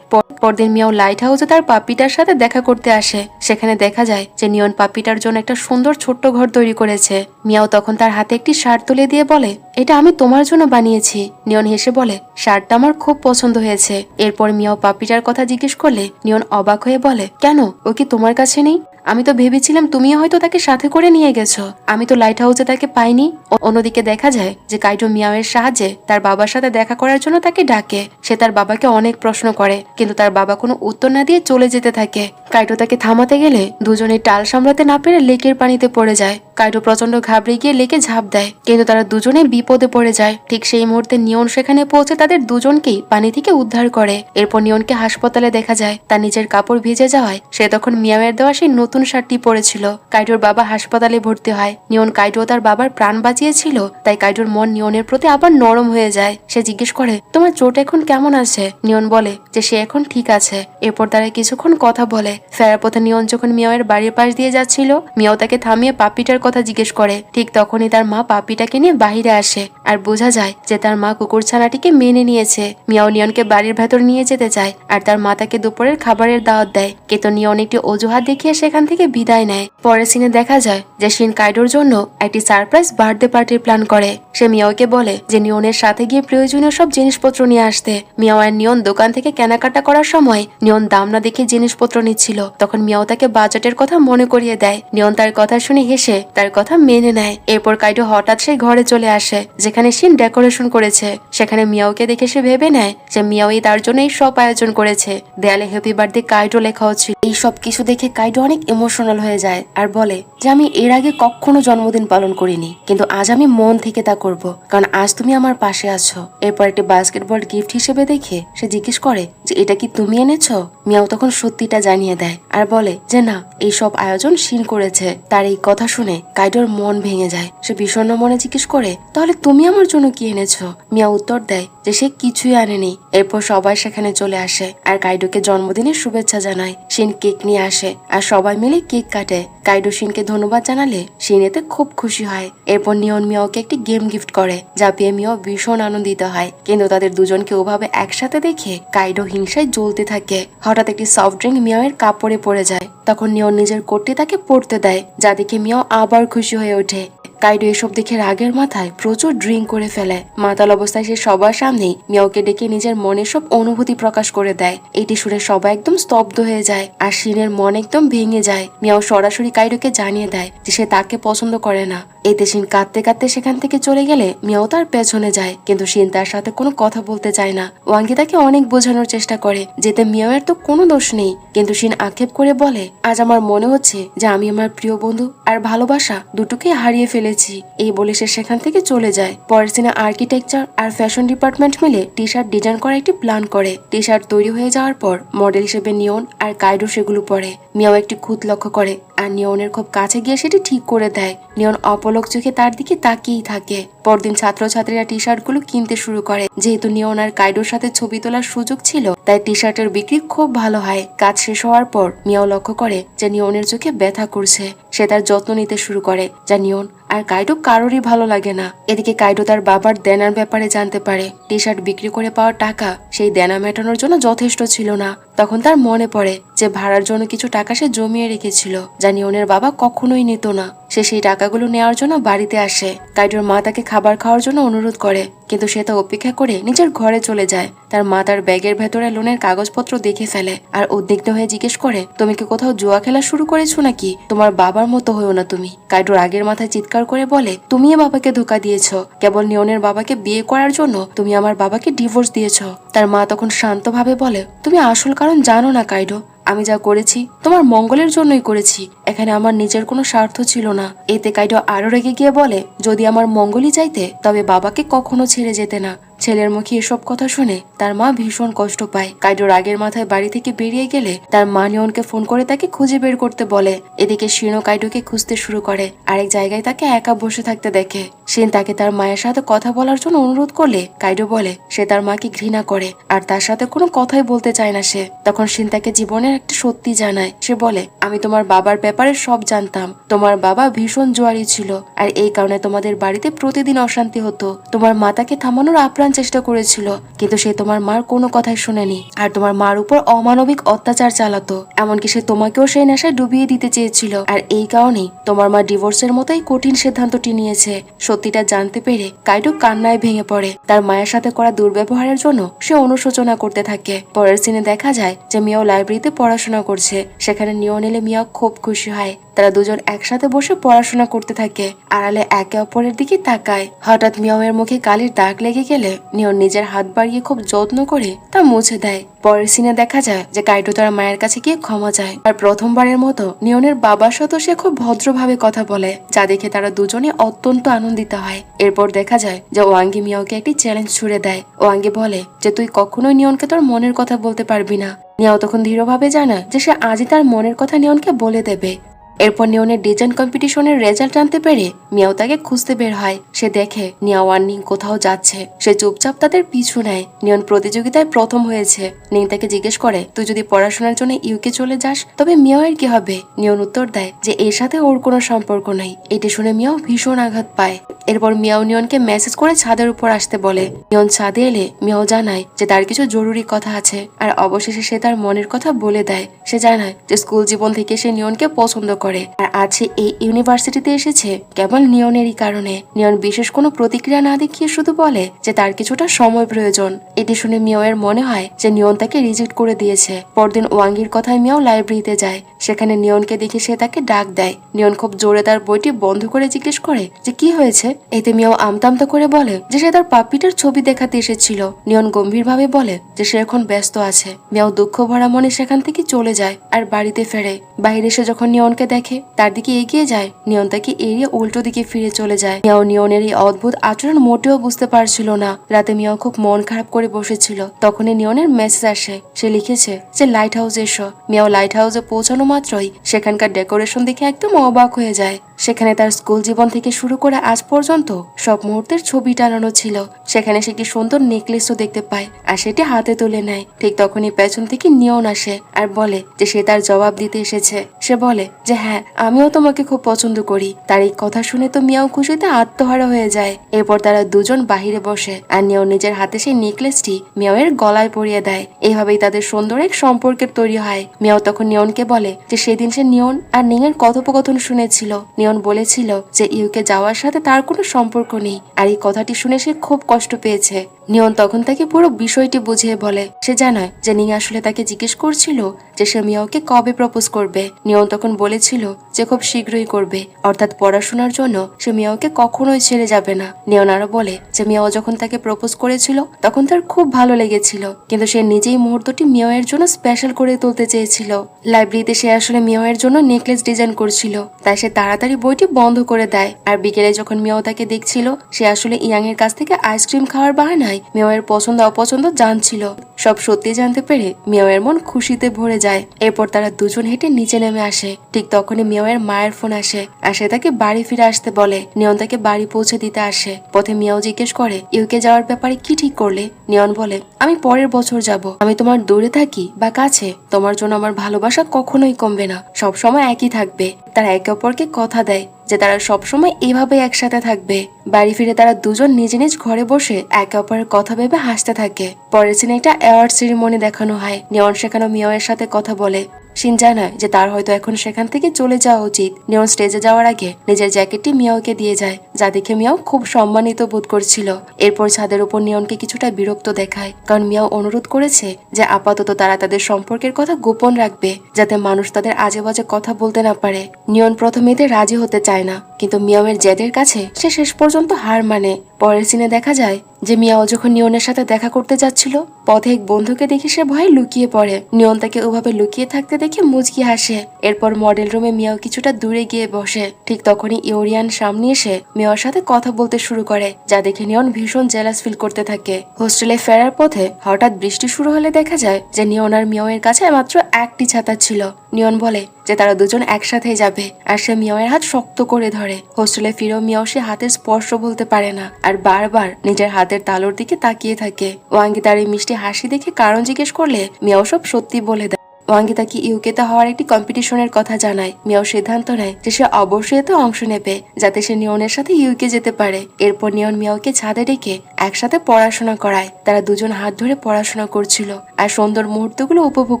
পরদিন মিয়াও লাইট হাউসে তার পাপিটার সাথে দেখা করতে আসে। সেখানে দেখা যায় যে নিয়ন পাপিটার জন্য একটা সুন্দর ছোট্ট ঘর তৈরি করেছে। মিয়াও তখন তার হাতে একটি শার্ট তুলে দিয়ে বলে এটা আমি তোমার জন্য বানিয়েছি। নিয়ন হেসে বলে শার্টটা আমার খুব পছন্দ হয়েছে। এরপর মিয়াও পাপিটার কথা জিজ্ঞেস করলে নিয়ন অবাক হয়ে বলে কেন, ও কি তোমার কাছে নেই? আমি তো ভেবেছিলাম তুমিও হয়তো তাকে সাথে করে নিয়ে গেছো। আমি তো লাইট হাউসে তাকে পাইনি। অন্যদিকে দেখা যায় যে কাইটো মিয়াওয়ের সাহায্যে তার বাবার সাথে দেখা করার জন্য তাকে ডাকে। সে তার বাবাকে অনেক প্রশ্ন করে, কিন্তু তার বাবা কোনো উত্তর না দিয়ে চলে যেতে থাকে। কাইটো তাকে থামাতে গেলে দুজনে টাল সামলাতে না পেরে লেকের পানিতে পড়ে যায়। কাইটো প্রচন্ড ঘাবড়ে গিয়ে লেকে ঝাঁপ দেয়, কিন্তু তারা দুজনে বিপদে পড়ে যায়। ঠিক সেই মুহূর্তে নিয়ন সেখানে পৌঁছে তাদের দুজনকেই পানি থেকে উদ্ধার করে। এরপর নিয়নকে হাসপাতালে দেখা যায়। তার নিজের কাপড় ভিজে যাওয়ায় সে তখন মিয়াওয়ের দেওয়া সেই নতুন শার্টটি পরেছিল। কাইটোর বাবা হাসপাতালে ভর্তি হয়। নিয়ন কাইটো তার বাবার প্রাণ বাঁচিয়েছিল, তাই কাইটোর মন নিয়নের প্রতি আবার নরম হয়ে যায়। সে জিজ্ঞেস করে তোমার চোট এখন কেমন আছে? নিয়ন বলে যে সে এখন ঠিক আছে। এরপর তারা কিছুক্ষণ কথা বলে। ফেরার পথে নিয়ন যখন মিয়াওয়ের বাড়ির পাশ দিয়ে যাচ্ছিল, মিয়াও তাকে থামিয়ে পাপিটার কথা জিজ্ঞেস করে। ঠিক তখনই তার মা পাপিটাকে নিয়ে বাহিরে আসে আর বোঝা যায় যে তার মা কুকুর ছানাটিকে মেনে নিয়েছে। মিয়াও নিয়নকে বাড়ির ভেতর নিয়ে যেতে চায় আর তার মা তাকে দুপুরের খাবারের দাওয়াত দেয়, কিন্তু নিয়ন একটি অজুহাত দেখিয়ে সেখান থেকে বিদায় নেয়। পরের সিনে দেখা যায় যে শিন কাইডোর জন্য একটি সারপ্রাইজ বার্থডে পার্টির প্ল্যান করে। সে মিয়াওকে বলে যে নিয়নের সাথে গিয়ে প্রয়োজনীয় সব জিনিসপত্র নিয়ে আসতে। মিয়াও আর নিয়ন দোকান থেকে কেনাকাটা করার সময় নিয়ন দাম না দেখে জিনিসপত্র নিচ্ছিল। ছিল তখন মিয়াও তাকে বাজেটের কথা মনে করিয়ে দেয়। নিয়ন তার কথা শুনে হেসে তার কথা মেনে নেয়। এরপর কাইডো হঠাৎ সেই ঘরে চলে আসে যেখানে শিন ডেকোরেশন করেছে। সেখানে মিয়াওকে দেখে সে ভেবে নেয় যে মিয়াওই তার জন্য এই সব আয়োজন করেছে। দেয়ালে হ্যাপি বার্থডে কাইডো লেখাও ছিল। এই সব কিছু দেখে কাইডো অনেক ইমোশনাল হয়ে যায় আর বলে যে আমি এর আগে কখনো জন্মদিন পালন করিনি, কিন্তু আজ আমি মন থেকে তা করব, কারণ আজ তুমি আমার পাশে আছো। এরপর একটি বাস্কেটবল গিফট হিসেবে দেখে সে জিজ্ঞেস করে যে এটা কি তুমি এনেছো? মিয়াও তখন সত্যিটা জানিয়ে দেয় আর বলে যে না, এই সব আয়োজন শিন করেছে। তার এই কথা শুনে কাইডোর মন ভেঙে যায়। সে বিষণ্ণ মনে জিজ্ঞেস করে তাহলে তুমি আমার জন্য কি এনেছো? মিয়া উত্তর দেয় যে সে কিছুই আনেনি। এরপর সবাই সেখানে চলে আসে আর কাইডোকে জন্মদিনের শুভেচ্ছা জানায়। শিন কেক নিয়ে আসে আর সবাই মিলে কেক কাটে। কাইডো শিনকে ধন্যবাদ জানালে শিন এতে খুব খুশি হয়। এরপর নিয়ন মিয়াওকে একটি গেম গিফট করে যা পেয়ে মিয়াও ভীষণ আনন্দিত হয়। কিন্তু তাদের দুজনকে ওভাবে একসাথে দেখে কাইডো হিংসায় জ্বলতে থাকে। হঠাৎ একটি সফট ড্রিঙ্ক মিয়াওয়ের কাপড়ে পড়ে যায়। তখন নিয়ন নিজের কোটটি তাকে পড়তে দেয় যা দেখে মিয়াও আবার খুশি হয়ে ওঠে। কাইডো এসব দেখে রাগের মাথায় প্রচুর ড্রিঙ্ক করে ফেলে। মাতাল অবস্থায় সে সবার সামনেই মিয়াওকে ডেকে নিজের মনের সব অনুভূতি প্রকাশ করে দেয়। এটি শুনে সবাই একদম স্তব্ধ হয়ে যায় আর শিনের মন একদম ভেঙে যায়। মিয়াও সরাসরি কাইডোকে জানিয়ে দেয় যে সে তাকে পছন্দ করে না। এতে শিন কাঁদতে কাঁদতে সেখান থেকে চলে গেলে মিয়াও তার পেছনে যায়, কিন্তু শিন তার সাথে কোনো কথা বলতে চায় না। ওয়াঙ্গি তাকে অনেক বোঝানোর চেষ্টা করে যেতে মিয়াওয়ের তো কোনো দোষ নেই, কিন্তু শিন আক্ষেপ করে বলে আজ আমার মনে হচ্ছে যে আমি আমার প্রিয় বন্ধু আর ভালোবাসা দুটোকে হারিয়ে ফেলেছি। এই বলে সে সেখান থেকে চলে যায়। পরের দিনে আর্কিটেকচার আর ফ্যাশন ডিপার্টমেন্ট মিলে টি শার্ট ডিজাইন করা একটি প্ল্যান করে। টি শার্ট তৈরি হয়ে যাওয়ার পর মডেল হিসেবে নিয়ন আর কাইডো সেগুলো পরে। মিয়াও একটি খুঁত লক্ষ্য করে আর নিয়নের খুব কাছে গিয়ে সেটি ঠিক করে দেয়। নিয়ন অপলক চোখে তার দিকে তাকিয়েই থাকে। পরদিন ছাত্রছাত্রীরা টি শার্ট গুলো কিনতে শুরু করে। যেহেতু নিয়ন আর কাইডোর সাথে ছবি তোলার সুযোগ ছিল তাই টি শার্টের বিক্রি খুব ভালো হয়। কাজ শেষ হওয়ার পর মিয়াও লক্ষ্য করে যে নিয়নের চোখে ব্যথা করছে। সে তার যত্ন নিতে শুরু করে যা নিয়ন আর কাইডো কারোরই ভালো লাগে না। এদিকে কাইডো তার বাবার দেনার ব্যাপারে জানতে পারে। টি শার্ট বিক্রি করে পাওয়া টাকা সেই দেনা মেটানোর জন্য যথেষ্ট ছিল না। তখন তার মনে পড়ে যে ভাড়ার জন্য কিছু টাকা সে জমিয়ে রেখেছিল যা নিয়নের বাবা কখনোই নিত না। সে সেই টাকাগুলো নেওয়ার জন্য বাড়িতে আসে। কাইডোর মা তাকে খাবার খাওয়ার জন্য অনুরোধ করে, কিন্তু সে তা উপেক্ষা করে নিজের ঘরে চলে যায়। তার মা তার ব্যাগের ভেতরে লোনের কাগজপত্র দেখে ফেলে আর উদ্বিগ্ন হয়ে জিজ্ঞেস করে তুমি কি কোথাও জুয়া খেলা শুরু করেছো নাকি? তোমার বাবার মতো হয়েও না তুমি। কাইডোর আগের মাথায় চিৎকার করে বলে তুমি বাবাকে ধোকা দিয়েছো। কেবল নিয়নের বাবাকে বিয়ে করার জন্য তুমি আমার বাবাকে ডিভোর্স দিয়েছো। তার মা তখন শান্তভাবে বলে তুমি আসল কারণ জানো না কাইডো। আমি যা করেছি তোমার মঙ্গলের জন্যই করেছি, এখানে আমার নিজের কোনো স্বার্থ ছিল না। এতে কাইডো আরো রেগে গিয়ে বলে যদি আমার মঙ্গলই চাইতে তবে বাবাকে কখনো ছেড়ে যেতে না। ছেলের মুখে এসব কথা শুনে তার মা ভীষণ কষ্ট পায়। কাইডো রাগের মাথায় বাড়ি থেকে বেরিয়ে গেলে তার মা নিয়নকে ফোন করে তাকে খুঁজে বের করতে বলে। এদিকে শিনও কাইডোকে খুঁজতে শুরু করে। আরেক জায়গায় তাকে একা বসে থাকতে দেখে। শিন তাকে তার মায়ের সাথে কথা বলার জন্য অনুরোধ করলে কাইডো বলে সে তার মাকে ঘৃণা করে আর তার সাথে কোনো কথাই বলতে চায় না সে। তখন শিন তাকে জীবনের একটা সত্যি জানায়। সে বলে আমি তোমার বাবার ব্যাপারে সব জানতাম। তোমার বাবা ভীষণ জোয়ারি ছিল আর এই কারণে তোমাদের বাড়িতে প্রতিদিন অশান্তি হতো। তোমার মা তাকে থামানোর আপ্রাণ চেষ্টা করেছিল, কিন্তু সে তোমার মার কোনো কথাই শুনেনি আর তোমার মার উপর অমানবিক অত্যাচার চালাতো। এমনকি সে তোমাকেও সেই নেশায় ডুবিয়ে দিতে চেয়েছিল আর এই কারণেই তোমার মা ডিভোর্সের মতোই কঠিন সিদ্ধান্তটি নিয়েছে। সত্যিটা জানতে পেরে কাইডো কান্নায় ভেঙে পড়ে। তার মায়ের সাথে করা দুর্ব্যবহারের জন্য সে অনুশোচনা করতে থাকে। পরের সিনে দেখা যায় যে মিয়াও লাইব্রেরিতে পড়াশোনা করছে। সেখানে নিয়ন এলে মিয়াও খুব খুশি হয়। তারা দুজন একসাথে বসে পড়াশোনা করতে থাকে। আড়ালে একে অপরের দিকে তাকায়। হঠাৎ মিয়াওয়ের মুখে কালির দাগ লেগে গেলে নিয়ন নিজের হাত বাড়িয়ে খুব যত্ন করে তা মুছে দেয়। পরের সিনে দেখা যায় যে কাইডো তার মায়ের কাছে গিয়ে ক্ষমা চায় আর প্রথমবারের মতো নিয়নের বাবার সাথে সে খুব ভদ্রভাবে কথা বলে, যা দেখে তারা দুজনে অত্যন্ত আনন্দিত হয়। এরপর দেখা যায় যে ওয়াঙ্গি মিয়াওকে একটি চ্যালেঞ্জ ছুড়ে দেয়। ওয়াঙ্গি বলে যে তুই কখনোই নিয়নকে তোর মনের কথা বলতে পারবি না। নিয়াও তখন দৃঢ়ভাবে জানায় যে সে আজই তার মনের কথা নিয়নকে বলে দেবে। এরপর নিয়নের ডিজাইন কম্পিটিশনের রেজাল্ট জানতে পেরে মিয়াও তাকে খুঁজতে বের হয়। সে দেখে নিয়াও আর নিং কোথাও যাচ্ছে। সে চুপচাপ তাদের পিছু নেয়। নিয়ন প্রতিযোগিতায় প্রথম হয়েছে। নিং তাকে জিজ্ঞেস করে তুই যদি পড়াশোনার জন্য ইউকে চলে যাস তবে মিয়াও এর কি হবে? নিয়ন উত্তর দেয় যে এর সাথে ওর কোনো সম্পর্ক নাই। এটি শুনে মিয়াও ভীষণ আঘাত পায়। এরপর মিয়াও নিয়নকে মেসেজ করে ছাদের উপর আসতে বলে। নিয়ন ছাদে এলে মিয়াও জানায় যে তার কিছু জরুরি কথা আছে আর অবশেষে সে তার মনের কথা বলে দেয়। সে জানায় যে স্কুল জীবন থেকে সে নিয়নকে পছন্দ করে। আর আজ সে এই ইউনিভার্সিটিতে এসেছে কেবল নিয়নেরই কারণে। নিয়ন বিশেষ কোনো প্রতিক্রিয়া না দেখিয়ে শুধু বলে যে তার কিছুটা সময় প্রয়োজন। এটি শুনে মিয়াওয়ের মনে হয় যে নিয়ন তাকে রিজেক্ট করে দিয়েছে। পরদিন ওয়াঙ্গির কথায় মিয়াও লাইব্রেরিতে যায়। সেখানে নিয়নকে দেখে সে তাকে ডাক দেয়। নিয়ন খুব জোরে তার বইটি বন্ধ করে জিজ্ঞেস করে যে কি হয়েছে। এতে মিয়াও আমতামতা করে বলে যে সে তার পাপ্পিটার ছবি দেখাতে এসেছিল। নিয়ন গম্ভীরভাবে বলে যে সে এখন ব্যস্ত আছে। মিয়াও দুঃখ ভরা মনে সেখান থেকে চলে যায় আর বাড়িতে ফেরে। বাইরে এসে যখন নিয়নকে দেখে তার দিকে এগিয়ে যায়, নিয়ন তাকে এড়িয়ে উল্টো দিকে ফিরে চলে যায়। মিয়াও নিয়নের এই অদ্ভুত আচরণ মোটেও বুঝতে পারছিল না। রাতে মিয়াও খুব মন খারাপ করে বসেছিল। তখনই নিয়নের মেসেজ আসে। সে লিখেছে যে লাইট হাউসে এসো। মিয়াও লাইট হাউসে পৌঁছানো মাত্রই সেখানকার ডেকোরেশন দেখে একদম অবাক হয়ে যায়। সেখানে তার স্কুল জীবন থেকে শুরু করে আজ পর্যন্ত সব মুহূর্তের ছবি টানানো ছিল। সেখানে সে একটি সুন্দর নেকলেসও দেখতে পায় আর সেটি হাতে তুলে নেয়। ঠিক তখনই পেছন থেকে নিয়ন আসে আর বলে যে সে তার জবাব দিতে এসেছে। সে বলে যে হ্যাঁ, আমিও তোমাকে খুব পছন্দ করি। তার এই কথা শুনে তো মিয়াও খুশিতে আত্মহারা হয়ে যায়। এরপর তারা দুজন বাহিরে বসে আর নিয়ন নিজের হাতে সেই নেকলেসটি মিয়াওয়ের গলায় পরিয়ে দেয়। এইভাবেই তাদের সুন্দর এক সম্পর্কের তৈরি হয়। মিয়াও তখন নিয়নকে বলে যে সেদিন সে নিয়ন আর নিংয়ের কথোপকথন শুনেছিল। নিয়ন বলেছিল যে ইউকে যাওয়ার সাথে তার কোনো সম্পর্ক নেই আর এই কথাটি শুনে সে খুব কষ্ট পেয়েছে। নিয়ন তখন তাকে পুরো বিষয়টি বুঝিয়ে বলে। সে জানায় যে নিং আসলে তাকে জিজ্ঞেস করছিল যে সে মিয়াওকে কবে প্রপোজ করবে। নিয়ন তখন বলেছিল যে খুব শীঘ্রই করবে, অর্থাৎ পড়াশোনার জন্য সে মিয়াওকে কখনোই ছেড়ে যাবে না। নিয়ন আরো বলে যে মিয়াও যখন তাকে প্রপোজ করেছিল তখন তার খুব ভালো লেগেছিল, কিন্তু সে নিজেই মুহূর্তটি মিয়াওয়ের জন্য স্পেশাল করে তুলতে চেয়েছিল। লাইব্রেরিতে সে আসলে মিয়াওয়ের জন্য নেকলেস ডিজাইন করছিল, তাই সে তাড়াতাড়ি বইটি বন্ধ করে দেয়। আর বিকেলে যখন মিয়াও তাকে দেখছিল, সে আসলে ইয়াং এর কাছ থেকে আইসক্রিম খাওয়ার বাহানায় মিয়াওয়ের পছন্দ অপছন্দ জানছিল। সব সত্যি জানতে পেরে মিয়াওয়ের মন খুশিতে ভরে যায়। এরপর তারা দুজন হেঁটে নিচে নেমে আসে। ঠিক তখনই মিয়াওয়ের মায়ের ফোন আসে আর সে তাকে বাড়ি ফিরে আসতে বলে। নিয়ন তাকে বাড়ি পৌঁছে দিতে আসে। পথে মিয়াও জিজ্ঞেস করে ইউকে যাওয়ার ব্যাপারে কি ঠিক করলে। নিয়ন বলে আমি পরের বছর যাব। আমি তোমার দূরে থাকি বা কাছে, তোমার জন্য আমার ভালোবাসা কখনোই কমবে না, সবসময় একই থাকবে। তারা একে অপরকে কথা দেয় যে তারা সবসময় এভাবে একসাথে থাকবে। বাড়ি ফিরে তারা দুজন নিজ নিজ ঘরে বসে একে অপরের কথা ভেবে হাসতে থাকে। পরের দিন একটা অ্যাওয়ার্ড সেরিমনি দেখানো হয়। নিয়ন সেখানে মিয়াওয়ের সাথে কথা বলে। শিন জানায় যে তার হয়তো এখন সেখান থেকে চলে যাওয়া উচিত। নিয়ন স্টেজে যাওয়ার আগে নিজের জ্যাকেটটি মিয়াওকে দিয়ে যায়, যা দেখে মিয়াও খুব সম্মানিত বোধ করছিল। এরপর ছাদের উপর নিয়নকে কিছুটা বিরক্ত দেখায়, কারণ মিয়াও অনুরোধ করেছে যে আপাতত তারা তাদের সম্পর্কের কথা গোপন রাখবে, যাতে মানুষ তাদের আজে বাজে কথা বলতে না পারে। নিয়ন প্রথমে এতে রাজি হতে চায় না, কিন্তু মিয়াওয়ের জেদের কাছে সে শেষ পর্যন্ত হার মানে। পরের সিনে দেখা যায় যে মিয়াও যখন নিয়নের সাথে দেখা করতে যাচ্ছিল, পথে এক বন্ধুকে দেখে সে ভয়ে লুকিয়ে পড়ে। নিয়ন তাকে ওভাবে লুকিয়ে থাকতে দেখে মুচকি হাসে। এরপর মডেল রুমে মিয়াও কিছুটা দূরে গিয়ে বসে। ঠিক তখনই ইউরিয়ান সামনে এসে মিয়াওর সাথে কথা বলতে শুরু করে, যা দেখে নিয়ন ভীষণ জেলাস ফিল করতে থাকে। হোস্টেলে ফেরার পথে হঠাৎ বৃষ্টি শুরু হলে দেখা যায় যে নিয়ন আর মিয়াওয়ের কাছে মাত্র একটি ছাতা ছিল। নিয়ন বলে যে তারা দুজন একসাথে যাবে আর সে মিয়াওয়ের হাত শক্ত করে ধরে। হোস্টেলে ফিরেও মিয়াও সে হাতের স্পর্শ বলতে পারে না আর বারবার নিজের হাতের তালুর দিকে তাকিয়ে থাকে। ওয়াঙ্গি তার এই মিষ্টি হাসি দেখে কারণ জিজ্ঞেস করলে মিয়াও সব সত্যি বলে দেয়। ওয়াঙ্গি তাকে ইউকেতে হওয়ার একটি কম্পিটিশনের কথা জানায়। মিয়াও সিদ্ধান্ত নেয় যে সে অবশ্যই এতে অংশ নেবে, যাতে সে নিয়নের সাথে ইউকে যেতে পারে। এরপর নিয়ন মিয়াওকে ছাদে ডেকে একসাথে পড়াশোনা করায়। তারা দুজন হাত ধরে পড়াশোনা করছিল আর সুন্দর মুহূর্তগুলো উপভোগ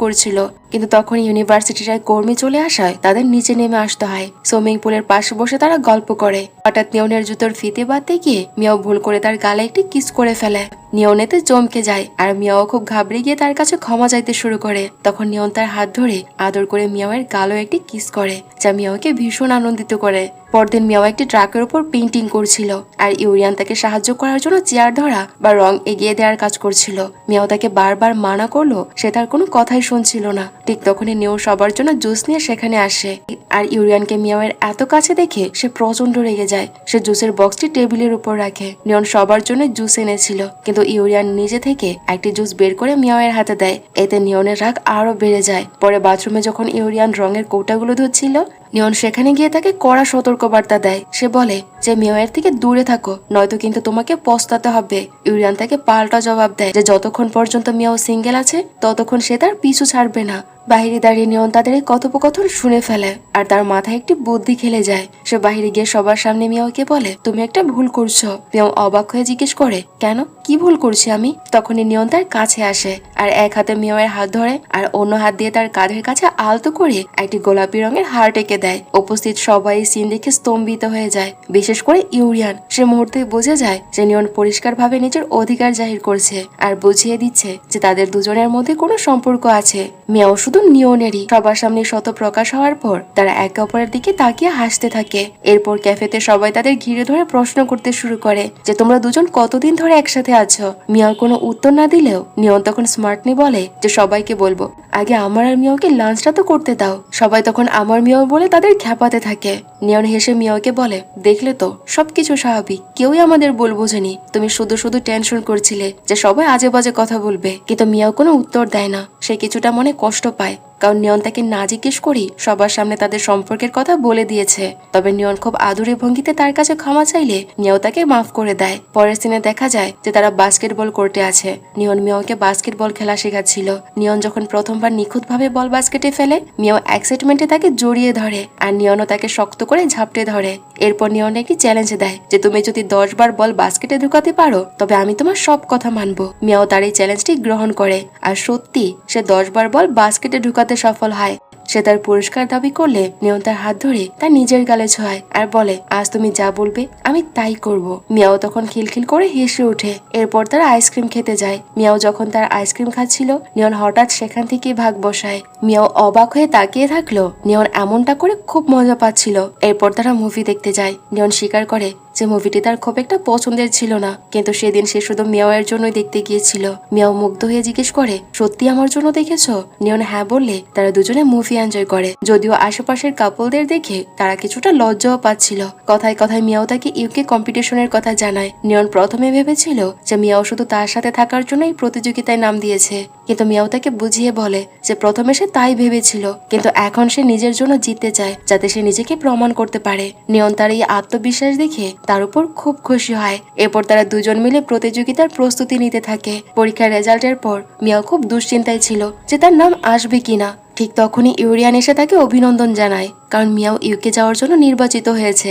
করছিল। কিন্তু তখন ইউনিভার্সিটির এক কর্মী চলে আসায় তাদের নিচে নেমে আসতে হয়। সুইমিং পুলের পাশে বসে তারা গল্প করে। হঠাৎ নিয়নের জুতোর ফিতে বাঁধতে গিয়ে মিয়াও ভুল করে তার গালে একটি কিস করে ফেলে। নিয়ন এতে চমকে যায় আর মিয়াও খুব ঘাবড়ে গিয়ে তার কাছে ক্ষমা চাইতে শুরু করে। তখন নিয়ন তার হাত ধরে আদর করে মিয়াওয়ের গালও একটি কিস করে, যা মিয়াওকে ভীষণ আনন্দিত করে। পরদিন মিয়াও একটি ট্রাকের উপর পেইন্টিং করছিল আর ইউরিয়ান তাকে সাহায্য করার জন্য চেয়ার ধরা বা রং এগিয়ে দেওয়ার কাজ করছিল। মিয়াও তাকে বারবার মানা করলো, সে তার কোনো কথাই শুনছিল না। ঠিক তখনই নিও সবার জন্য জুস নিয়ে সেখানে আসে আর ইউরিয়ানকে মিয়াওয়ের এত কাছে দেখে সে প্রচন্ড রেগে যায়। সে জুসের বক্সটি টেবিলের উপর রাখে। নিয়ন সবার জন্য জুস এনেছিল, কিন্তু ইউরিয়ান নিজে থেকে একটি জুস বের করে মিয়াওয়ের হাতে দেয়। এতে নিয়নের রাগ আরো বেড়ে যায়। পরে বাথরুমে যখন ইউরিয়ান রঙের কৌটাগুলো ধুচ্ছিল, নিয়ন সেখানে গিয়ে তাকে কড়া সতর্কবার্তা দেয়। সে বলে যে মিয়াওয়ের থেকে দূরে থাকো, নয়তো কিন্তু তোমাকে পস্তাতে হবে। ইউরিয়ান তাকে পাল্টা জবাব দেয় যে যতক্ষণ পর্যন্ত মিয়াও সিঙ্গেল আছে ততক্ষণ সে তার পিছু ছাড়বে না। বাহিরে দাঁড়িয়ে নিয়ন তাদের এই কথোপকথন শুনে ফেলে আর তার মাথায় একটি বুদ্ধি খেলে যায়। সে বাহিরে গিয়ে সবার সামনে মিয়াওকে বলে, তুমি একটা ভুল করছো। মিয়াও অবাক হয়ে জিজ্ঞেস করে, কেন, কি ভুল করছি আমি? তখনই নিয়ন তার কাছে আসে আর এক হাতে মিয়াওয়ের হাত ধরে আর অন্য হাত দিয়ে তার কাঁধের কাছে আলতো করে একটি গোলাপি রঙের হার এঁকে দেয়। উপস্থিত সবাই সিন দেখে স্তম্ভিত হয়ে যায়, বিশেষ করে ইউরিয়ান। সে মুহূর্তে বুঝে যায় যে নিয়ন পরিষ্কারভাবে নিজের অধিকার জাহির করছে আর বুঝিয়ে দিচ্ছে যে তাদের দুজনের মধ্যে কোনো সম্পর্ক আছে। মিয়াও শুধু নিয়নেরই। সবার সামনে শত প্রকাশ হওয়ার পর তারা একে অপরের দিকে তাকিয়ে হাসতে থাকে। এরপর ক্যাফেতে সবাই তাদের ঘিরে ধরে প্রশ্ন করতে শুরু করে যে তোমরা দুজন কতদিন ধরে একসাথে আছো। মিয়াও কোনো উত্তর না দিলেও নিয়ন তখন স্মার্টলি বলে যে সবাইকে বলবো, আগে আমার আর মিয়াওকে লাঞ্চটা তো করতে দাও। সবাই তখন আমার মিয়াও বলে তাদের খ্যাপাতে থাকে। নিয়ন হেসে মিয়াওকে বলে, দেখলে তো সবকিছু স্বাভাবিক, কেউই আমাদের বল বোঝেনি। তুমি শুধু শুধু টেনশন করছিলে যে সবাই আজে বাজে কথা বলবে। কিন্তু মিয়াও কোনো উত্তর দেয় না। সে কিছুটা মনে কষ্ট পায়, কারণ নিয়ন তাকে না জিজ্ঞেস করি সবার সামনে তাদের সম্পর্কের কথা বলে দিয়েছে। তবে নিয়ন খুব আদুরে ভঙ্গিতে তার কাছে ক্ষমা চাইলে মিয়াও তাকে মাফ করে দেয়। পরের সিনে দেখা যায় যে তারা বাস্কেটবল কোর্টে আছে। নিয়ন মিয়াওকে বাস্কেটবল খেলা শেখাচ্ছিল। নিয়ন যখন প্রথমবার নিখুঁতভাবে বল বাস্কেটে ফেলে, মিয়াও এক্সাইটমেন্টে তাকে জড়িয়ে ধরে আর নিয়নও তাকে শক্ত করে ঝাপটে ধরে। এরপর নিয়ন একটি চ্যালেঞ্জ দেয় যে তুমি যদি 10 বার বল বাস্কেটে ঢুকাতে পারো তবে আমি তোমার সব কথা মানবো। মিয়াও তার এই চ্যালেঞ্জটি গ্রহণ করে আর সত্যি সে 10 বার বল বাস্কেটে ঢুকাতে সফল হয়। সে তার পুরস্কার দাবি করলে নিয়ন তার হাত ধরে তার নিজের গালে ছোঁয় আর বলে, আজ তুমি যা বলবে আমি তাই করব। মিয়াও তখন খিলখিল করে হেসে ওঠে। এরপর তারা আইসক্রিম খেতে যায়। মিয়াও যখন তার আইসক্রিম খাচ্ছিল, নিয়ন হঠাৎ সেখান থেকে ভাগ বসায়। মিয়াও অবাক হয়ে তাকিয়ে থাকলো। নিয়ন এমনটা করে খুব মজা পাচ্ছিল। এরপর তারা মুভি দেখতে যায়। নিয়ন স্বীকার করে যে মুভিটি তার খুব একটা পছন্দের ছিল না, কিন্তু সেদিন সে শুধু মিয়াওয়ের জন্যই দেখতে গিয়েছিল। মিয়াও মুগ্ধ হয়ে জিজ্ঞেস করে, সত্যি আমার জন্য দেখেছো? নিয়ন হ্যাঁ বললে তারা দুজনে মুভি এনজয় করে। যদিও আশেপাশের কাপলদের দেখে তারা কিছুটা লজ্জাও পাচ্ছিল। কথায় কথায় মিয়াও তাকে ইউকে কম্পিটিশনের কথা জানায়। নিয়ন প্রথমে ভেবেছিল যে মিয়াও শুধু তার সাথে থাকার জন্যই প্রতিযোগিতায় নাম দিয়েছে, কিন্তু মিয়াও তাকে বুঝিয়ে বলে যে প্রথমে সে তাই ভেবেছিল, কিন্তু এখন সে নিজের জন্য জিততে চায় যাতে সে নিজেকে প্রমাণ করতে পারে। নিয়ন তার এই আত্মবিশ্বাস দেখে তার উপর খুব খুশি হয়। এরপর তারা দুজন মিলে প্রতিযোগিতার প্রস্তুতি নিতে থাকে। পরীক্ষার রেজাল্টের পর মিয়াও খুব দুশ্চিন্তায় ছিল যে তার নাম আসবে কিনা। ঠিক তখনই ইউরিয়ান এসে তাকে অভিনন্দন জানায়, কারণ মিয়াও ইউকে যাওয়ার জন্য নির্বাচিত হয়েছে।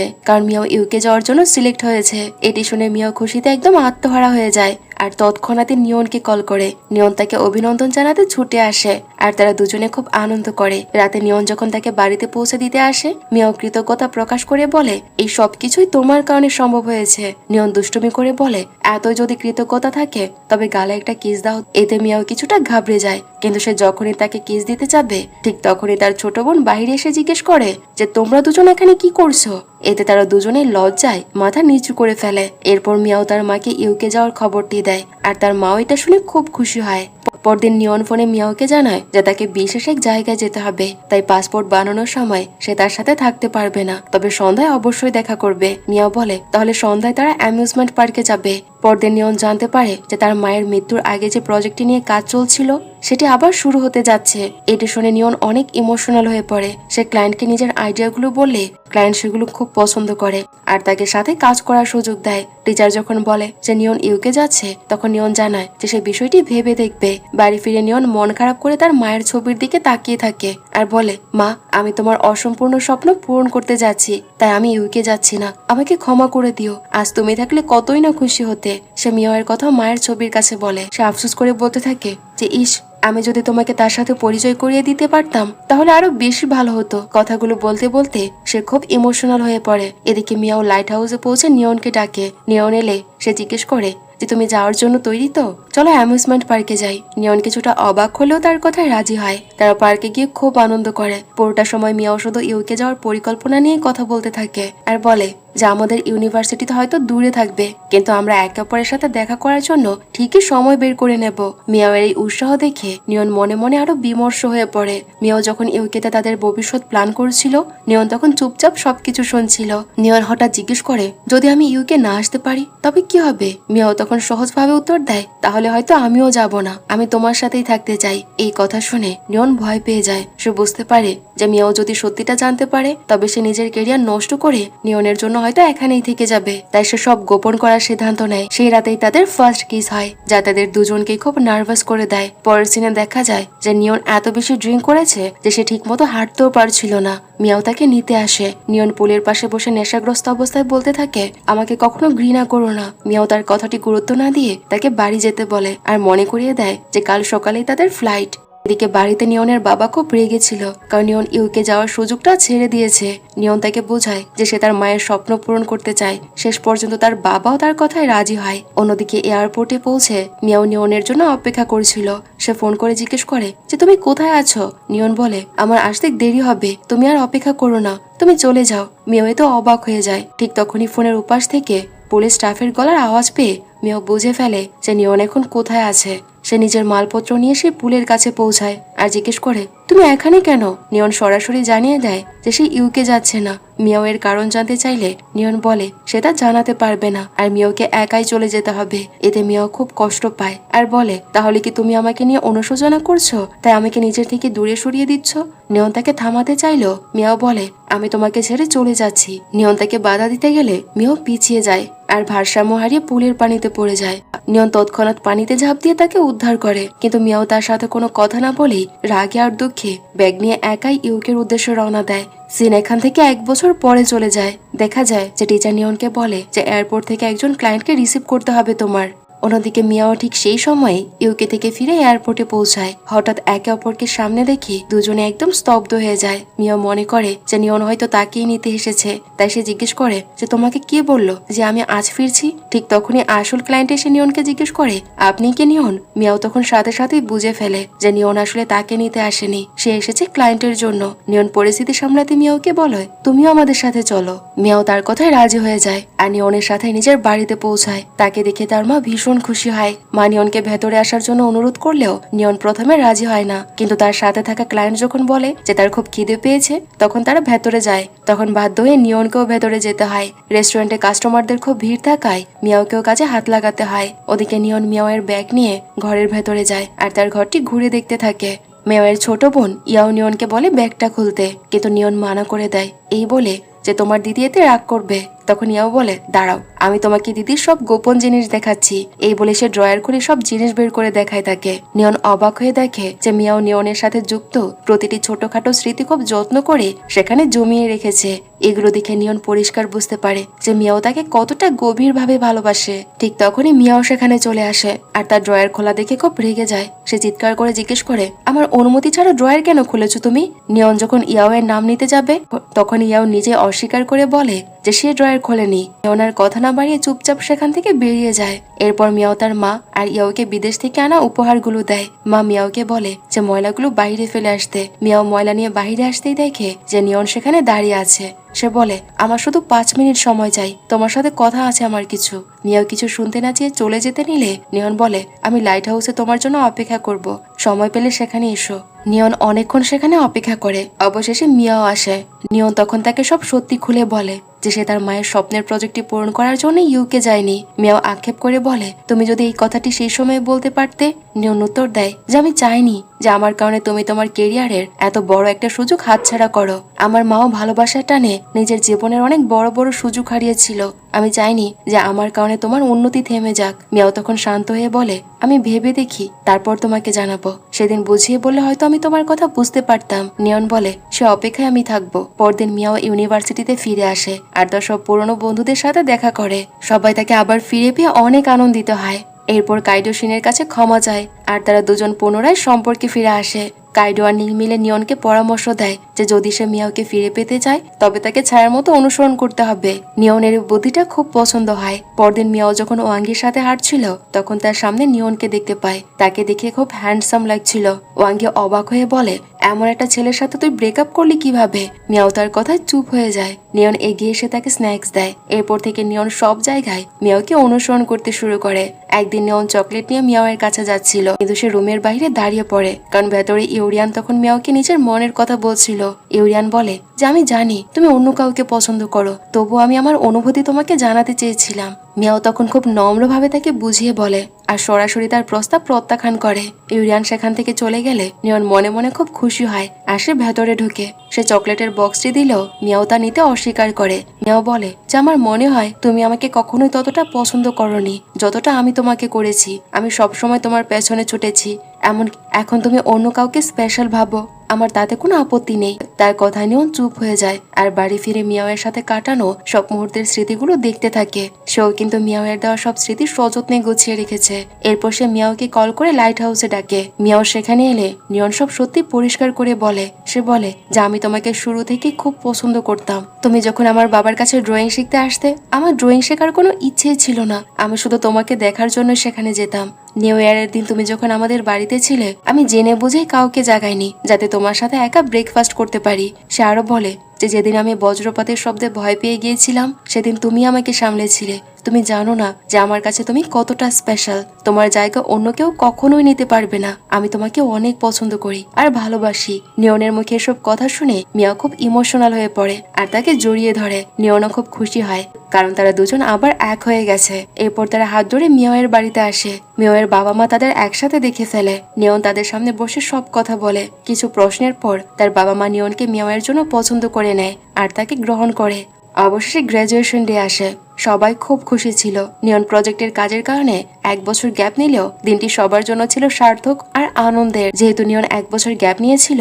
সিলেক্ট হয়েছে। এটি শুনে মিয়াও খুশিতে একদম আত্মহারা হয়ে যায় আর তৎক্ষণাৎ নিয়নকে কল করে। নিয়ন তাকে অভিনন্দন জানাতে ছুটে আসে আর তারা দুজনে খুব আনন্দ করে। রাতে নিয়ন যখন তাকে বাড়িতে পৌঁছে দিতে আসে, মিয়াও কৃতজ্ঞতা প্রকাশ করে বলে, এই সবকিছুই তোমার কারণে সম্ভব হয়েছে। নিয়ন দুষ্টুমি করে বলে, এত যদি কৃতজ্ঞতা থাকে তবে গালে একটা কিস দাও। এতে মিয়াও কিছুটা ঘাবড়ে যায়, কিন্তু সে যখনই তাকে কিস দিতে যাবে ঠিক তখনই তার ছোট বোন বাহিরে এসে জিজ্ঞেস করে যে তোমরা দুজন এখানে কি করছো? এতে তারা দুজনেই লজ্জায় মাথা নিচু করে ফেলে। এরপর মিয়াও তার মাকে ইউকে যাওয়ার খবরটি দেয় আর তার মাও এটা শুনে খুব খুশি হয়। পরদিন নিয়ন ফোনে মিয়াওকে জানায় যে তাকে বিশেষ এক জায়গায় যেতে হবে, তাই পাসপোর্ট বানানোর সময় সে তার সাথে থাকতে পারবে না, তবে সন্ধ্যায় অবশ্যই দেখা করবে। মিয়াও বলে তাহলে সন্ধ্যায় তারা অ্যামিউজমেন্ট পার্কে যাবে। পরদিন নিয়ন জানতে পারে যে তার মায়ের মৃত্যুর আগে যে প্রজেক্টটি নিয়ে কাজ চলছিল সেটি আবার শুরু হতে যাচ্ছে। এটি শুনে নিয়ন অনেক ইমোশনাল হয়ে পড়ে। সে ক্লায়েন্টকে নিজের আইডিয়াগুলো বললে ক্লায়েন্ট সেগুলো খুব পছন্দ করে আর তাকে সাথে কাজ করার সুযোগ দেয়। টিচার যখন বলে যে নিয়ন ইউকে যাচ্ছে, তখন নিয়ন জানায় যে সে বিষয়টি ভেবে দেখবে। বাড়ি ফিরে নিয়ন মন খারাপ করে তার মায়ের ছবির দিকে তাকিয়ে থাকে আর বলে, মা, আমি তোমার অসম্পূর্ণ স্বপ্ন পূরণ করতে যাচ্ছি, তাই আমি ইউকে যাচ্ছি না, আমাকে ক্ষমা করে দিও। আজ তুমি থাকলে কতই না খুশি হতে। সে মিয়াওয়ের কথা মায়ের ছবির কাছে বলে। সে আফসোস করে বলতে থাকে যে ইস, আমি যদি তোমাকে তার সাথে পরিচয় করিয়ে দিতে পারতাম তাহলে আরো বেশি ভালো হতো। কথাগুলো বলতে বলতে সে খুব ইমোশনাল হয়ে পড়ে। এদিকে মিয়াও লাইট হাউসে পৌঁছে নিয়নকে ডাকে। নিয়ন এলে সে জিজ্ঞেস করে যে তুমি যাওয়ার জন্য তৈরি তো? চলো অ্যামিউজমেন্ট পার্কে যাই। নিয়ন কিছুটা অবাক হলেও তার কথায় রাজি হয়। তারা পার্কে গিয়ে খুব আনন্দ করে। পুরোটা সময় মিয়াও শুধু ইউকে যাওয়ার পরিকল্পনা নিয়ে কথা বলতে থাকে আর বলে যে আমাদের ইউনিভার্সিটিতে হয়তো দূরে থাকবে, কিন্তু আমরা একে অপরের সাথে দেখা করার জন্য ঠিকই সময় বের করে নেব। মিয়াওয়ের এই উৎসাহ দেখে নিয়ন মনে মনে আরো বিমর্ষ হয়ে পড়ে। মিয়াও যখন ইউকেতে তাদের ভবিষ্যৎ প্ল্যান করছিল, নিয়ন তখন চুপচাপ সবকিছু শুনছিল। নিয়ন হঠাৎ জিজ্ঞেস করে, যদি আমি ইউকে না আসতে পারি তবে কি হবে? মিয়াও তখন সহজভাবে উত্তর দেয়, তাহলে হয়তো আমিও যাব না, আমি তোমার সাথেই থাকতে চাই। এই কথা শুনে নিয়ন ভয় পেয়ে যায়। সে বুঝতে পারে যে মিয়াও যদি সত্যিটা জানতে পারে তবে সে নিজের ক্যারিয়ার নষ্ট করে নিয়নের জন্য হয়তো এখানেই থেকে যাবে। তাই সে সব গোপন করার সিদ্ধান্ত নেয়। সেই রাতেই তাদের ফার্স্ট কিস হয়, যা তাদের দুজনকে খুব নার্ভাস করে দেয়। পরের সিনে দেখা যায় যে নিয়ন এত বেশি ড্রিঙ্ক করেছে যে সে ঠিক মতো হাঁটতেও পারছিল না। মিয়াও তাকে নিতে আসে। নিয়ন পুলের পাশে বসে নেশাগ্রস্ত অবস্থায় বলতে থাকে, আমাকে কখনো ঘৃণা করো না। মিয়াও তার কথাটি গুরুত্ব না দিয়ে তাকে বাড়ি যেতে বলে আর মনে করিয়ে দেয় যে কাল সকালেই তাদের ফ্লাইট। এদিকে বাড়িতে নিয়নের বাবা খুব রেগে ছিল, কারণ নিয়ন ইউকে যাওয়ার সুযোগটা ছেড়ে দিয়েছে। নিয়ন তাকে বোঝায় যে সে তার মায়ের স্বপ্ন পূরণ করতে চায়। শেষ পর্যন্ত তার বাবাও তার কথায় রাজি হয়। অন্যদিকে এয়ারপোর্টে পৌঁছে মিয়াও নিয়নের জন্য অপেক্ষা করছিল। সে ফোন করে জিজ্ঞেস করে যে তুমি কোথায় আছো। নিয়ন বলে, আমার আসতে দেরি হবে, তুমি আর অপেক্ষা করো না, তুমি চলে যাও। মিয়াও তো অবাক হয়ে যায়। ঠিক তখনই ফোনের উপাস থেকে পুলিশ স্টাফের গলার আওয়াজ পেয়ে মিয়াও বুঝে ফেলে যে নিয়ন এখন কোথায় আছে। সে নিজের মালপত্র নিয়ে সে পুলের কাছে পৌঁছায় আর জিজ্ঞেস করে, তুমি এখানে কেন? নিয়ন সরাসরি জানিয়ে দেয় যে সে ইউকে যাচ্ছে না। মিয়াও এর কারণ জানতে চাইলে নিয়ন বলে সে তা জানাতে পারবে না আর মিয়াওকে একাই চলে যেতে হবে। এতে মিয়াও খুব কষ্ট পায় আর বলে, তাহলে কি তুমি আমাকে নিয়ে অনুশোচনা করছো, তাই আমাকে নিজের থেকে দূরে সরিয়ে দিচ্ছ? নিয়ন তাকে থামাতে চাইলো। মিয়াও বলে, আমি তোমাকে ছেড়ে চলে যাচ্ছি। নিয়ন তাকে বাধা দিতে গেলে মিয়াও পিছিয়ে যায় আর ভারসাম্য হারিয়ে পুলের পানিতে পড়ে যায়। নিয়ন তৎক্ষণাৎ পানিতে ঝাঁপ দিয়ে তাকে উদ্ধার করে, কিন্তু মিয়াও তার সাথে কোনো কথা না বলেই রাগে আর দুঃখে ব্যাগ নিয়ে একাই ইউকের উদ্দেশ্যে রওনা দেয়। সিন এখান থেকে 1 বছর পরে চলে যায়। দেখা যায় যে টিচার নিয়নকে বলে যে এয়ারপোর্ট থেকে একজন ক্লায়েন্টকে রিসিভ করতে হবে তোমার। অন্যদিকে মিয়াও ঠিক সেই সময় ইউকে থেকে ফিরে এয়ারপোর্টে পৌঁছায়। হঠাৎ একে অপরকে সামনে দেখে দুজনে একদম স্তব্ধ হয়ে যায়। মিয়াও মনে করে যে নিয়ন হয়তো তাকেই নিতে এসেছে, তাই সে জিজ্ঞেস করে যে তোমাকে কে বললো যে আমি আজ ফিরছি? ঠিক তখনই আসল ক্লায়েন্ট এসে নিয়নকে জিজ্ঞেস করে, আপনি কি নিয়ন? মিয়াও তখন সাথে সাথেই বুঝে ফেলে যে নিয়ন আসলে তাকে নিতে আসেনি, সে এসেছে ক্লায়েন্টের জন্য। নিয়ন পরিস্থিতি সামলাতে মিয়াওকে বলে, তুমিও আমাদের সাথে চলো। মিয়াও তার কথায় রাজি হয়ে যায় আর নিয়নের সাথে নিজের বাড়িতে পৌঁছায়। তাকে দেখে তার মা ভীষণ খুশি হয়। মা নিয়নকে ভেতরে আসার জন্য অনুরোধ করলেও নিয়ন প্রথমে রাজি হয় না, কিন্তু তার সাথে থাকা ক্লায়েন্ট যখন বলে যে তার খুব খিদে পেয়েছে, তখন তারা ভেতরে যায়। তখন বাধ্য হয়ে নিয়নকেও ভেতরে যেতে হয়। রেস্টুরেন্টে কাস্টমারদের খুব ভিড় থাকায় মিয়াওকেও কাজে হাত লাগাতে হয়। ওদিকে নিয়ন মিয়াওয়ের ব্যাগ নিয়ে ঘরের ভেতরে যায় আর তার ঘরটি ঘুরে দেখতে থাকে। মিয়াওয়ের ছোট বোন ইয়াও নিয়নকে বলে ব্যাগটা খুলতে, কিন্তু নিয়ন মানা করে দেয়, এই বলে যে তোমার দিদি এতে রাগ করবে। তখন ইয়াও বলে, দাঁড়াও, আমি তোমাকে দিদির সব গোপন জিনিস দেখাচ্ছি। এই বলে সে ড্রয়ার খুলে সব জিনিস বের করে দেখায় তাকে। নিয়ন অবাক হয়ে দেখে যে মিয়াও নিয়নের সাথে যুক্ত প্রতিটি ছোটখাটো স্মৃতি খুব যত্ন করে সেখানে জমিয়ে রেখেছে। এগুলো দেখে নিয়ন পরিষ্কার বুঝতে পারে যে মিয়াও তাকে কতটা গভীরভাবে ভালোবাসে। ঠিক তখনই মিয়াও সেখানে চলে আসে আর তার ড্রয়ার খোলা দেখে খুব রেগে যায়। সে চিৎকার করে জিজ্ঞেস করে, আমার অনুমতি ছাড়া ড্রয়ার কেন খুলেছো তুমি? নিয়ন যখন ইয়াও এর নাম নিতে যাবে তখন ইয়াও নিজে অস্বীকার করে বলে যে সে ড্রয়ার খোলেনি। নিয়নের কথা না বাড়িয়ে চুপচাপ সেখান থেকে বেরিয়ে যায়। এরপর মিয়াও তার মা আর ইয়াওকে বিদেশ থেকে আনা উপহারগুলো দেয়। মা মিয়াওকে বলে যে ময়লাগুলো বাইরে ফেলে আসতে। মিয়াও ময়লা নিয়ে বাইরে আসতেই দেখে যে নিয়ন সেখানে দাঁড়িয়ে আছে। সে বলে, আমার শুধু 5 মিনিট সময় চাই, তোমার সাথে কথা আছে আমার কিছু। মিয়াও কিছু শুনতে না চেয়ে চলে যেতে নিলে নিয়ন বলে, আমি লাইট হাউসে তোমার জন্য অপেক্ষা করব, সময় পেলে সেখানে এসো। নিয়ন অনেকক্ষণ সেখানে অপেক্ষা করে। অবশেষে মিয়াও আসে। নিয়ন তখন তাকে সব সত্যি খুলে বলে যে সে তার মায়ের স্বপ্নের প্রজেক্টটি পূরণ করার জন্য ইউকে যায়নি। মিয়াও আক্ষেপ করে বলে, তুমি যদি এই কথাটি সেই সময় বলতে পারতে। নিয়ন উত্তর দেয় যে আমি চাইনি যে আমার কারণে তুমি তোমার কেরিয়ারের এত বড় একটা সুযোগ হাতছাড়া করো। আমার মাও ভালোবাসার টানে নিজের জীবনের অনেক বড় বড় সুযোগ হারিয়েছিল। আমি চাইনি যে আমার কারণে তোমার উন্নতি থেমে যাক। মিয়াও তখন শান্ত হয়ে বলে, আমি ভেবে দেখি, তারপর তোমাকে জানাবো। সেদিন বুঝিয়ে বললে হয়তো আমি তোমার কথা বুঝতে পারতাম। নিয়ন বলে, সে অপেক্ষায় আমি থাকবো। পরদিন মিয়াও ইউনিভার্সিটিতে ফিরে আসে আর তার সব পুরনো বন্ধুদের সাথে দেখা করে। সবাই তাকে আবার ফিরে পেয়ে অনেক আনন্দিত হয়। এরপর কাইডো শিনের কাছে ক্ষমা চায় আর তারা দুজন পুনরায় সম্পর্কে ফিরে আসে। কাইডো আর নীল মিলে নিয়নকে পরামর্শ দেয় যে যদি সে মিয়াওকে ফিরে পেতে চায় তবে তাকে ছায়ার মতো অনুসরণ করতে হবে। নিয়নের বুদ্ধিটা খুব পছন্দ হয়। পরদিন মিয়াও যখন ওয়াঙ্গির সাথে হাঁটছিল তখন তার সামনে নিয়নকে দেখতে পায়। তাকে দেখে খুব হ্যান্ডসাম লাগছিল। ওয়াঙ্গি অবাক হয়ে বলে, এমন একটা ছেলের সাথে তুই ব্রেকআপ করলি কিভাবে? মিয়াও তার কথায় চুপ হয়ে যায়। নিয়ন এগিয়ে এসে তাকে স্ন্যাক্স দেয়। এরপর থেকে নিয়ন সব জায়গায় মিয়াওকে অনুসরণ করতে শুরু করে। একদিন নিয়ন চকলেট নিয়ে মিয়াওয়ের কাছে যাচ্ছিল, কিন্তু সে রুমের বাইরে দাঁড়িয়ে পড়ে, কারণ ভেতরে ইউরিয়ান তখন মিয়াওকে নিজের মনের কথা বলছিল। ইউরিয়ান বলে যে আমি জানি তুমি অন্য কাউকে পছন্দ করো, তবু আমি আমার অনুভূতি তোমাকে জানাতে চেয়েছিলাম। মিয়াও তখন খুব নম্রভাবে তাকে বুঝিয়ে বলে আর সরাসরি তার প্রস্তাব প্রত্যাখ্যান করে। ইউরিয়ান সেখান থেকে চলে গেলে নিয়ন মনে মনে খুব খুশি হয় আর সে ভেতরে ঢুকে। সে চকলেটের বক্সটি দিলেও মিয়াও তা নিতে অস্বীকার করে। মিয়াও বলে যে আমার মনে হয় তুমি আমাকে কখনোই ততটা পছন্দ করনি যতটা আমি তোমাকে করেছি। আমি সবসময় তোমার পেছনে ছুটেছি, এমন এখন তুমি অন্য কাউকে স্পেশাল ভাবো, আমার তাতে কোনো আপত্তি নেই। তার কথা নিয়েও চুপ হয়ে যায় আর বাড়ি ফিরে মিয়াওয়ের সাথে কাটানো সব মুহূর্তের স্মৃতিগুলো দেখতে থাকে। সেও কিন্তু মিয়াওয়ের দেওয়া সব স্মৃতি সযত্নে গুছিয়ে রেখেছে। এরপর সে মিয়াওকে কল করে লাইট হাউসে ডাকে। মিয়াও সেখানে এলে নিয়ন সব সত্যি পরিষ্কার করে বলে। সে বলে যে আমি তোমাকে শুরু থেকে খুব পছন্দ করতাম। তুমি যখন আমার বাবার কাছে ড্রয়িং শিখতে আসতে, আমার ড্রয়িং শেখার কোনো ইচ্ছেই ছিল না, আমি শুধু তোমাকে দেখার জন্য সেখানে যেতাম। নিউ ইয়ারের দিন তুমি যখন আমাদের বাড়িতে ছিলে, আমি জেনে বুঝেই কাউকে জাগাইনি যাতে তোমার সাথে একা ব্রেকফাস্ট করতে পারি। সে আরো বলে যে যেদিন আমি বজ্রপাতের শব্দে ভয় পেয়ে গিয়েছিলাম সেদিন তুমি আমাকে সামলেছিলে। তুমি জানো না যে আমার কাছে তুমি কতটা স্পেশাল, তোমার জায়গা অন্য কেউ কখনোই নিতে পারবে না। আমি তোমাকে অনেক পছন্দ করি আর ভালোবাসি। নিয়নের মুখে এসব কথা শুনে মিয়া খুব ইমোশনাল হয়ে পড়ে আর তাকে জড়িয়ে ধরে। নিয়নও খুব খুশি হয় কারণ তারা দুজন আবার এক হয়ে গেছে। এরপর তারা হাত ধরে মিয়াওয়ের বাড়িতে আসে। মিয়াওয়ের বাবা মা তাদের একসাথে দেখে ফেলে। নিয়ন তাদের সামনে বসে সব কথা বলে। কিছু প্রশ্নের পর তার বাবা মা নিয়নকে মিয়াওয়ের জন্য পছন্দ করে নেয় আর তাকে গ্রহণ করে। অবশেষে গ্রাজুয়েশন ডে আসে। সবাই খুব খুশি ছিল। নিয়ন প্রজেক্টের কাজের কারণে 1 বছর গ্যাপ নিলেও দিনটি সবার জন্য ছিল সার্থক আর আনন্দের। যেহেতু নিয়ন 1 বছর গ্যাপ নিয়েছিল,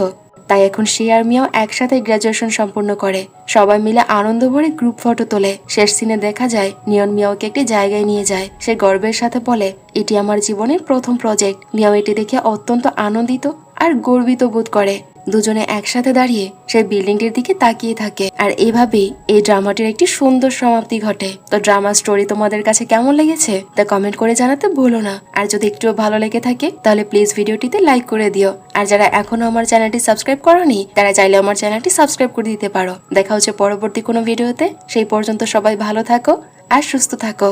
তাই এখন সে আর মিয়াও একসাথে গ্রাজুয়েশন সম্পূর্ণ করে। সবাই মিলে আনন্দ ভরে গ্রুপ ফটো তোলে। শেষ সিনে দেখা যায় নিয়ন মিয়াওকে একটি জায়গায় নিয়ে যায়। সে গর্বের সাথে বলে, এটি আমার জীবনের প্রথম প্রজেক্ট। মিয়াও এটি দেখে অত্যন্ত আনন্দিত আর গর্বিত বোধ করে। দুজনে একসাথে দাঁড়িয়ে সেই বিল্ডিংটির দিকে তাকিয়ে থাকে। আর এভাবেই এই ড্রামাটির একটি সুন্দর সমাপ্তি ঘটে। তো ড্রামা স্টোরি তোমাদের কাছে কেমন লেগেছে তা কমেন্ট করে জানাতে ভুলো না। আর যদি একটুও ভালো লেগে থাকে তাহলে প্লিজ ভিডিওটিতে লাইক করে দিও। আর যারা এখনো আমার চ্যানেলটি সাবস্ক্রাইব করোনি তারা চাইলে আমার চ্যানেলটি সাবস্ক্রাইব করে দিতে পারো। দেখা হচ্ছে পরবর্তী কোনো ভিডিওতে। সেই পর্যন্ত সবাই ভালো থাকো আর সুস্থ থাকো।